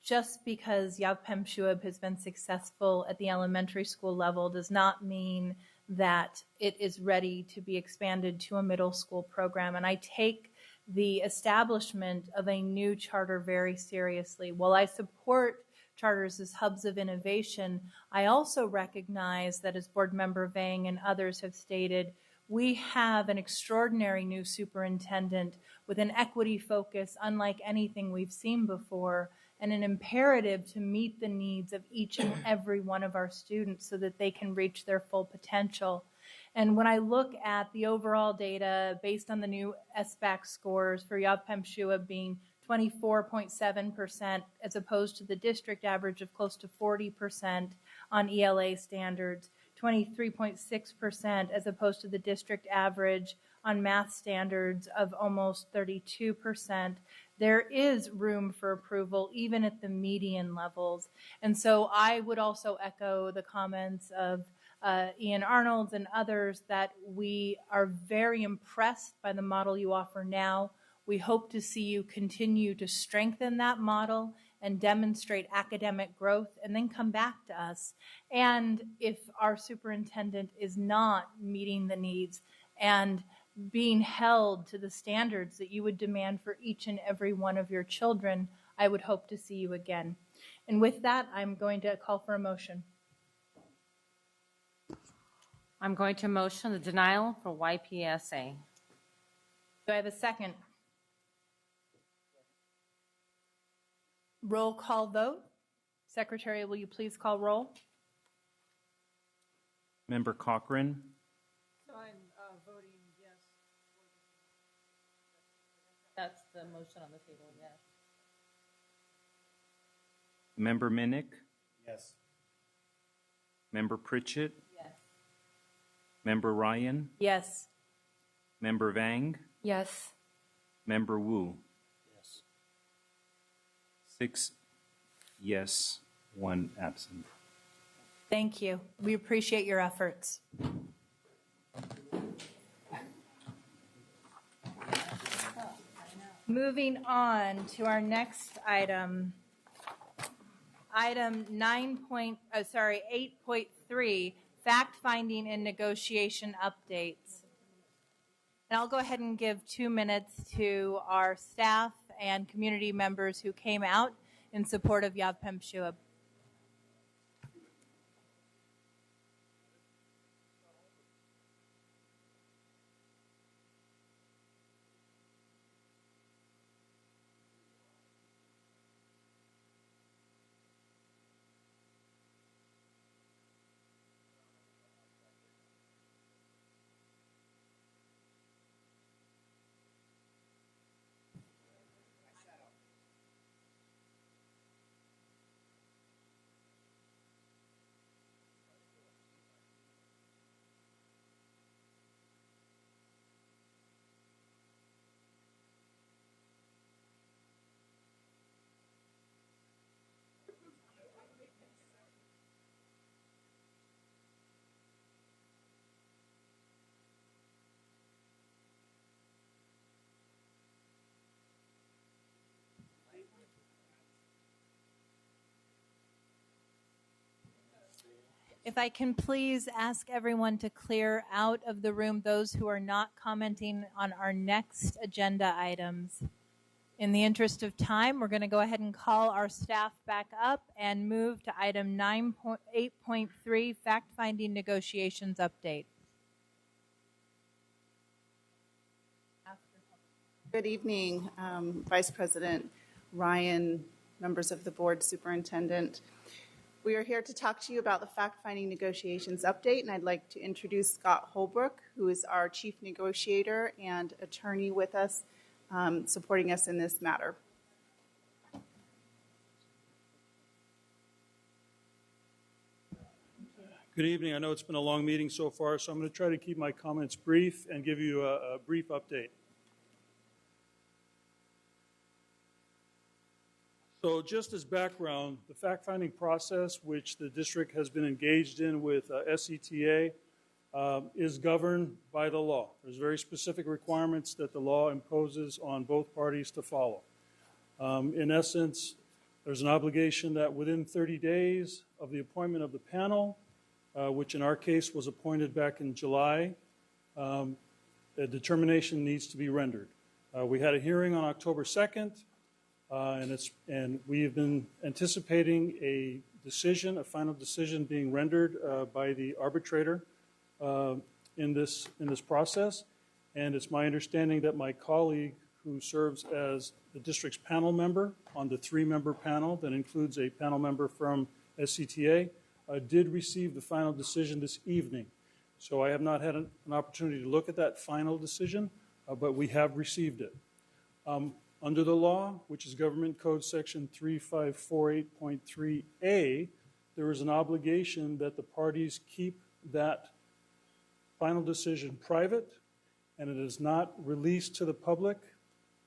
just because Yampem Shua has been successful at the elementary school level does not mean that it is ready to be expanded to a middle school program. And I take the establishment of a new charter very seriously. While I support charters as hubs of innovation, I also recognize that, as Board Member Vang and others have stated, we have an extraordinary new superintendent with an equity focus unlike anything we've seen before, and an imperative to meet the needs of each and every one of our students so that they can reach their full potential. And when I look at the overall data based on the new SBAC scores for Yampem Shua being 24.7% as opposed to the district average of close to 40% on ELA standards, 23.6% as opposed to the district average on math standards of almost 32%. There is room for approval even at the median levels. And so I would also echo the comments of Ian Arnold and others that we are very impressed by the model you offer now. We hope to see you continue to strengthen that model and demonstrate academic growth, and then come back to us. And if our superintendent is not meeting the needs and being held to the standards that you would demand for each and every one of your children, I would hope to see you again. And with that, I'm going to call for a motion. I'm going to motion the denial for YPSA. Do I have a second? Roll call vote. Secretary, will you please call roll? Member Cochran, So I'm voting yes. That's the motion on the table, yes. Member Minnick, Yes. Member Pritchett, Yes. Member Ryan, Yes. Member Vang, Yes. Member Wu. Yes. 6 yes, 1 absent. Thank you. We appreciate your efforts. Moving on to our next item, item 8.3, fact-finding and negotiation updates. And I'll go ahead and give 2 minutes to our staff and community members who came out in support of Yampem Shua. If I can please ask everyone to clear out of the room those who are not commenting on our next agenda items. In the interest of time, we're going to go ahead and call our staff back up and move to item 8.3, fact-finding negotiations update. Good evening, Vice President Ryan, members of the board, Superintendent. We are here to talk to you about the fact-finding negotiations update, and I'd like to introduce Scott Holbrook, who is our chief negotiator and attorney with us, supporting us in this matter. Good evening. I know it's been a long meeting so far, so I'm going to try to keep my comments brief and give you a brief update. So just as background, the fact-finding process, which the district has been engaged in with SCTA, is governed by the law. There's very specific requirements that the law imposes on both parties to follow. In essence, there's an obligation that within 30 days of the appointment of the panel, which in our case was appointed back in July, a determination needs to be rendered. We had a hearing on October 2nd. And we have been anticipating a decision, a final decision being rendered by the arbitrator in this process. And it's my understanding that my colleague, who serves as the district's panel member on the 3-member panel that includes a panel member from SCTA, did receive the final decision this evening. So I have not had an opportunity to look at that final decision, but we have received it. Under the law, which is Government Code Section 3548.3A, there is an obligation that the parties keep that final decision private, and it is not released to the public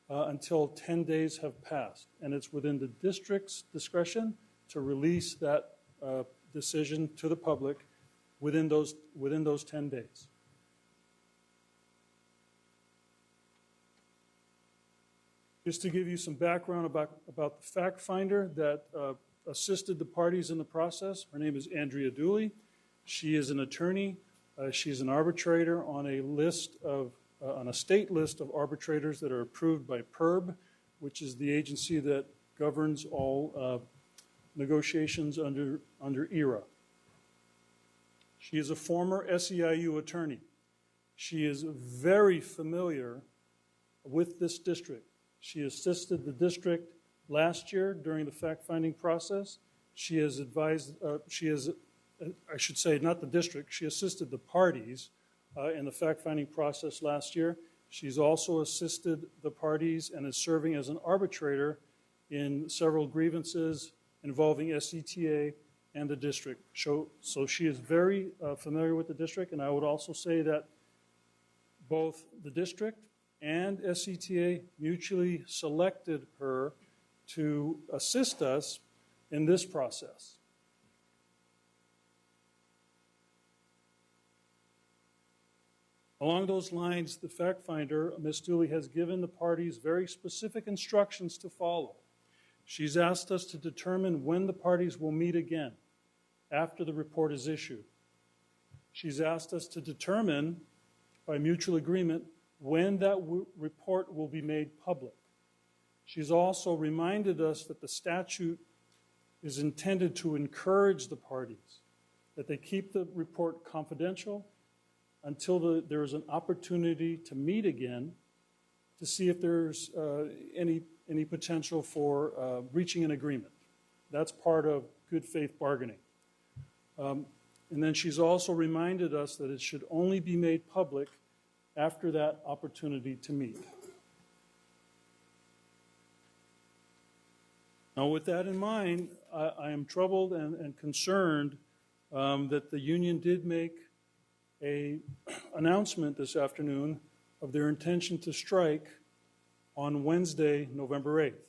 until 10 days have passed. And it's within the district's discretion to release that decision to the public within those 10 days. Just to give you some background about the fact finder that assisted the parties in the process, her name is Andrea Dooley. She is an attorney. She's an arbitrator on a state list of arbitrators that are approved by PERB, which is the agency that governs all negotiations under ERA. She is a former SEIU attorney. She is very familiar with this district. She assisted the district last year during the fact-finding process. She has advised, I should say, not the district, she assisted the parties in the fact-finding process last year. She's also assisted the parties and is serving as an arbitrator in several grievances involving SCTA and the district. So she is very familiar with the district, and I would also say that both the district and SCTA mutually selected her to assist us in this process. Along those lines, the fact finder, Ms. Dooley, has given the parties very specific instructions to follow. She's asked us to determine when the parties will meet again after the report is issued. She's asked us to determine, by mutual agreement, when that report will be made public. She's also reminded us that the statute is intended to encourage the parties, that they keep the report confidential until there is an opportunity to meet again to see if there's any potential for reaching an agreement. That's part of good faith bargaining. And then she's also reminded us that it should only be made public after that opportunity to meet. Now, with that in mind, I am troubled and concerned that the union did make an announcement this afternoon of their intention to strike on Wednesday, November 8th.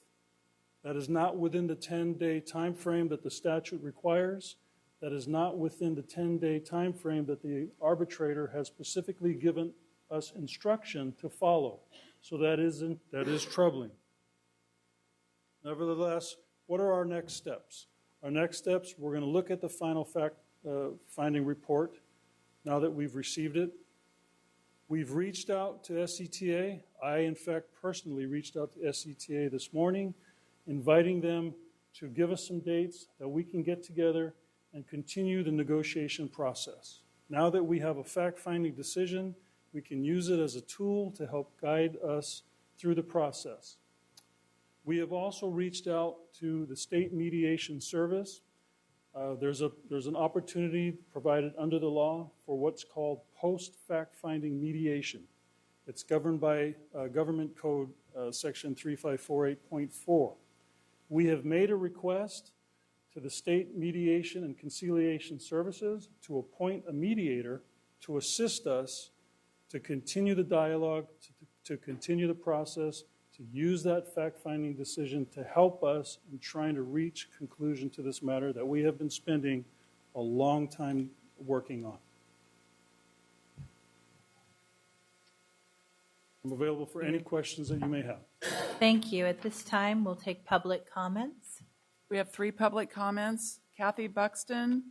That is not within the 10-day time frame that the statute requires. That is not within the 10-day time frame that the arbitrator has specifically given us instruction to follow. So that is troubling. Nevertheless, what are our next steps? Our next steps, we're going to look at the final finding report now that we've received it. We've reached out to SCTA. I, in fact, personally reached out to SCTA this morning, inviting them to give us some dates that we can get together and continue the negotiation process. Now that we have a fact-finding decision, we can use it as a tool to help guide us through the process. We have also reached out to the State Mediation Service. There's an opportunity provided under the law for what's called post-fact-finding mediation. It's governed by Government Code Section 3548.4. We have made a request to the State Mediation and Conciliation Services to appoint a mediator to assist us to continue the dialogue, to continue the process, to use that fact-finding decision to help us in trying to reach a conclusion to this matter that we have been spending a long time working on. I'm available for any questions that you may have. Thank you. At this time, we'll take public comments. We have 3 public comments: Kathy Buxton,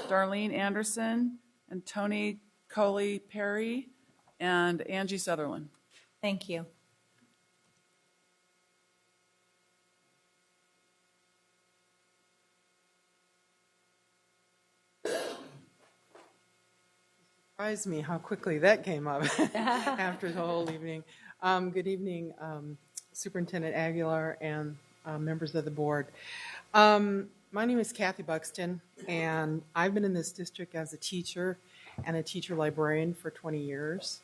Darlene Anderson, and Tony Coley Perry, and Angie Sutherland. Thank you. Surprised me how quickly that came up after the whole evening. Good evening, Superintendent Aguilar and members of the board. My name is Kathy Buxton, and I've been in this district as a teacher and a teacher librarian for 20 years.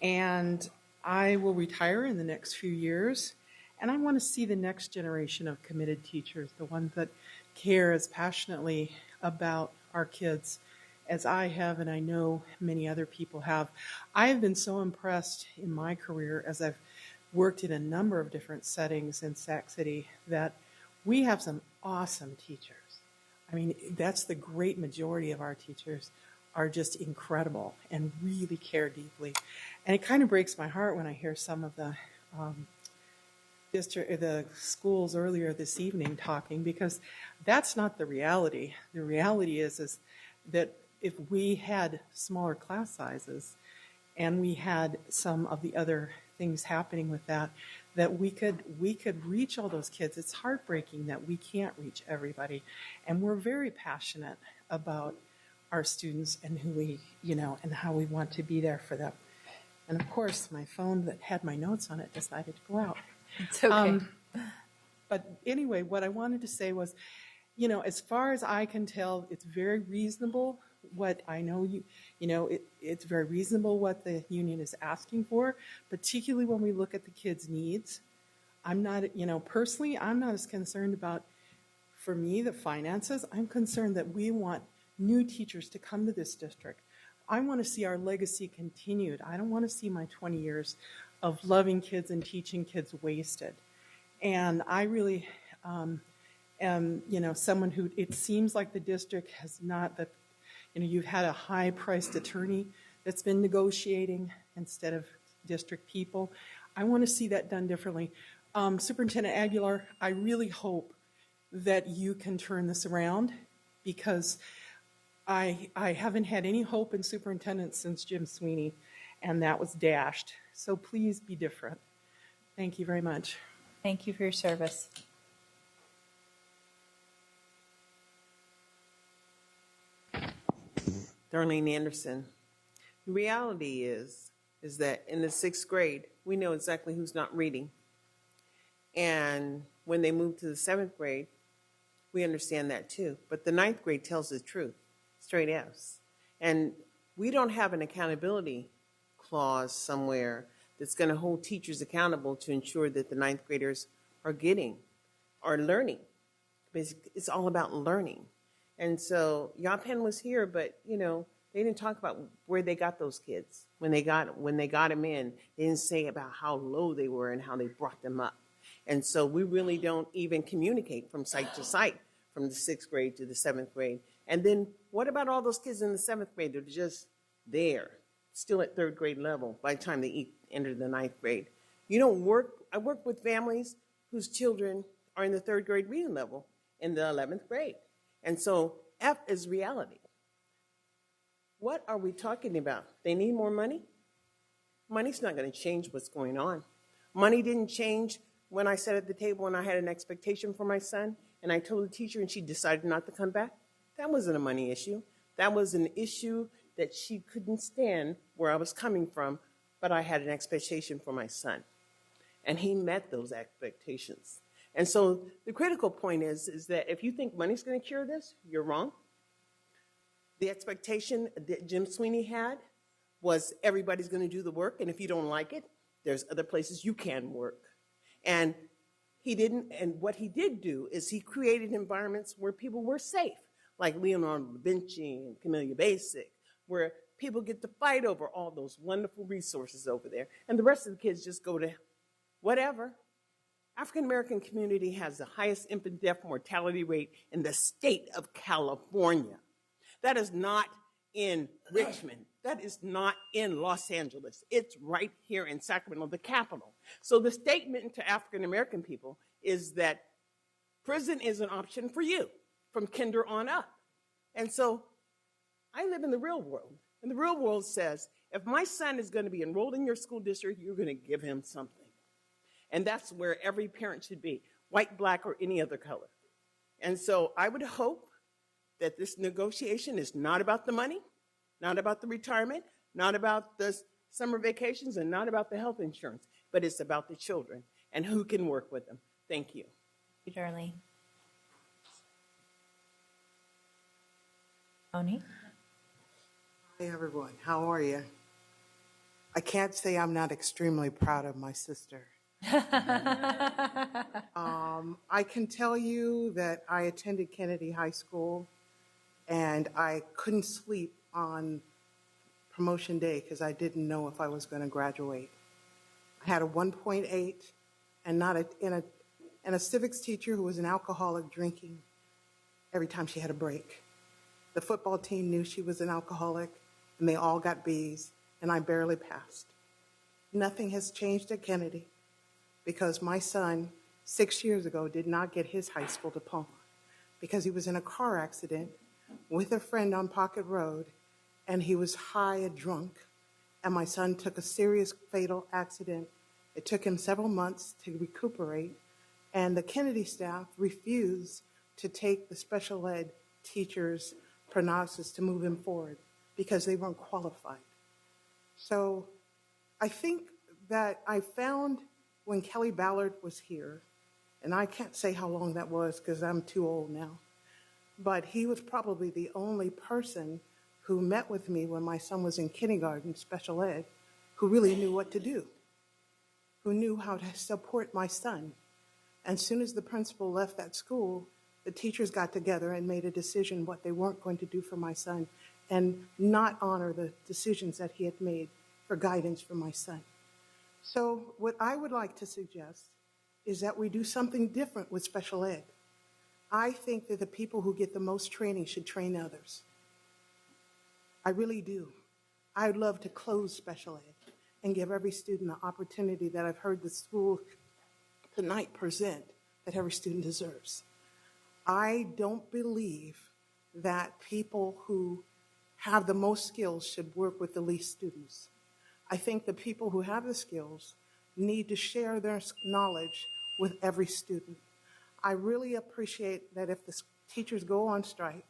And I will retire in the next few years, and I want to see the next generation of committed teachers, the ones that care as passionately about our kids as I have, and I know many other people have. I have been so impressed in my career as I've worked in a number of different settings in Sac City that we have some awesome teachers. I mean, that's the great majority of our teachers are just incredible and really care deeply. And it kind of breaks my heart when I hear some of the the schools earlier this evening talking, because that's not the reality. The reality is that if we had smaller class sizes and we had some of the other things happening with that we could reach all those kids. It's heartbreaking that we can't reach everybody. And we're very passionate about our students and who we, and how we want to be there for them. And of course, my phone that had my notes on it decided to go out. It's okay. But anyway, what I wanted to say was, as far as I can tell, it's very reasonable what I know it's very reasonable what the union is asking for, particularly when we look at the kids' needs. I'm not, personally, I'm not as concerned about, for me, the finances. I'm concerned that we want new teachers to come to this district. I want to see our legacy continued. I don't want to see my 20 years of loving kids and teaching kids wasted. And I really am, someone who, it seems like the district has not, that you've had a high-priced attorney that's been negotiating instead of district people. I want to see that done differently. Superintendent Aguilar, I really hope that you can turn this around, because I haven't had any hope in superintendents since Jim Sweeney, and that was dashed. So please be different. Thank you very much. Thank you for your service. Darlene Anderson. The reality is that in the 6th grade, we know exactly who's not reading. And when they move to the 7th grade, we understand that too. But the 9th grade tells the truth, straight F's. And we don't have an accountability clause somewhere that's going to hold teachers accountable to ensure that the 9th graders are learning. Basically, it's all about learning. And so Yapen was here, but, they didn't talk about where they got those kids. When they got them in, they didn't say about how low they were and how they brought them up. And so we really don't even communicate from site to site, from the 6th grade to the 7th grade. And then what about all those kids in the 7th grade? They're just there, still at 3rd grade level by the time they enter the 9th grade. I work with families whose children are in the 3rd grade reading level in the 11th grade. And so F is reality. What are we talking about? They need more money? Money's not going to change what's going on. Money didn't change when I sat at the table and I had an expectation for my son and I told the teacher and she decided not to come back. That wasn't a money issue. That was an issue that she couldn't stand where I was coming from, but I had an expectation for my son. And he met those expectations. And so the critical point is that if you think money's going to cure this, you're wrong. The expectation that Jim Sweeney had was everybody's going to do the work, and if you don't like it, there's other places you can work. And he didn't, and what he did do is he created environments where people were safe, like Leonardo da Vinci and Camellia Basic, where people get to fight over all those wonderful resources over there, and the rest of the kids just go to whatever. African American community has the highest infant death mortality rate in the state of California. That is not in Richmond. That is not in Los Angeles. It's right here in Sacramento, the capital. So the statement to African American people is that prison is an option for you from kinder on up. And so I live in the real world. And the real world says, if my son is going to be enrolled in your school district, you're going to give him something. And that's where every parent should be, white, black, or any other color. And so I would hope that this negotiation is not about the money, not about the retirement, not about the summer vacations, and not about the health insurance, but it's about the children and who can work with them. Thank you. Thank you, Darlene. Tony? Hey, everyone. How are you? I can't say I'm not extremely proud of my sister. I can tell you that I attended Kennedy High School, and I couldn't sleep on promotion day because I didn't know if I was going to graduate. I had a 1.8 and a civics teacher who was an alcoholic, drinking every time she had a break. The football team knew she was an alcoholic, and they all got B's, and I barely passed. Nothing has changed at Kennedy because my son, 6 years ago, did not get his high school diploma because he was in a car accident with a friend on Pocket Road, and he was high and drunk, and my son took a serious fatal accident. It took him several months to recuperate, and the Kennedy staff refused to take the special ed teacher's prognosis to move him forward because they weren't qualified. So I think that I found when Kelly Ballard was here, and I can't say how long that was because I'm too old now, but he was probably the only person who met with me when my son was in kindergarten, special ed, who really knew what to do, who knew how to support my son. And as soon as the principal left that school, the teachers got together and made a decision what they weren't going to do for my son and not honor the decisions that he had made for guidance for my son. So what I would like to suggest is that we do something different with special ed. I think that the people who get the most training should train others. I really do. I'd love to close special ed and give every student the opportunity that I've heard the school tonight present that every student deserves. I don't believe that people who have the most skills should work with the least students. I think the people who have the skills need to share their knowledge with every student. I really appreciate that if the teachers go on strike,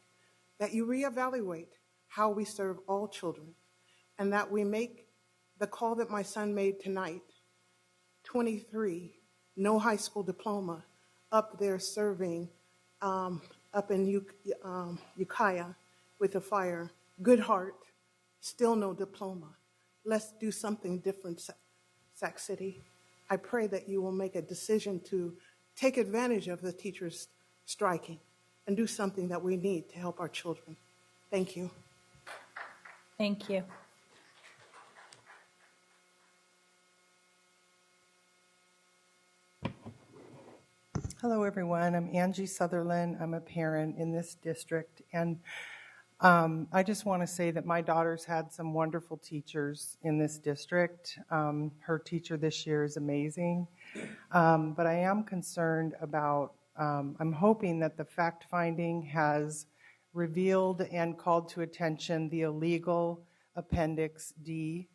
that you reevaluate how we serve all children, and that we make the call that my son made tonight, 23, no high school diploma, up there serving up in Ukiah with a fire, good heart, still no diploma. Let's do something different, Sac City. I pray that you will make a decision to take advantage of the teachers striking and do something that we need to help our children. Thank you. Thank you. Hello, everyone. I'm Angie Sutherland. I'm a parent in this district, and I just want to say that my daughter's had some wonderful teachers in this district. Her teacher this year is amazing, but I am concerned about, I'm hoping that the fact-finding has revealed and called to attention the illegal Appendix D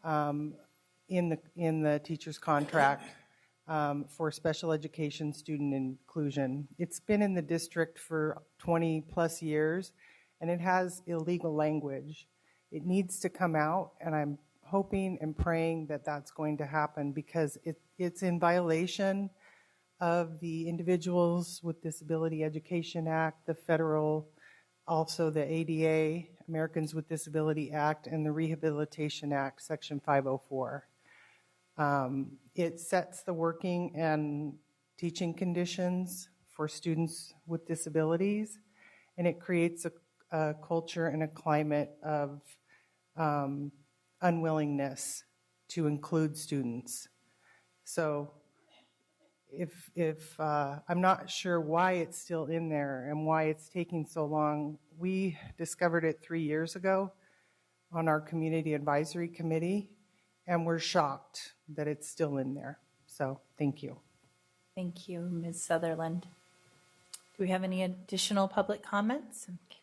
in the teacher's contract for special education student inclusion. It's been in the district for 20 plus years, and it has illegal language. It needs to come out, and I'm hoping and praying that that's going to happen, because it's in violation of the Individuals with Disability Education Act, the federal, also the ADA, Americans with Disability Act, and the Rehabilitation Act, Section 504. It sets the working and teaching conditions for students with disabilities, and it creates a culture and a climate of unwillingness to include students. So if I'm not sure why it's still in there and why it's taking so long. We discovered it 3 years ago on our community advisory committee, and we're shocked that it's still in there. So thank you. Thank you, Ms. Sutherland. Do we have any additional public comments? Okay.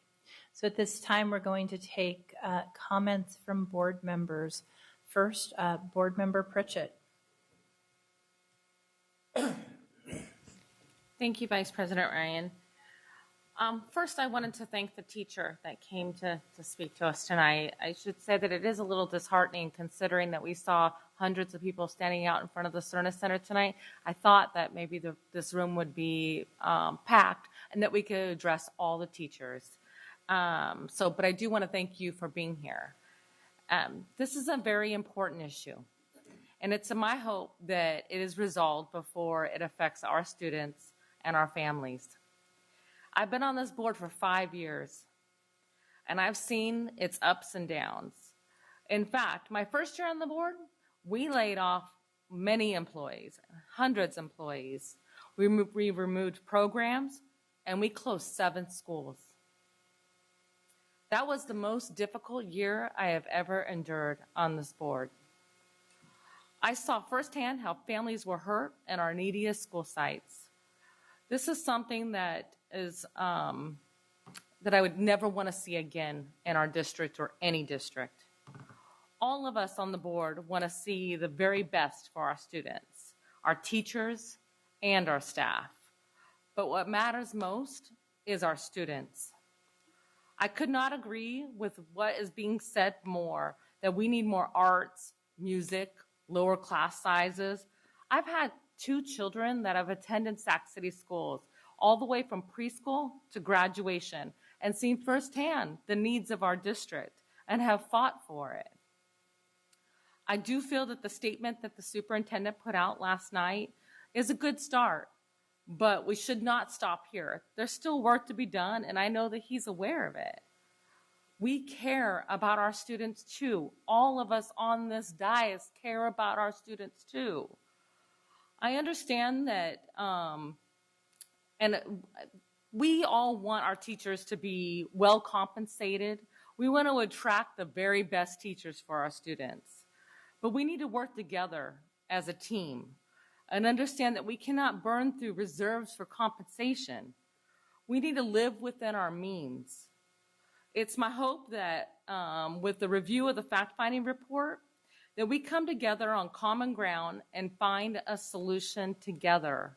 So at this time, we're going to take comments from board members. First, Board Member Pritchett. Thank you, Vice President Ryan. First, I wanted to thank the teacher that came to speak to us tonight. I should say that it is a little disheartening considering that we saw hundreds of people standing out in front of the Cerna Center tonight. I thought that maybe this room would be packed and that we could address all the teachers. But I do want to thank you for being here. This is a very important issue, and it's my hope that it is resolved before it affects our students and our families. I've been on this board for 5 years, and I've seen its ups and downs. In fact, my first year on the board, we laid off many employees, hundreds of employees. We removed programs, and we closed 7 schools. That was the most difficult year I have ever endured on this board. I saw firsthand how families were hurt in our neediest school sites. This is something that is that I would never want to see again in our district or any district. All of us on the board want to see the very best for our students, our teachers, and our staff. But what matters most is our students. I could not agree with what is being said more, that we need more arts, music, lower class sizes. I've had 2 children that have attended Sac City schools, all the way from preschool to graduation, and seen firsthand the needs of our district and have fought for it. I do feel that the statement that the superintendent put out last night is a good start, but we should not stop here. There's still work to be done, and I know that he's aware of it. We care about our students too. All of us on this dais care about our students too. I understand that, and we all want our teachers to be well compensated. We want to attract the very best teachers for our students. But we need to work together as a team and understand that we cannot burn through reserves for compensation. We need to live within our means. It's my hope that with the review of the fact-finding report, that we come together on common ground and find a solution together.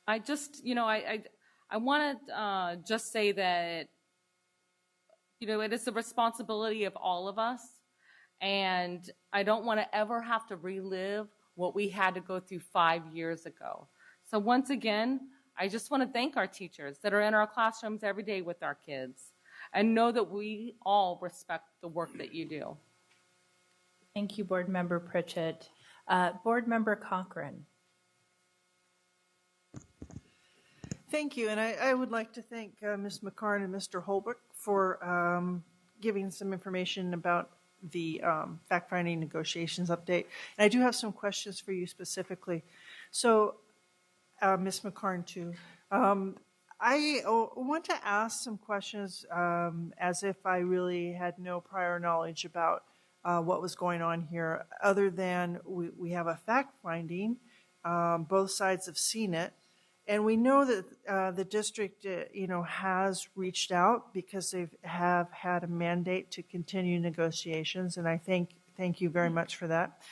I just, I want to just say that, it is the responsibility of all of us, and I don't want to ever have to relive what we had to go through 5 years ago. So once again, I just want to thank our teachers that are in our classrooms every day with our kids, and know that we all respect the work that you do. Thank you, Board Member Pritchett. Board Member Cochran. Thank you, and I would like to thank Ms. McCarn and Mr. Holbrook for giving some information about the fact-finding negotiations update. And I do have some questions for you specifically. So, Ms. McCarn, too. I want to ask some questions as if I really had no prior knowledge about what was going on here, other than we have a fact-finding. Both sides have seen it. And we know that the district, has reached out because they have had a mandate to continue negotiations, and I thank you very much for that.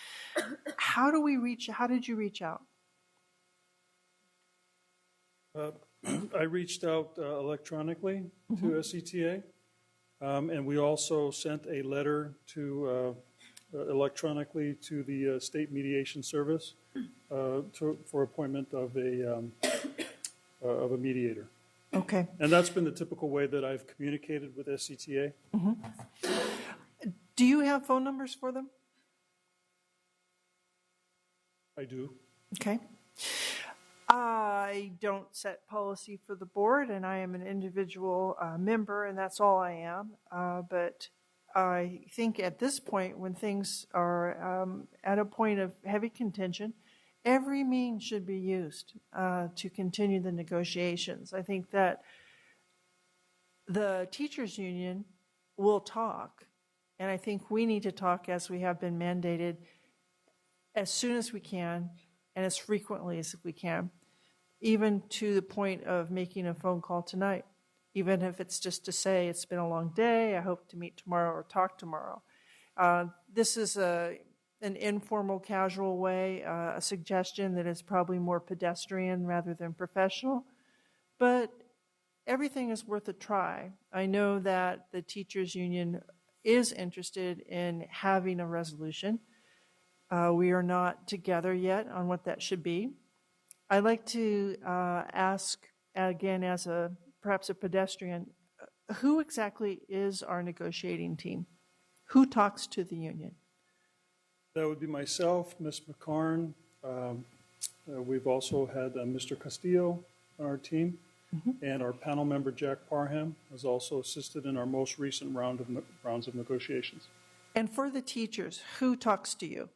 How did you reach out? I reached out electronically to SCTA, and we also sent a letter to electronically to the State Mediation Service for appointment of a mediator. Okay. And that's been the typical way that I've communicated with SCTA. Do you have phone numbers for them? I do. Okay. I don't set policy for the board, and I am an individual member, and that's all I am. But I think at this point, when things are at a point of heavy contention, every means should be used to continue the negotiations. I think that the teachers union will talk, and I think we need to talk, as we have been mandated, as soon as we can and as frequently as we can, even to the point of making a phone call tonight, even if it's just to say it's been a long day, I hope to meet tomorrow or talk tomorrow. This is an informal, casual way, a suggestion that is probably more pedestrian rather than professional, but everything is worth a try. I know that the teachers union is interested in having a resolution. We are not together yet on what that should be. I'd like to ask, again, as perhaps a pedestrian, who exactly is our negotiating team? Who talks to the union? That would be myself, Ms. McCarn. We've also had Mr. Castillo on our team, and our panel member, Jack Parham, has also assisted in our most recent rounds of negotiations. And for the teachers, who talks to you?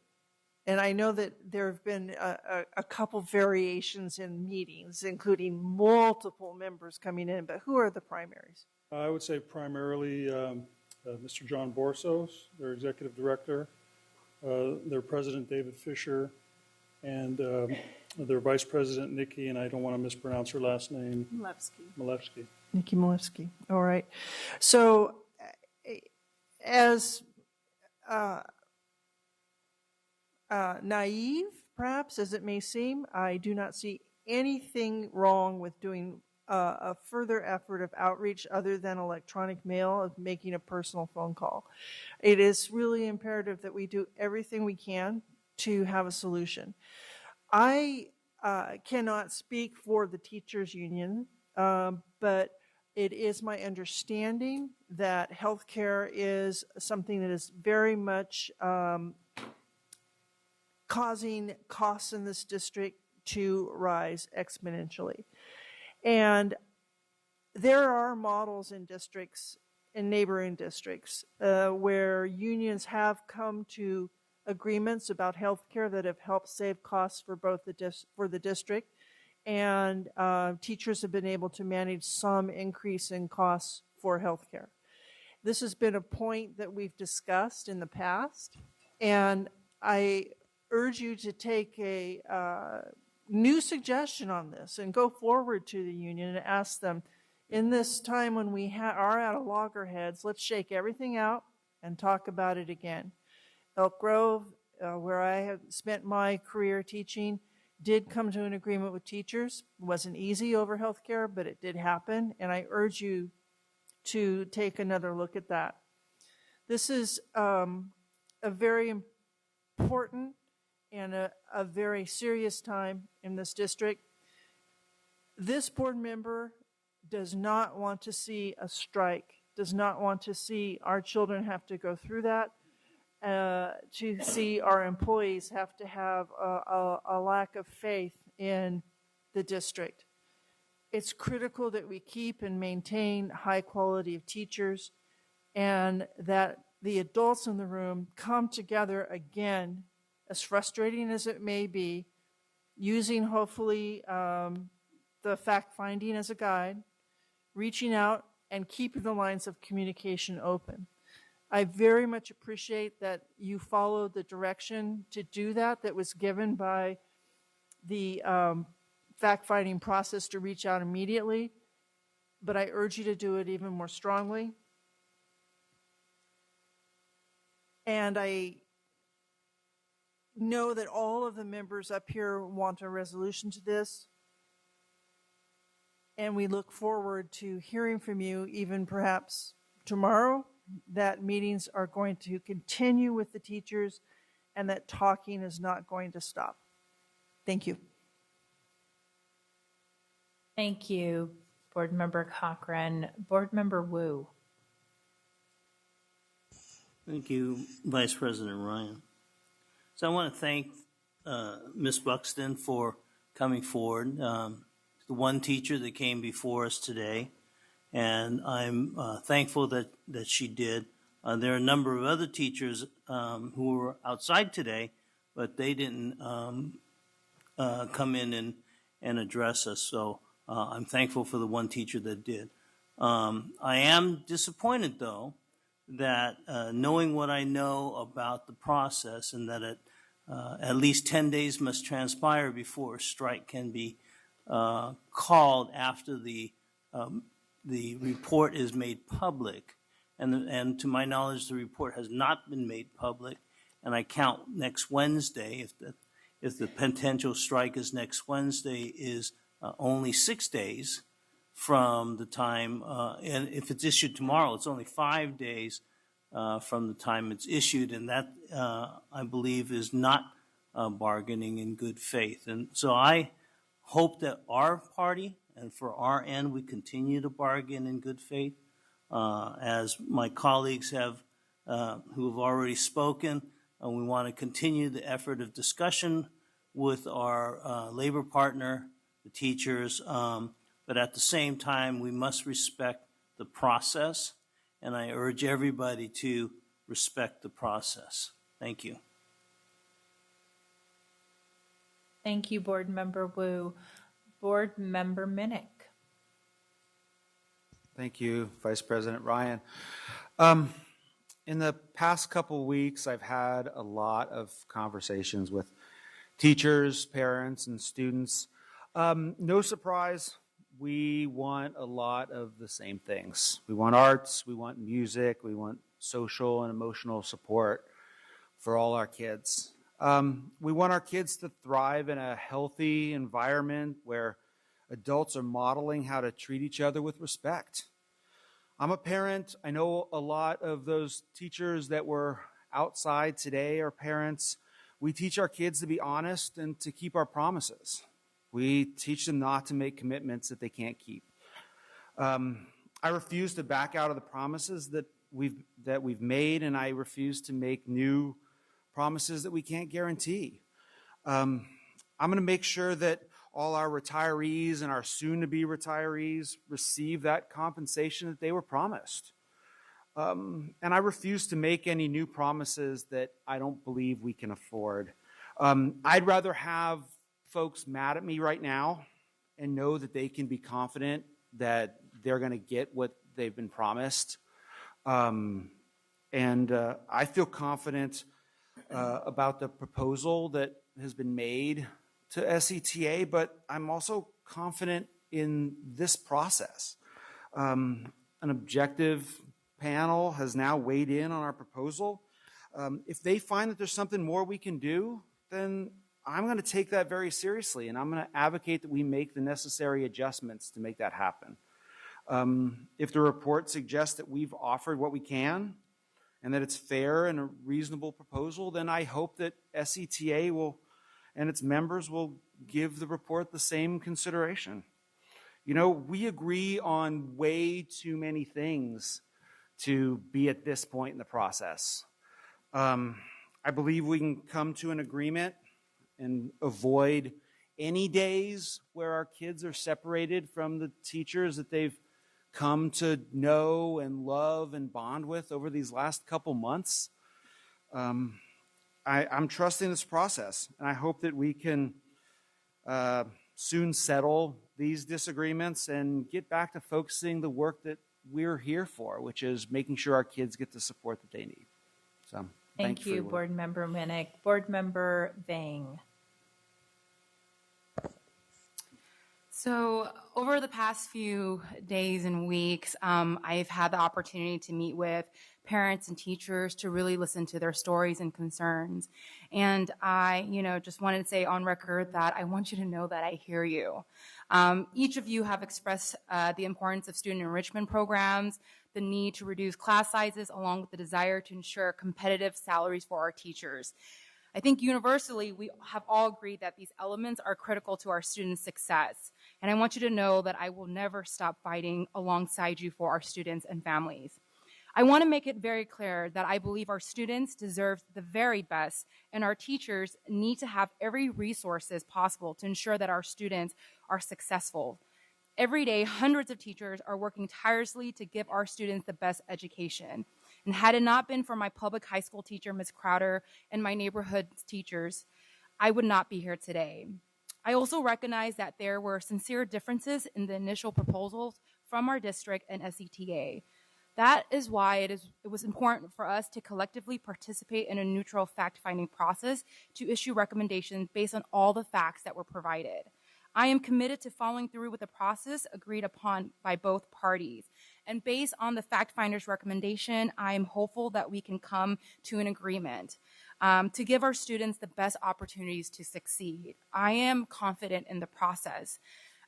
And I know that there have been a couple variations in meetings, including multiple members coming in, but who are the primaries? I would say primarily Mr. John Borsos, their executive director, their president, David Fisher, and their vice president, Nikki, and I don't want to mispronounce her last name. Malevsky. Nikki Malevsky. All right. So as naive, perhaps, as it may seem, I do not see anything wrong with doing a further effort of outreach other than electronic mail, of making a personal phone call. It is really imperative that we do everything we can to have a solution. I cannot speak for the teachers union, but it is my understanding that healthcare is something that is very much causing costs in this district to rise exponentially. And there are models in districts, in neighboring districts, where unions have come to agreements about health care that have helped save costs for both the district, and teachers have been able to manage some increase in costs for health care. This has been a point that we've discussed in the past, and I urge you to take a new suggestion on this and go forward to the union and ask them, in this time when we are at a loggerheads, let's shake everything out and talk about it again. Elk Grove, where I have spent my career teaching, did come to an agreement with teachers. It wasn't easy over healthcare, but it did happen, and I urge you to take another look at that. This is a very important and a very serious time in this district. This board member does not want to see a strike, does not want to see our children have to go through that, to see our employees have to have a lack of faith in the district. It's critical that we keep and maintain high quality of teachers, and that the adults in the room come together again, as frustrating as it may be, using hopefully the fact-finding as a guide, reaching out and keeping the lines of communication open. I very much appreciate that you followed the direction to do that was given by the fact-finding process to reach out immediately, but I urge you to do it even more strongly. And I know that all of the members up here want a resolution to this, and we look forward to hearing from you even perhaps tomorrow, that meetings are going to continue with the teachers and that talking is not going to stop. Thank you. Thank you, Board Member Cochran. Board Member Wu. Thank you, Vice President Ryan. So I want to thank Ms. Buxton for coming forward, the one teacher that came before us today, and I'm thankful that she did. There are a number of other teachers who were outside today, but they didn't come in and address us, so I'm thankful for the one teacher that did. I am disappointed, though, that knowing what I know about the process and that at least 10 days must transpire before a strike can be called after the report is made public. And to my knowledge, the report has not been made public. And I count next Wednesday, if the potential strike is next Wednesday, is only 6 days from the time, and if it's issued tomorrow, it's only 5 days from the time it's issued, and that, I believe, is not bargaining in good faith. And so I hope that our party, and for our end, we continue to bargain in good faith. As my colleagues have, who have already spoken, we want to continue the effort of discussion with our labor partner, the teachers, but at the same time, we must respect the process, and I urge everybody to respect the process. Thank you. Thank you, Board Member Wu. Board Member Minnick. Thank you, Vice President Ryan. In the past couple weeks, I've had a lot of conversations with teachers, parents, and students. No surprise, we want a lot of the same things. We want arts, we want music, we want social and emotional support for all our kids. We want our kids to thrive in a healthy environment where adults are modeling how to treat each other with respect. I'm a parent. I know a lot of those teachers that were outside today are parents. We teach our kids to be honest and to keep our promises. We teach them not to make commitments that they can't keep. I refuse to back out of the promises that we've made, and I refuse to make new promises that we can't guarantee. I'm going to make sure that all our retirees and our soon-to-be retirees receive that compensation that they were promised. And I refuse to make any new promises that I don't believe we can afford. I'd rather have folks mad at me right now and know that they can be confident that they're going to get what they've been promised. And I feel confident about the proposal that has been made to SETA, but I'm also confident in this process. An objective panel has now weighed in on our proposal. If they find that there's something more we can do, then I'm going to take that very seriously, and I'm going to advocate that we make the necessary adjustments to make that happen. If the report suggests that we've offered what we can and that it's fair and a reasonable proposal, then I hope that SETA will and its members will give the report the same consideration. You know, we agree on way too many things to be at this point in the process. I believe we can come to an agreement and avoid any days where our kids are separated from the teachers that they've come to know and love and bond with over these last couple months. I'm trusting this process, and I hope that we can soon settle these disagreements and get back to focusing the work that we're here for, which is making sure our kids get the support that they need. So, Thank you, Board Member Minnick. Board Member Vang. So over the past few days and weeks, I've had the opportunity to meet with parents and teachers to really listen to their stories and concerns. And I, just wanted to say on record that I want you to know that I hear you. Each of you have expressed the importance of student enrichment programs, the need to reduce class sizes, along with the desire to ensure competitive salaries for our teachers. I think universally, we have all agreed that these elements are critical to our students' success. And I want you to know that I will never stop fighting alongside you for our students and families. I want to make it very clear that I believe our students deserve the very best, and our teachers need to have every resources possible to ensure that our students are successful. Every day, hundreds of teachers are working tirelessly to give our students the best education. And had it not been for my public high school teacher, Ms. Crowder, and my neighborhood teachers, I would not be here today. I also recognize that there were sincere differences in the initial proposals from our district and SETA. That is why it was important for us to collectively participate in a neutral fact-finding process to issue recommendations based on all the facts that were provided. I am committed to following through with the process agreed upon by both parties. And based on the fact finder's recommendation, I am hopeful that we can come to an agreement to give our students the best opportunities to succeed. I am confident in the process.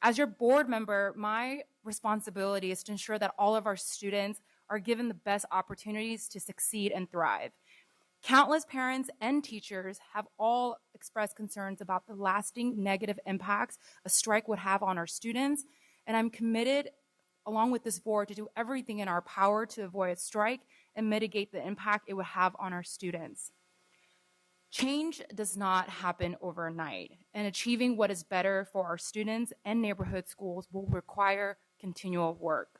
As your board member, my responsibility is to ensure that all of our students are given the best opportunities to succeed and thrive. Countless parents and teachers have all expressed concerns about the lasting negative impacts a strike would have on our students, and I'm committed, along with this board, to do everything in our power to avoid a strike and mitigate the impact it would have on our students. Change does not happen overnight, and achieving what is better for our students and neighborhood schools will require continual work.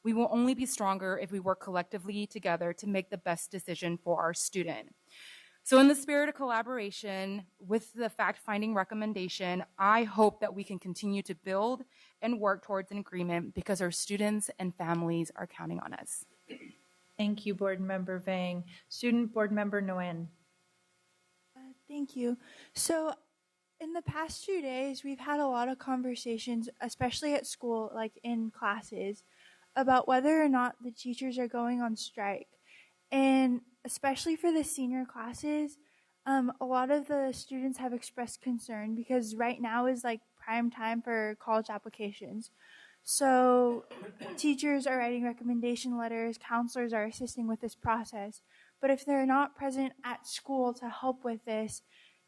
We will only be stronger if we work collectively together to make the best decision for our student. So in the spirit of collaboration with the fact-finding recommendation, I hope that we can continue to build and work towards an agreement because our students and families are counting on us. Thank you, Board Member Vang. Student Board Member Nguyen. Thank you. So in the past 2 days, we've had a lot of conversations, especially at school, like in classes, about whether or not the teachers are going on strike. And especially for the senior classes, a lot of the students have expressed concern because right now is like prime time for college applications. So teachers are writing recommendation letters, counselors are assisting with this process. But if they're not present at school to help with this,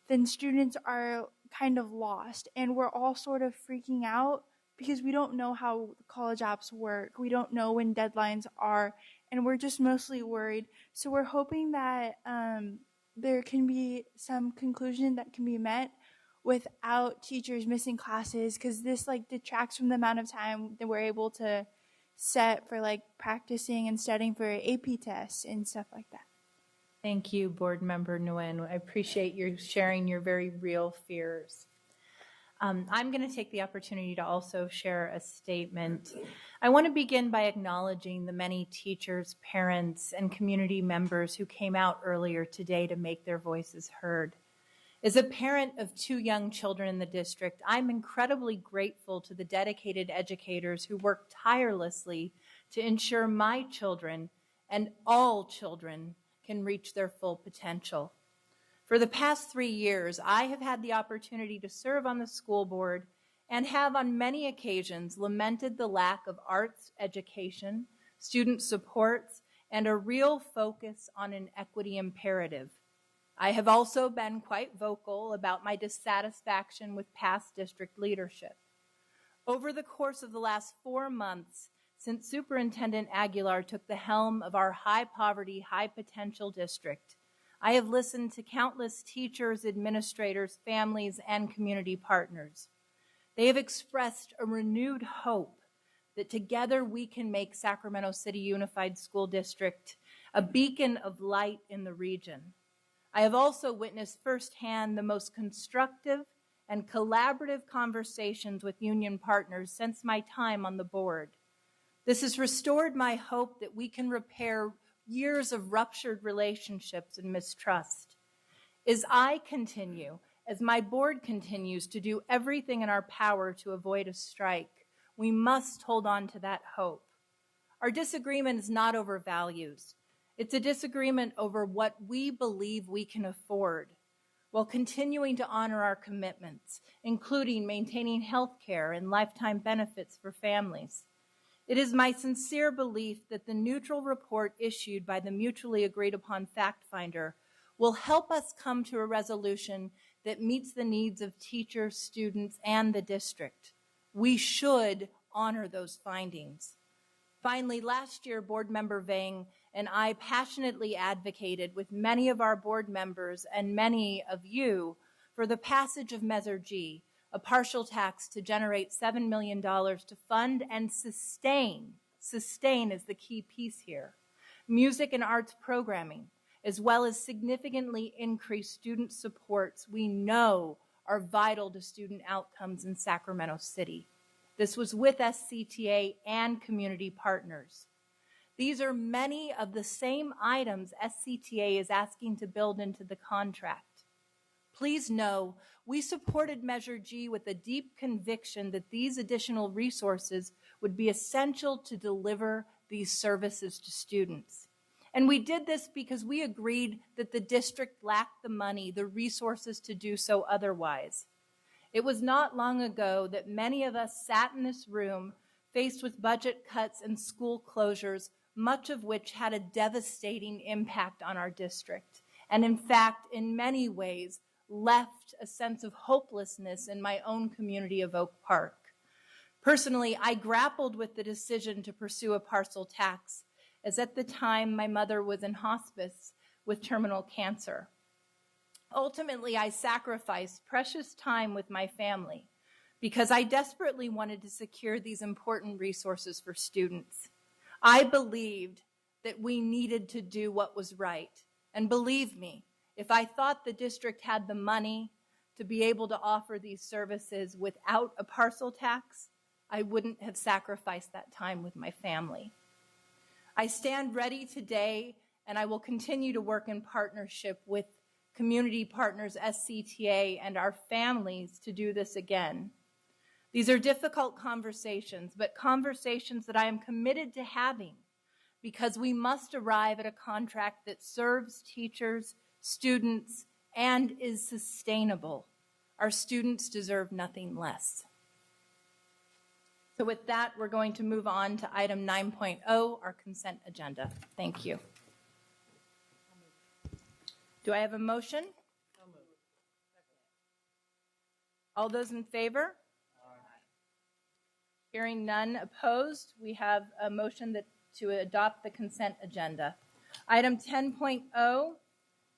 then students are kind of lost. And we're all sort of freaking out because we don't know how college apps work. We don't know when deadlines are, and we're just mostly worried. So we're hoping that there can be some conclusion that can be met without teachers missing classes, because this like detracts from the amount of time that we're able to set for like practicing and studying for AP tests and stuff like that. Thank you, Board Member Nguyen. I appreciate you sharing your very real fears. I'm going to take the opportunity to also share a statement. I want to begin by acknowledging the many teachers, parents, and community members who came out earlier today to make their voices heard. As a parent of 2 young children in the district, I'm incredibly grateful to the dedicated educators who work tirelessly to ensure my children and all children can reach their full potential. For the past 3 years, I have had the opportunity to serve on the school board and have on many occasions lamented the lack of arts education, student supports, and a real focus on an equity imperative. I have also been quite vocal about my dissatisfaction with past district leadership. Over the course of the last 4 months, since Superintendent Aguilar took the helm of our high poverty, high potential district, I have listened to countless teachers, administrators, families, and community partners. They have expressed a renewed hope that together we can make Sacramento City Unified School District a beacon of light in the region. I have also witnessed firsthand the most constructive and collaborative conversations with union partners since my time on the board. This has restored my hope that we can repair years of ruptured relationships and mistrust. As I continue As my board continues to do everything in our power to avoid a strike, we must hold on to that hope. Our disagreement is not over values. It's a disagreement over what we believe we can afford, while continuing to honor our commitments, including maintaining health care and lifetime benefits for families. It is my sincere belief that the neutral report issued by the mutually agreed upon fact finder will help us come to a resolution that meets the needs of teachers, students, and the district. We should honor those findings. Finally, last year, Board Member Vang and I passionately advocated with many of our board members and many of you for the passage of Measure G, a partial tax to generate $7 million to fund and sustain is the key piece here, music and arts programming, as well as significantly increase student supports we know are vital to student outcomes in Sacramento City. This was with SCTA and community partners. These are many of the same items SCTA is asking to build into the contract. Please know, we supported Measure G with a deep conviction that these additional resources would be essential to deliver these services to students. And we did this because we agreed that the district lacked the money, the resources to do so otherwise. It was not long ago that many of us sat in this room faced with budget cuts and school closures, much of which had a devastating impact on our district, and in fact, in many ways, left a sense of hopelessness in my own community of Oak Park. Personally, I grappled with the decision to pursue a parcel tax, as at the time my mother was in hospice with terminal cancer. Ultimately, I sacrificed precious time with my family because I desperately wanted to secure these important resources for students. I believed that we needed to do what was right. And believe me, if I thought the district had the money to be able to offer these services without a parcel tax, I wouldn't have sacrificed that time with my family. I stand ready today, and I will continue to work in partnership with community partners, SCTA, and our families to do this again. These are difficult conversations, but conversations that I am committed to having because we must arrive at a contract that serves teachers, students, and is sustainable. Our students deserve nothing less. So with that, we're going to move on to item 9.0, our consent agenda. Thank you. Do I have a motion? All those in favor? Hearing none opposed, we have a motion to adopt the consent agenda. Item 10.0,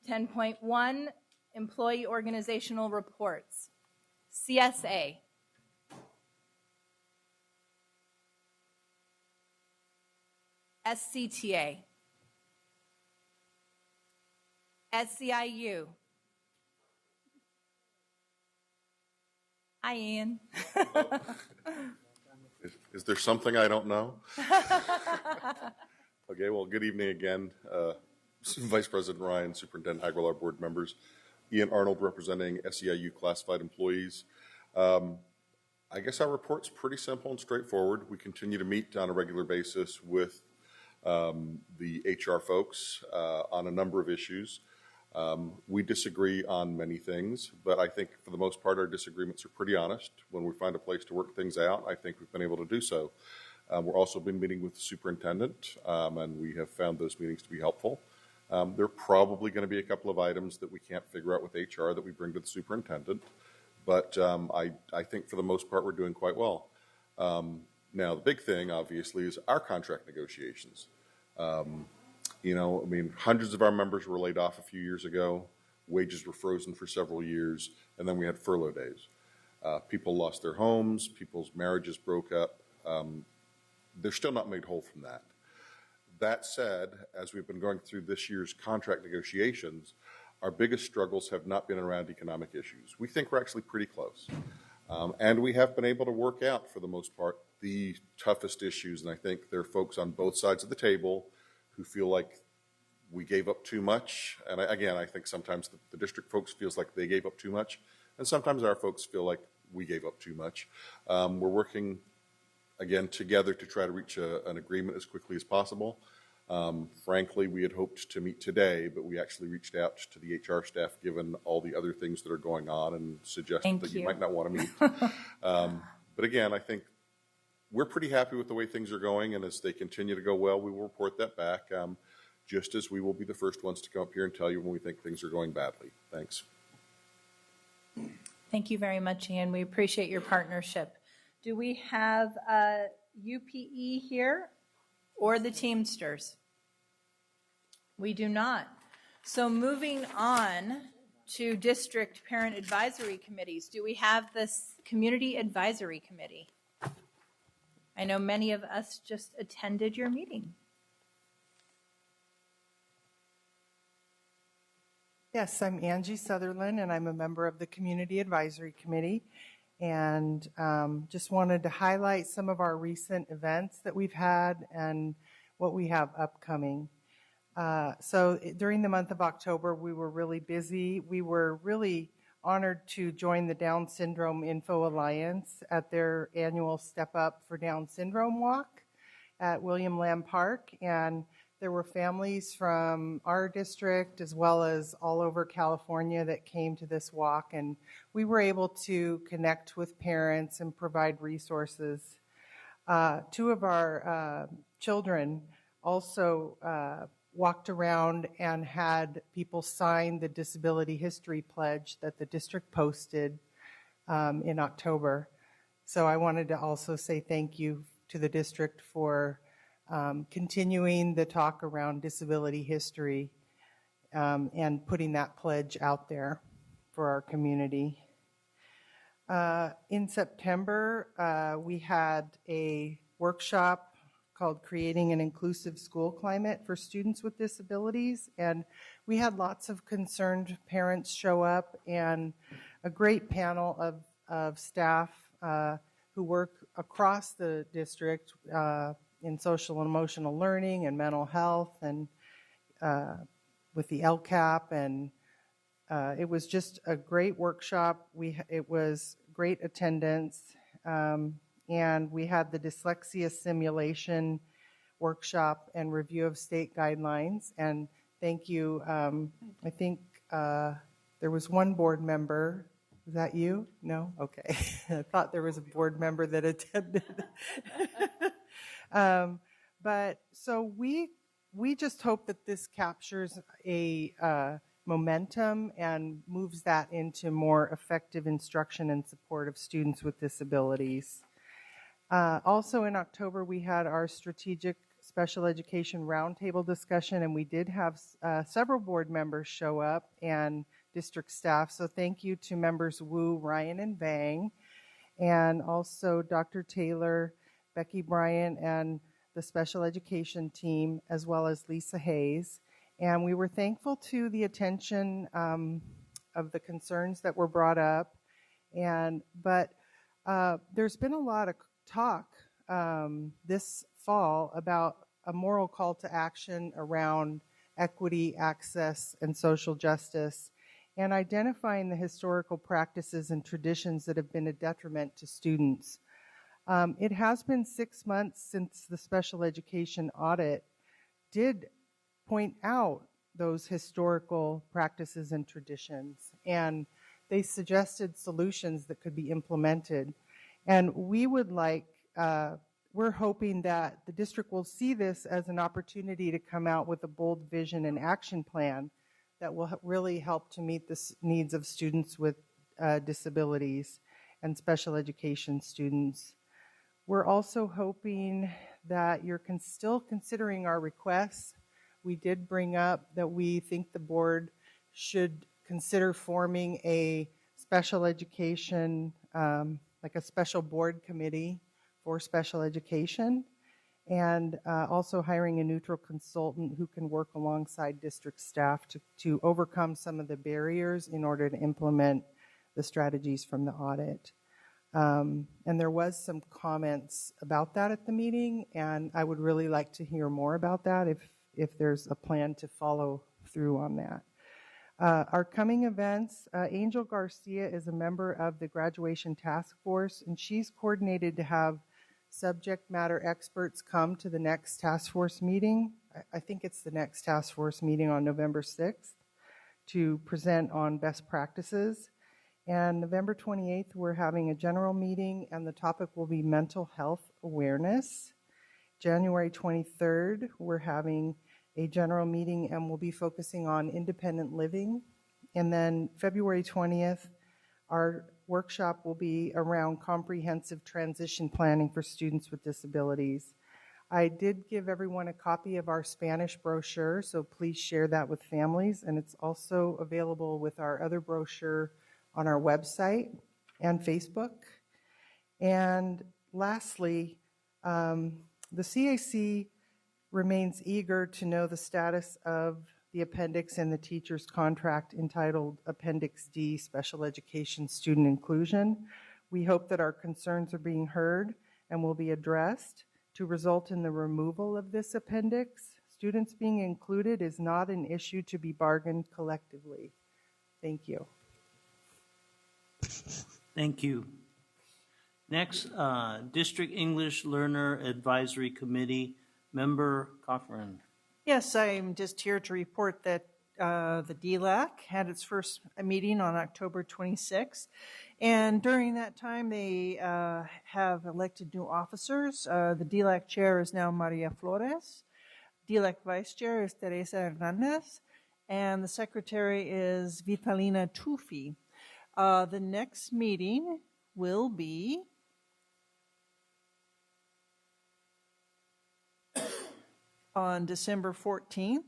10.1, employee organizational reports. CSA. SCTA. SCIU. Hi, Ian. Is there something I don't know? Okay, well, good evening again. Vice President Ryan, Superintendent Aguilar, board members. Ian Arnold representing SEIU classified employees. I guess our report's pretty simple and straightforward. We continue to meet on a regular basis with the HR folks on a number of issues. We disagree on many things, but I think for the most part our disagreements are pretty honest. When we find a place to work things out, I think we've been able to do so. We're also been meeting with the superintendent, and we have found those meetings to be helpful. There are probably going to be a couple of items that we can't figure out with HR that we bring to the superintendent, but I think for the most part we're doing quite well. Now, the big thing, obviously, is our contract negotiations. You know, I mean, hundreds of our members were laid off a few years ago. Wages were frozen for several years, and then we had furlough days. People lost their homes. People's marriages broke up. They're still not made whole from that. That said, as we've been going through this year's contract negotiations, our biggest struggles have not been around economic issues. We think we're actually pretty close. And we have been able to work out, for the most part, the toughest issues. And I think there are folks on both sides of the table who feel like we gave up too much. And again, I think sometimes the district folks feels like they gave up too much. and sometimes our folks feel like we gave up too much. We're working, again, together to try to reach an agreement as quickly as possible. Frankly, we had hoped to meet today, but we actually reached out to the HR staff given all the other things that are going on and suggested that you might not want to meet. But again, I think we're pretty happy with the way things are going, and as they continue to go well, we will report that back, just as we will be the first ones to come up here and tell you when we think things are going badly. Thanks. Thank you very much, Ian. We appreciate your partnership. Do we have UPE here or the Teamsters? We do not. So moving on to district parent advisory committees, do we have this community advisory committee? I know many of us just attended your meeting. Yes, I'm Angie Sutherland, and I'm a member of the Community Advisory Committee. And just wanted to highlight some of our recent events that we've had and what we have upcoming. So during the month of October, we were really busy. We were really honored to join the Down Syndrome Info Alliance at their annual Step Up for Down Syndrome walk at William Lamb Park. And there were families from our district as well as all over California that came to this walk. And we were able to connect with parents and provide resources. Two of our children also walked around and had people sign the disability history pledge that the district posted in October. So I wanted to also say thank you to the district for continuing the talk around disability history and putting that pledge out there for our community. In September, we had a workshop called Creating an Inclusive School Climate for Students with Disabilities, and we had lots of concerned parents show up and a great panel of staff who work across the district in social and emotional learning and mental health and with the LCAP, and it was just a great workshop. It was great attendance. And we had the dyslexia simulation workshop and review of state guidelines. And thank you. I think there was one board member. Was that you? No? Okay. I thought there was a board member that attended. But so we just hope that this captures a momentum and moves that into more effective instruction and support of students with disabilities. Also in October, we had our strategic special education roundtable discussion, and we did have several board members show up and district staff. So thank you to members Wu, Ryan, and Vang, and also Dr. Taylor, Becky Bryant, and the special education team, as well as Lisa Hayes. And we were thankful to the attention of the concerns that were brought up. But there's been a lot of talk this fall about a moral call to action around equity, access, and social justice, and identifying the historical practices and traditions that have been a detriment to students. It has been 6 months since the special education audit did point out those historical practices and traditions, and they suggested solutions that could be implemented. And we would like, we're hoping that the district will see this as an opportunity to come out with a bold vision and action plan that will really help to meet the needs of students with disabilities and special education students. We're also hoping that you're still considering our requests. We did bring up that we think the board should consider forming a special education, like a special board committee for special education, and also hiring a neutral consultant who can work alongside district staff to overcome some of the barriers in order to implement the strategies from the audit. And there was some comments about that at the meeting, and I would really like to hear more about that if there's a plan to follow through on that. Our coming events, Angel Garcia is a member of the graduation task force, and she's coordinated to have subject matter experts come to the next task force meeting. I think it's the next task force meeting on November 6th to present on best practices. And November 28th, we're having a general meeting, and the topic will be mental health awareness. January 23rd, we're having a general meeting, and we'll be focusing on independent living. And then February 20th, our workshop will be around comprehensive transition planning for students with disabilities. I did give everyone a copy of our Spanish brochure, so please share that with families. And it's also available with our other brochure on our website and Facebook. And lastly, the CAC remains eager to know the status of the appendix in the teacher's contract entitled Appendix D, Special Education Student Inclusion. We hope that our concerns are being heard and will be addressed to result in the removal of this appendix. Students being included is not an issue to be bargained collectively. Thank you. Thank you. Next, District English Learner Advisory Committee, Member Cochran. Yes, I'm just here to report that the DLAC had its first meeting on October 26th. And during that time, they have elected new officers. The DLAC chair is now Maria Flores. DLAC vice chair is Teresa Hernandez. And the secretary is Vitalina Tufi. The next meeting will be on December 14th,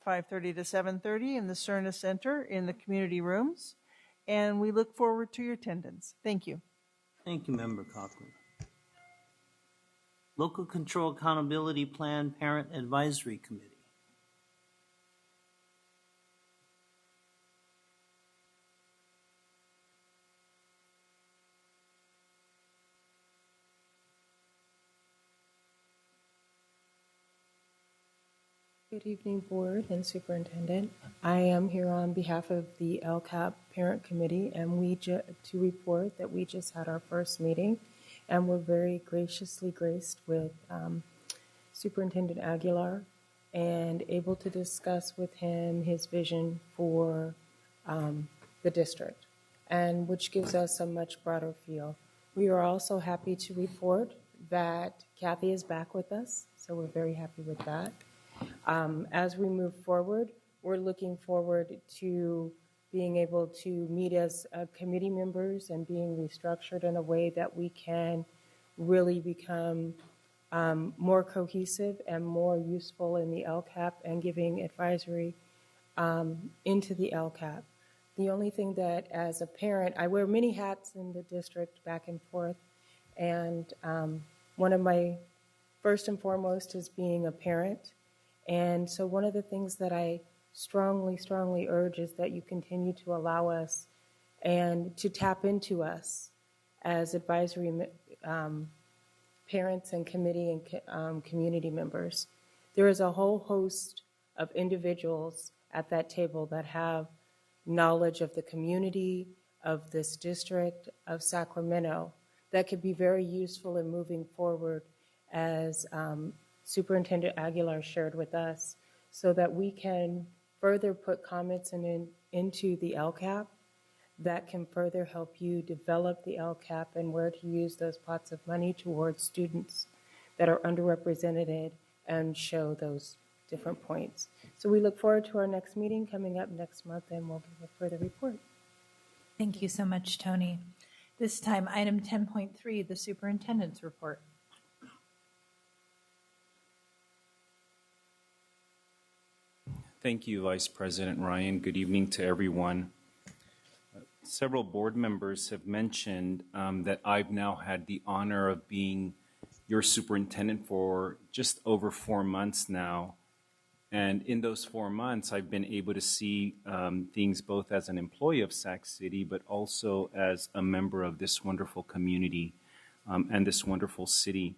5:30 to 7:30 in the Cerna Center in the community rooms. And we look forward to your attendance. Thank you. Thank you, Member Cochran. Local Control Accountability Plan Parent Advisory Committee. Good evening, Board and Superintendent. I am here on behalf of the LCAP Parent Committee, and to report that we just had our first meeting, and we're very graciously graced with Superintendent Aguilar and able to discuss with him his vision for the district, and which gives us a much broader feel. We are also happy to report that Kathy is back with us, so we're very happy with that. As we move forward, we're looking forward to being able to meet as committee members and being restructured in a way that we can really become more cohesive and more useful in the LCAP and giving advisory into the LCAP. The only thing that as a parent, I wear many hats in the district back and forth, and one of my first and foremost is being a parent. And so one of the things that I strongly, strongly urge is that you continue to allow us and to tap into us as advisory parents and committee and community members. There is a whole host of individuals at that table that have knowledge of the community, of this district, of Sacramento, that could be very useful in moving forward as Superintendent Aguilar shared with us, so that we can further put comments into the LCAP that can further help you develop the LCAP and where to use those pots of money towards students that are underrepresented and show those different points. So we look forward to our next meeting coming up next month, and we'll give a further report. Thank you so much, Tony. This time, item 10.3, the superintendent's report. Thank you, Vice President Ryan. Good evening to everyone. Several board members have mentioned that I've now had the honor of being your superintendent for just over 4 months now. And in those 4 months, I've been able to see things both as an employee of Sac City, but also as a member of this wonderful community and this wonderful city.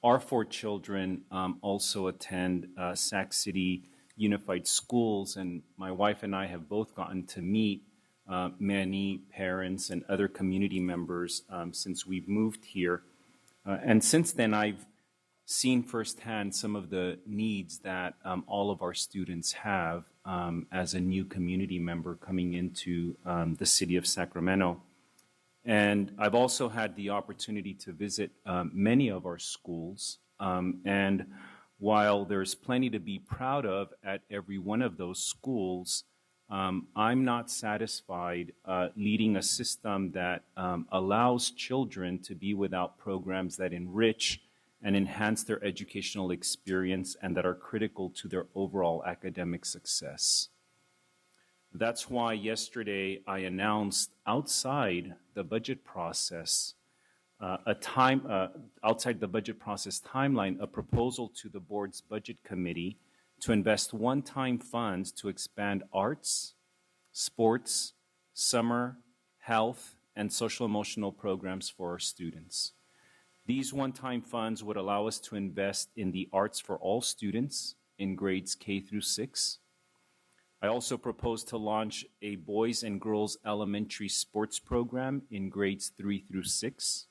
Our 4 children also attend Sac City Unified Schools, and my wife and I have both gotten to meet many parents and other community members since we've moved here. And since then, I've seen firsthand some of the needs that all of our students have as a new community member coming into the city of Sacramento. And I've also had the opportunity to visit many of our schools. And while there's plenty to be proud of at every one of those schools, I'm not satisfied leading a system that allows children to be without programs that enrich and enhance their educational experience and that are critical to their overall academic success. That's why yesterday I announced outside the budget process outside the budget process timeline, a proposal to the board's budget committee to invest one-time funds to expand arts, sports, summer, health, and social emotional programs for our students. These one-time funds would allow us to invest in the arts for all students in grades K through 6. I also propose to launch a boys and girls elementary sports program in grades 3 through 6.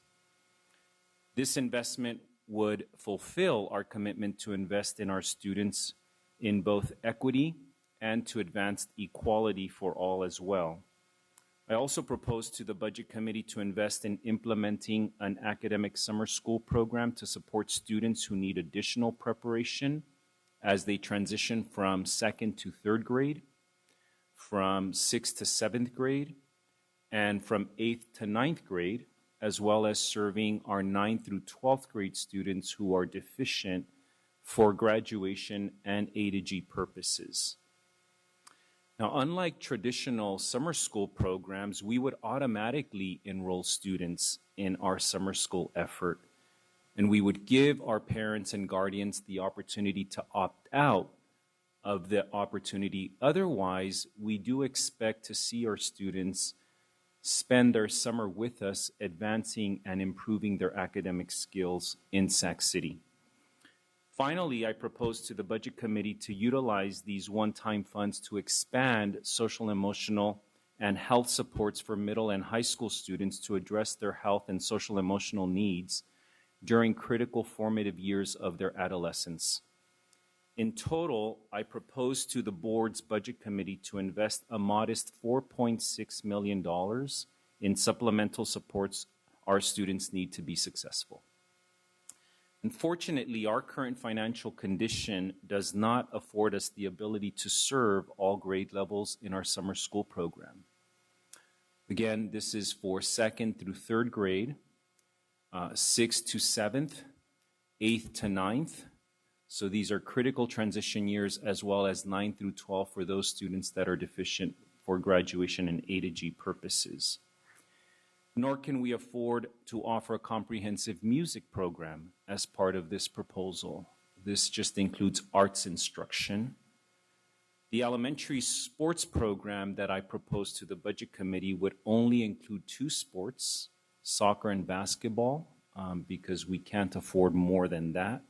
This investment would fulfill our commitment to invest in our students in both equity and to advance equality for all as well. I also propose to the Budget Committee to invest in implementing an academic summer school program to support students who need additional preparation as they transition from 2nd to 3rd grade, from 6th to 7th grade, and from 8th to 9th grade, as well as serving our 9th through 12th grade students who are deficient for graduation and A to G purposes. Now, unlike traditional summer school programs, we would automatically enroll students in our summer school effort, and we would give our parents and guardians the opportunity to opt out of the opportunity. Otherwise, we do expect to see our students spend their summer with us, advancing and improving their academic skills in Sac City. Finally, I propose to the Budget Committee to utilize these one-time funds to expand social, emotional, and health supports for middle and high school students to address their health and social emotional needs during critical formative years of their adolescence. In total, I propose to the board's Budget Committee to invest a modest $4.6 million in supplemental supports our students need to be successful. Unfortunately, our current financial condition does not afford us the ability to serve all grade levels in our summer school program. Again, this is for 2nd through 3rd grade, 6th to 7th, 8th to 9th. So these are critical transition years, as well as 9 through 12 for those students that are deficient for graduation and A to G purposes. Nor can we afford to offer a comprehensive music program as part of this proposal. This just includes arts instruction. The elementary sports program that I propose to the Budget Committee would only include 2 sports, soccer and basketball, because we can't afford more than that.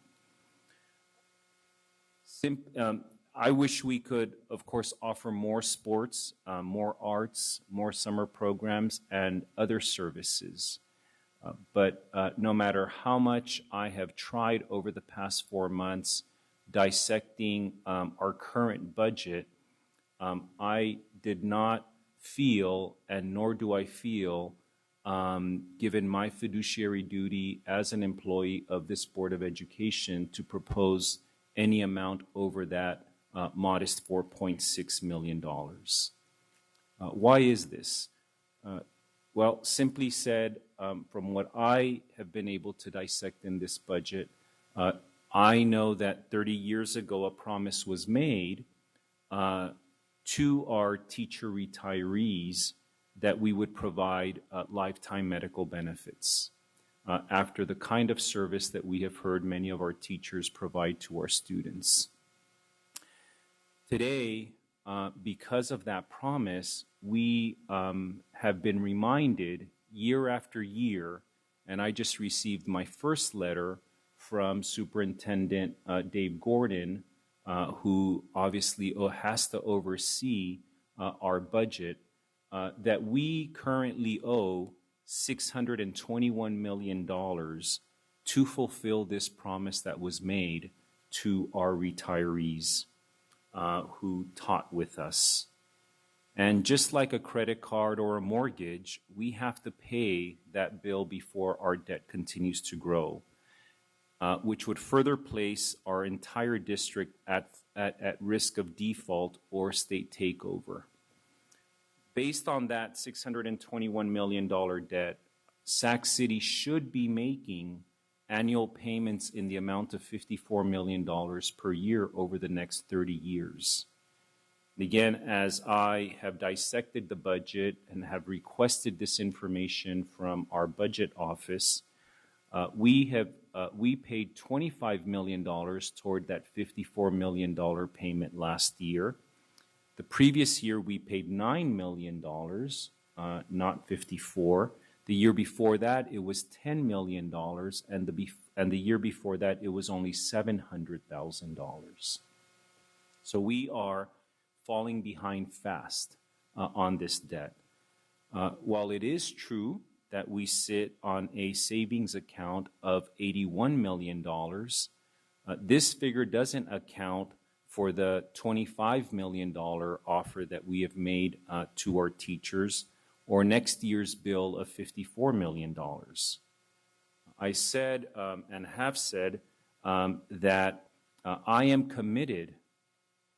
I wish we could, of course, offer more sports, more arts, more summer programs, and other services. But no matter how much I have tried over the past 4 months dissecting our current budget, I did not feel, and nor do I feel, given my fiduciary duty as an employee of this Board of Education, to propose any amount over that modest $4.6 million. Why is this? Well, simply said, from what I have been able to dissect in this budget, I know that 30 years ago a promise was made to our teacher retirees that we would provide lifetime medical benefits after the kind of service that we have heard many of our teachers provide to our students. Today, because of that promise, we have been reminded year after year, and I just received my first letter from Superintendent Dave Gordon who obviously has to oversee our budget, that we currently owe $621 million to fulfill this promise that was made to our retirees who taught with us. And just like a credit card or a mortgage, we have to pay that bill before our debt continues to grow, which would further place our entire district at risk of default or state takeover. Based on that $621 million debt, Sac City should be making annual payments in the amount of $54 million per year over the next 30 years. Again, as I have dissected the budget and have requested this information from our budget office, we paid $25 million toward that $54 million payment last year. The previous year, we paid $9 million, not 54. The year before that, it was $10 million, and the year before that, it was only $700,000. So we are falling behind fast on this debt. While it is true that we sit on a savings account of $81 million, this figure doesn't account for the $25 million offer that we have made to our teachers, or next year's bill of $54 million. I said and have said that I am committed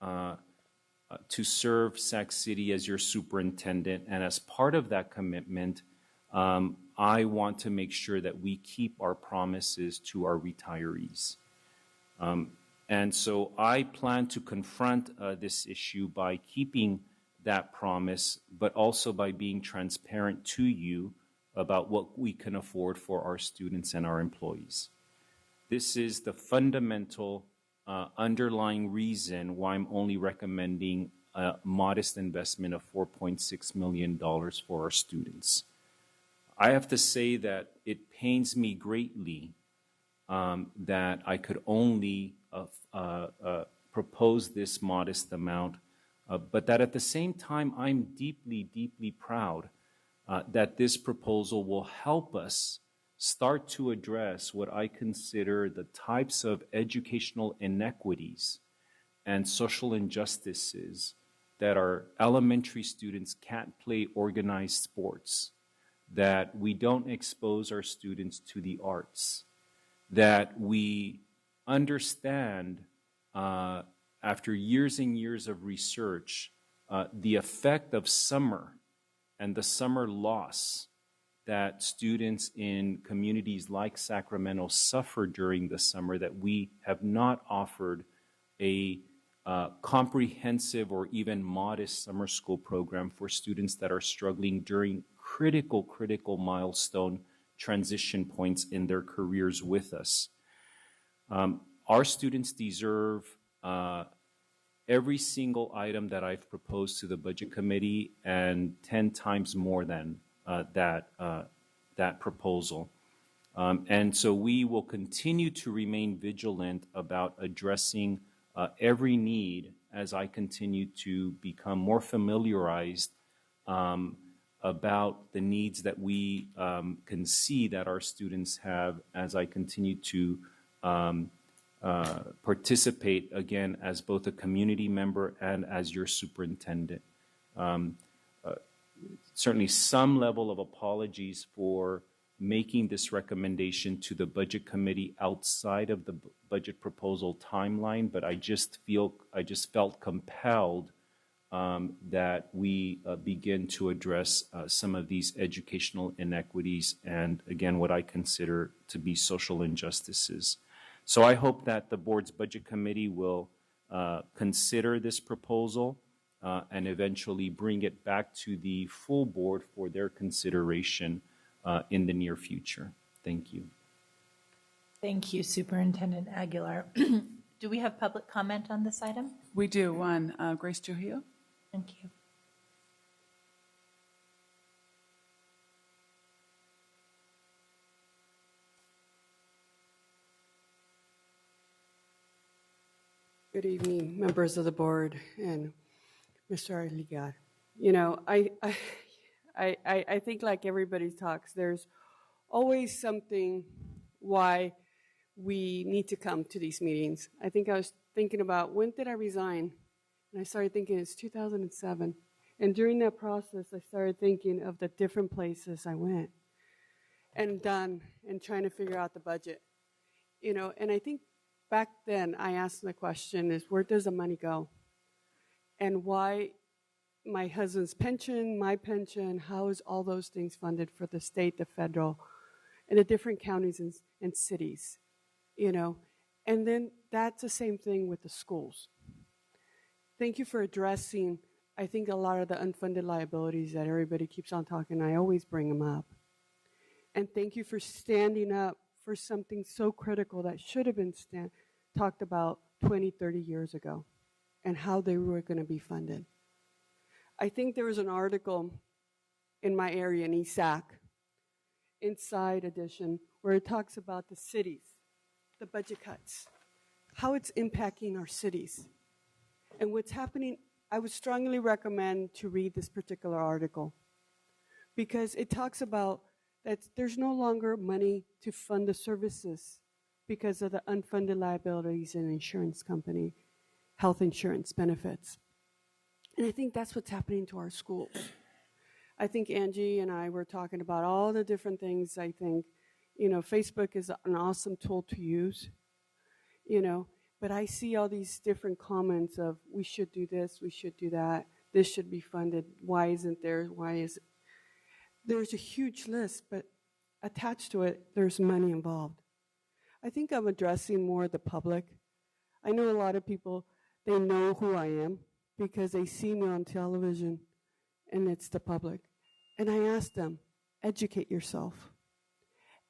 to serve Sac City as your superintendent, and as part of that commitment, I want to make sure that we keep our promises to our retirees. And so I plan to confront this issue by keeping that promise, but also by being transparent to you about what we can afford for our students and our employees. This is the fundamental underlying reason why I'm only recommending a modest investment of $4.6 million for our students. I have to say that it pains me greatly that I could only propose this modest amount, but that at the same time, I'm deeply, deeply proud that this proposal will help us start to address what I consider the types of educational inequities and social injustices that our elementary students can't play organized sports, that we don't expose our students to the arts, that we understand after years and years of research the effect of summer and the summer loss that students in communities like Sacramento suffer during the summer, that we have not offered a comprehensive or even modest summer school program for students that are struggling during critical milestone transition points in their careers with us. Our students deserve every single item that I've proposed to the Budget Committee and 10 times more than that proposal. And so we will continue to remain vigilant about addressing every need as I continue to become more familiarized about the needs that we can see that our students have as I continue to participate again as both a community member and as your superintendent. Certainly some level of apologies for making this recommendation to the Budget Committee outside of the budget proposal timeline, but I just felt compelled that we begin to address some of these educational inequities and, again, what I consider to be social injustices. So I hope that the board's Budget Committee will consider this proposal and eventually bring it back to the full board for their consideration in the near future. Thank you. Thank you, Superintendent Aguilar. Do we have public comment on this item? We do. One, Grace Trujillo. Thank you. Good evening, members of the board and Mr. Arligar. You know, I think like everybody talks, there's always something why we need to come to these meetings. I think I was thinking about when did I resign? And I started thinking it's 2007. And during that process, I started thinking of the different places I went and done and trying to figure out the budget. You know, and I think back then I asked the question is where does the money go? And why my husband's pension, my pension, how is all those things funded for the state, the federal, and the different counties and cities, you know? And then that's the same thing with the schools. Thank you for addressing, I think, a lot of the unfunded liabilities that everybody keeps on talking. I always bring them up. And thank you for standing up for something so critical that should have been talked about 20, 30 years ago and how they were going to be funded. I think there was an article in my area in ESAC, Inside Edition, where it talks about the cities, the budget cuts, how it's impacting our cities. And what's happening, I would strongly recommend to read this particular article because it talks about that there's no longer money to fund the services because of the unfunded liabilities in insurance company, health insurance benefits. And I think that's what's happening to our schools. I think Angie and I were talking about all the different things. I think, you know, Facebook is an awesome tool to use, you know, but I see all these different comments of we should do this, we should do that, this should be funded, why isn't there, why is it? There's a huge list, but attached to it, there's money involved. I think I'm addressing more the public. I know a lot of people, they know who I am because they see me on television and it's the public. And I ask them, educate yourself.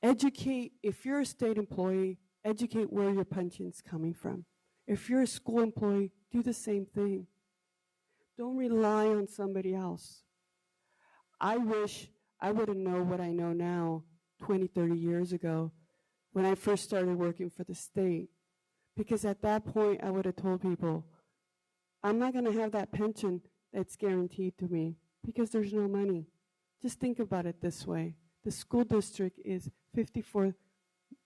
Educate, if you're a state employee, educate where your pension's coming from. If you're a school employee, do the same thing. Don't rely on somebody else. I wish I would have known what I know now 20, 30 years ago when I first started working for the state. Because at that point, I would have told people, I'm not going to have that pension that's guaranteed to me because there's no money. Just think about it this way. The school district is $54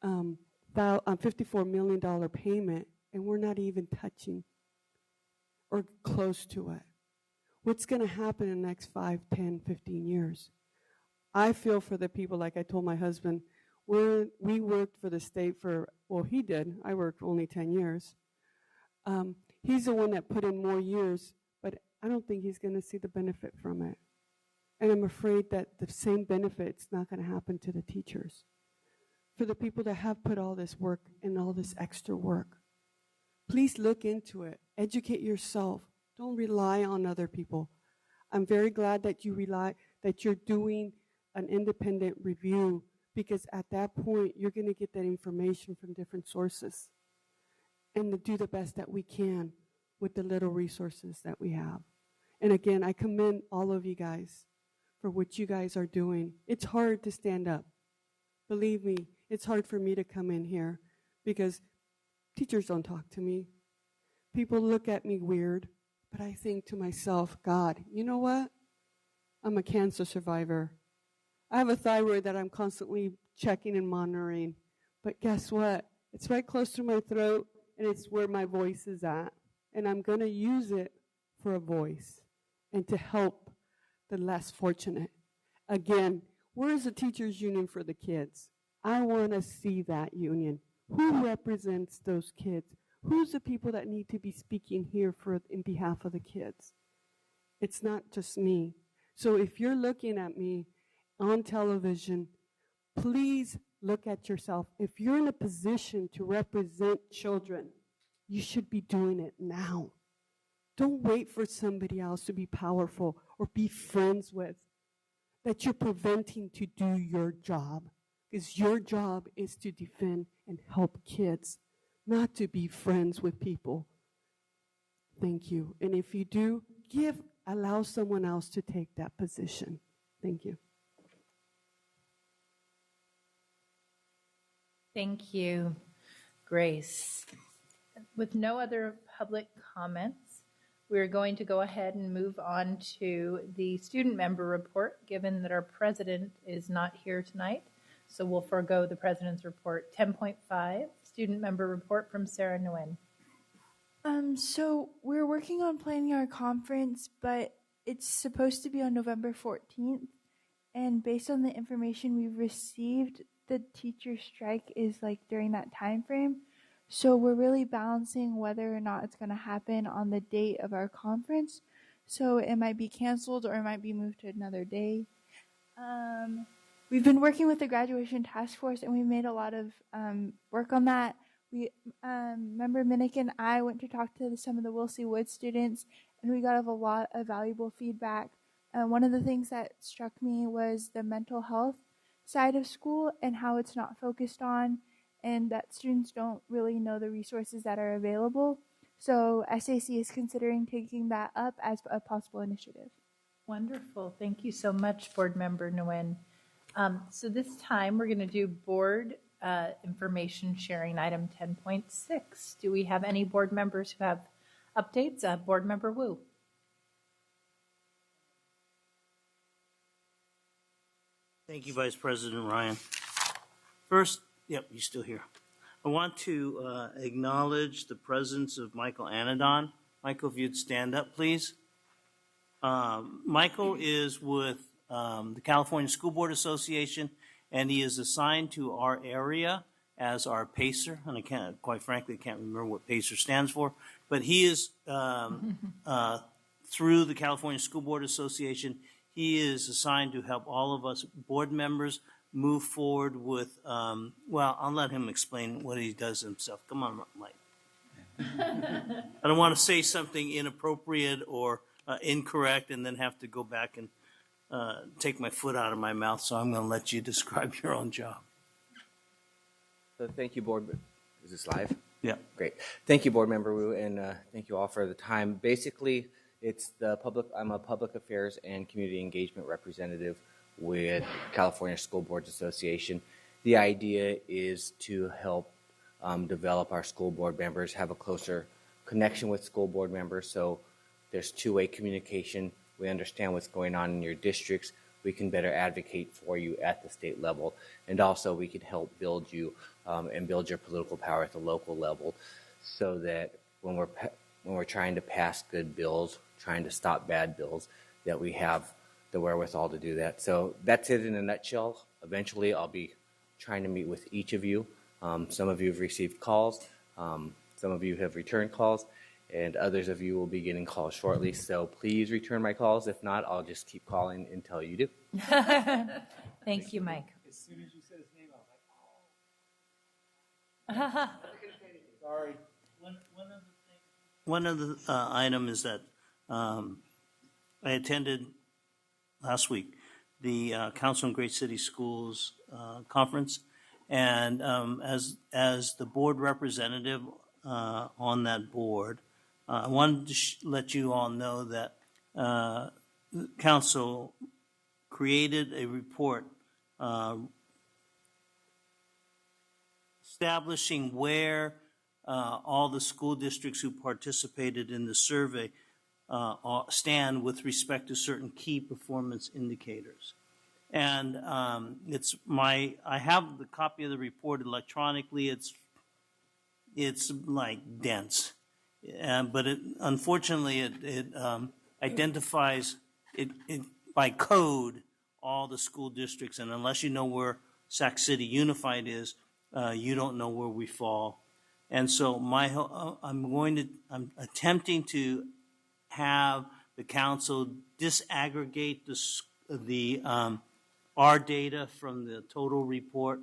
million payment, and we're not even touching or close to it. What's going to happen in the next 5, 10, 15 years? I feel for the people, like I told my husband, we worked for the state for, well, he did. I worked only 10 years. He's the one that put in more years, but I don't think he's going to see the benefit from it. And I'm afraid that the same benefit's not going to happen to the teachers. For the people that have put all this work and all this extra work, please look into it. Educate yourself. Don't rely on other people. I'm very glad that you're doing an independent review because at that point, you're going to get that information from different sources and to do the best that we can with the little resources that we have. And again, I commend all of you guys for what you guys are doing. It's hard to stand up. Believe me, it's hard for me to come in here because teachers don't talk to me. People look at me weird, but I think to myself, God, you know what? I'm a cancer survivor. I have a thyroid that I'm constantly checking and monitoring. But guess what? It's right close to my throat, and it's where my voice is at. And I'm going to use it for a voice and to help the less fortunate. Again, where's the teachers' union for the kids? I want to see that union. Who represents those kids? Who's the people that need to be speaking here in behalf of the kids? It's not just me. So if you're looking at me on television, please look at yourself. If you're in a position to represent children, you should be doing it now. Don't wait for somebody else to be powerful or be friends with, that you're preventing to do your job. Because your job is to defend and help kids, not to be friends with people. Thank you. And if you do, allow someone else to take that position. Thank you. Thank you, Grace. With no other public comments. We're going to go ahead and move on to the student member report, given that our president is not here tonight. So we'll forego the president's report. 10.5, student member report from Sarah Nguyen. So we're working on planning our conference, but it's supposed to be on November 14th. And based on the information we've received, the teacher strike is like during that time frame. So we're really balancing whether or not it's going to happen on the date of our conference. So it might be canceled or it might be moved to another day. We've been working with the graduation task force, and we made a lot of work on that. We Member Minnick and I went to talk to some of the Wilsey Wood students, and we got a lot of valuable feedback. One of the things that struck me was the mental health side of school and how it's not focused on, and that students don't really know the resources that are available. So SAC is considering taking that up as a possible initiative. Wonderful. Thank you so much, Board Member Nguyen. So this time we're going to do board information sharing, item 10.6. Do we have any board members who have updates? Board Member Wu. Thank you, Vice President Ryan. First, yep, you're still here. I want to acknowledge the presence of Michael Anadon. Michael, if you'd stand up, please. Michael is with the California School Board Association, and he is assigned to our area as our PACER, and I can't, quite frankly, can't remember what PACER stands for, but he is, through the California School Board Association, he is assigned to help all of us board members move forward with, well, I'll let him explain what he does himself. Come on, Mike. I don't want to say something inappropriate or incorrect and then have to go back and take my foot out of my mouth, so I'm going to let you describe your own job. So thank you, Board. Is this live? Yeah. Great. Thank you, Board Member Wu, and thank you all for the time. Basically, it's the public. I'm a public affairs and community engagement representative with California School Boards Association. The idea is to help develop our school board members, have a closer connection with school board members, so there's two-way communication. We understand what's going on in your districts. We can better advocate for you at the state level, and also we can help build you and build your political power at the local level, so that when we're trying to pass good bills, trying to stop bad bills, that we have the wherewithal to do that. So that's it in a nutshell. Eventually, I'll be trying to meet with each of you. Some of you have received calls. Some of you have returned calls, and others of you will be getting calls shortly. So please return my calls. If not, I'll just keep calling until you do. Thank you, Mike. As soon as you said his name, I was like, oh. Sorry. One of the item is that I attended last week the Council on Great City Schools conference, and as the board representative on that board, I wanted to let you all know that the council created a report establishing where all the school districts who participated in the survey stand with respect to certain key performance indicators. And I have the copy of the report electronically. It's like dense, but unfortunately it identifies it by code all the school districts, and unless you know where Sac City Unified is, you don't know where we fall. And so I'm attempting to have the council disaggregate our data from the total report,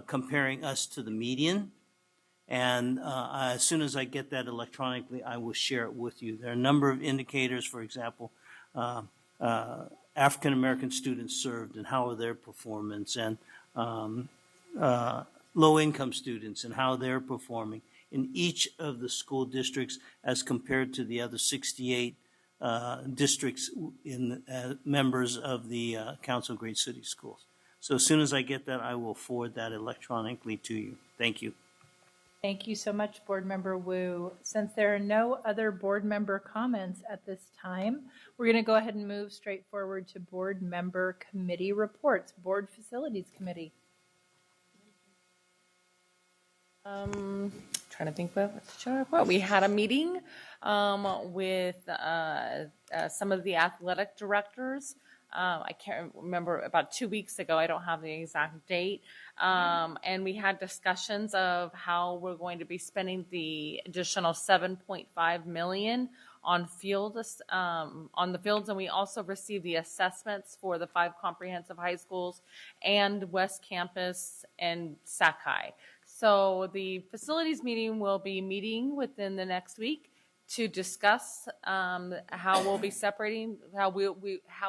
comparing us to the median. And as soon as I get that electronically, I will share it with you. There are a number of indicators, for example, African American students served and how are their performance, and low income students and how they're performing in each of the school districts as compared to the other 68 districts in members of the Council of Great City Schools. So as soon as I get that, I will forward that electronically to you. Thank you. Thank you so much, Board Member Wu. Since there are no other board member comments at this time, we're going to go ahead and move straight forward to board member committee reports. Board Facilities Committee. Trying to think about what we had a meeting with some of the athletic directors. I can't remember, about 2 weeks ago. I don't have the exact date. And we had discussions of how we're going to be spending the additional $7.5 million on on the fields, and we also received the assessments for the 5 comprehensive high schools and West Campus and Sakai. So the facilities meeting will be meeting within the next week to discuss how we'll be separating, how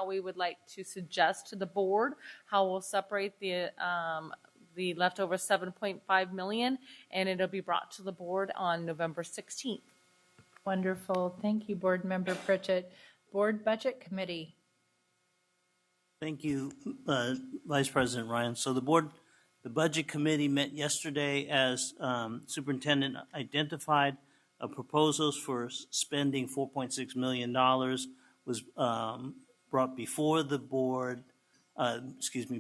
we would like to suggest to the board how we'll separate the leftover $7.5 million, and it'll be brought to the board on November 16th. Wonderful. Thank you, Board Member Pritchett. Board Budget Committee. Thank you, Vice President Ryan. So the Budget Committee met yesterday as Superintendent identified proposals for spending $4.6 million was brought before the board,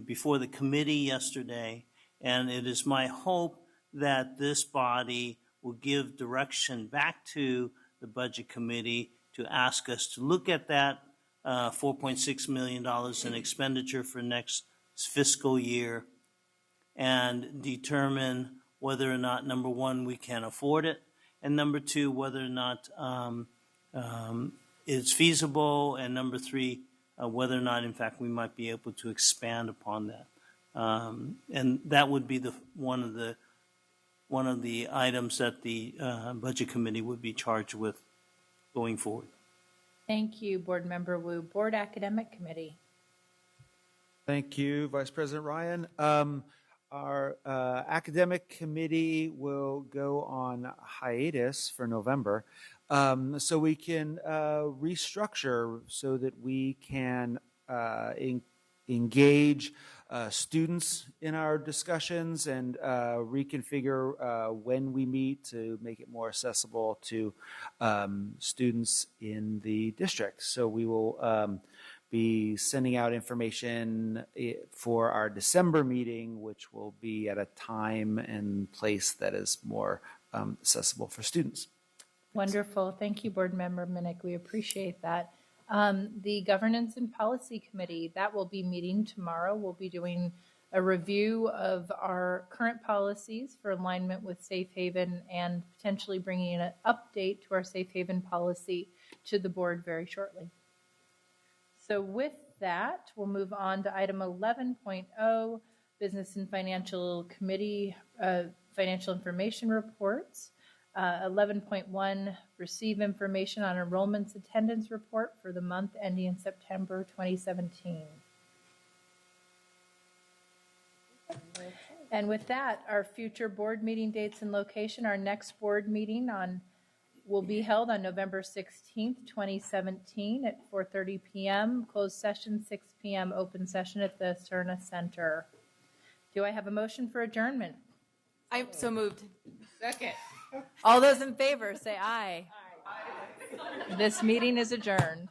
before the committee yesterday. And it is my hope that this body will give direction back to the Budget Committee to ask us to look at that $4.6 million in expenditure for next fiscal year and determine whether or not, number one, we can afford it, and number two, whether or not it's feasible, and number three, whether or not, in fact, we might be able to expand upon that. And that would be one of the items that the Budget Committee would be charged with going forward. Thank you, Board Member Wu. Board Academic Committee. Thank you, Vice President Ryan. Our academic committee will go on hiatus for November, so we can restructure so that we can engage students in our discussions and reconfigure when we meet to make it more accessible to students in the district. So we will be sending out information for our December meeting, which will be at a time and place that is more accessible for students. Wonderful. Thank you, Board Member Minnick. We appreciate that. The Governance and Policy Committee, that will be meeting tomorrow. We'll be doing a review of our current policies for alignment with Safe Haven and potentially bringing an update to our Safe Haven policy to the board very shortly. So with that, we'll move on to item 11.0, Business and Financial Committee Financial Information Reports. 11.1, receive information on enrollments attendance report for the month ending in September 2017. And with that, our future board meeting dates and location, our next board meeting will be held on November 16th, 2017 at 4:30 p.m., closed session 6 p.m., open session at the Cerna Center. Do I have a motion for adjournment? I'm so moved. Second. All those in favor say aye. Aye. This meeting is adjourned.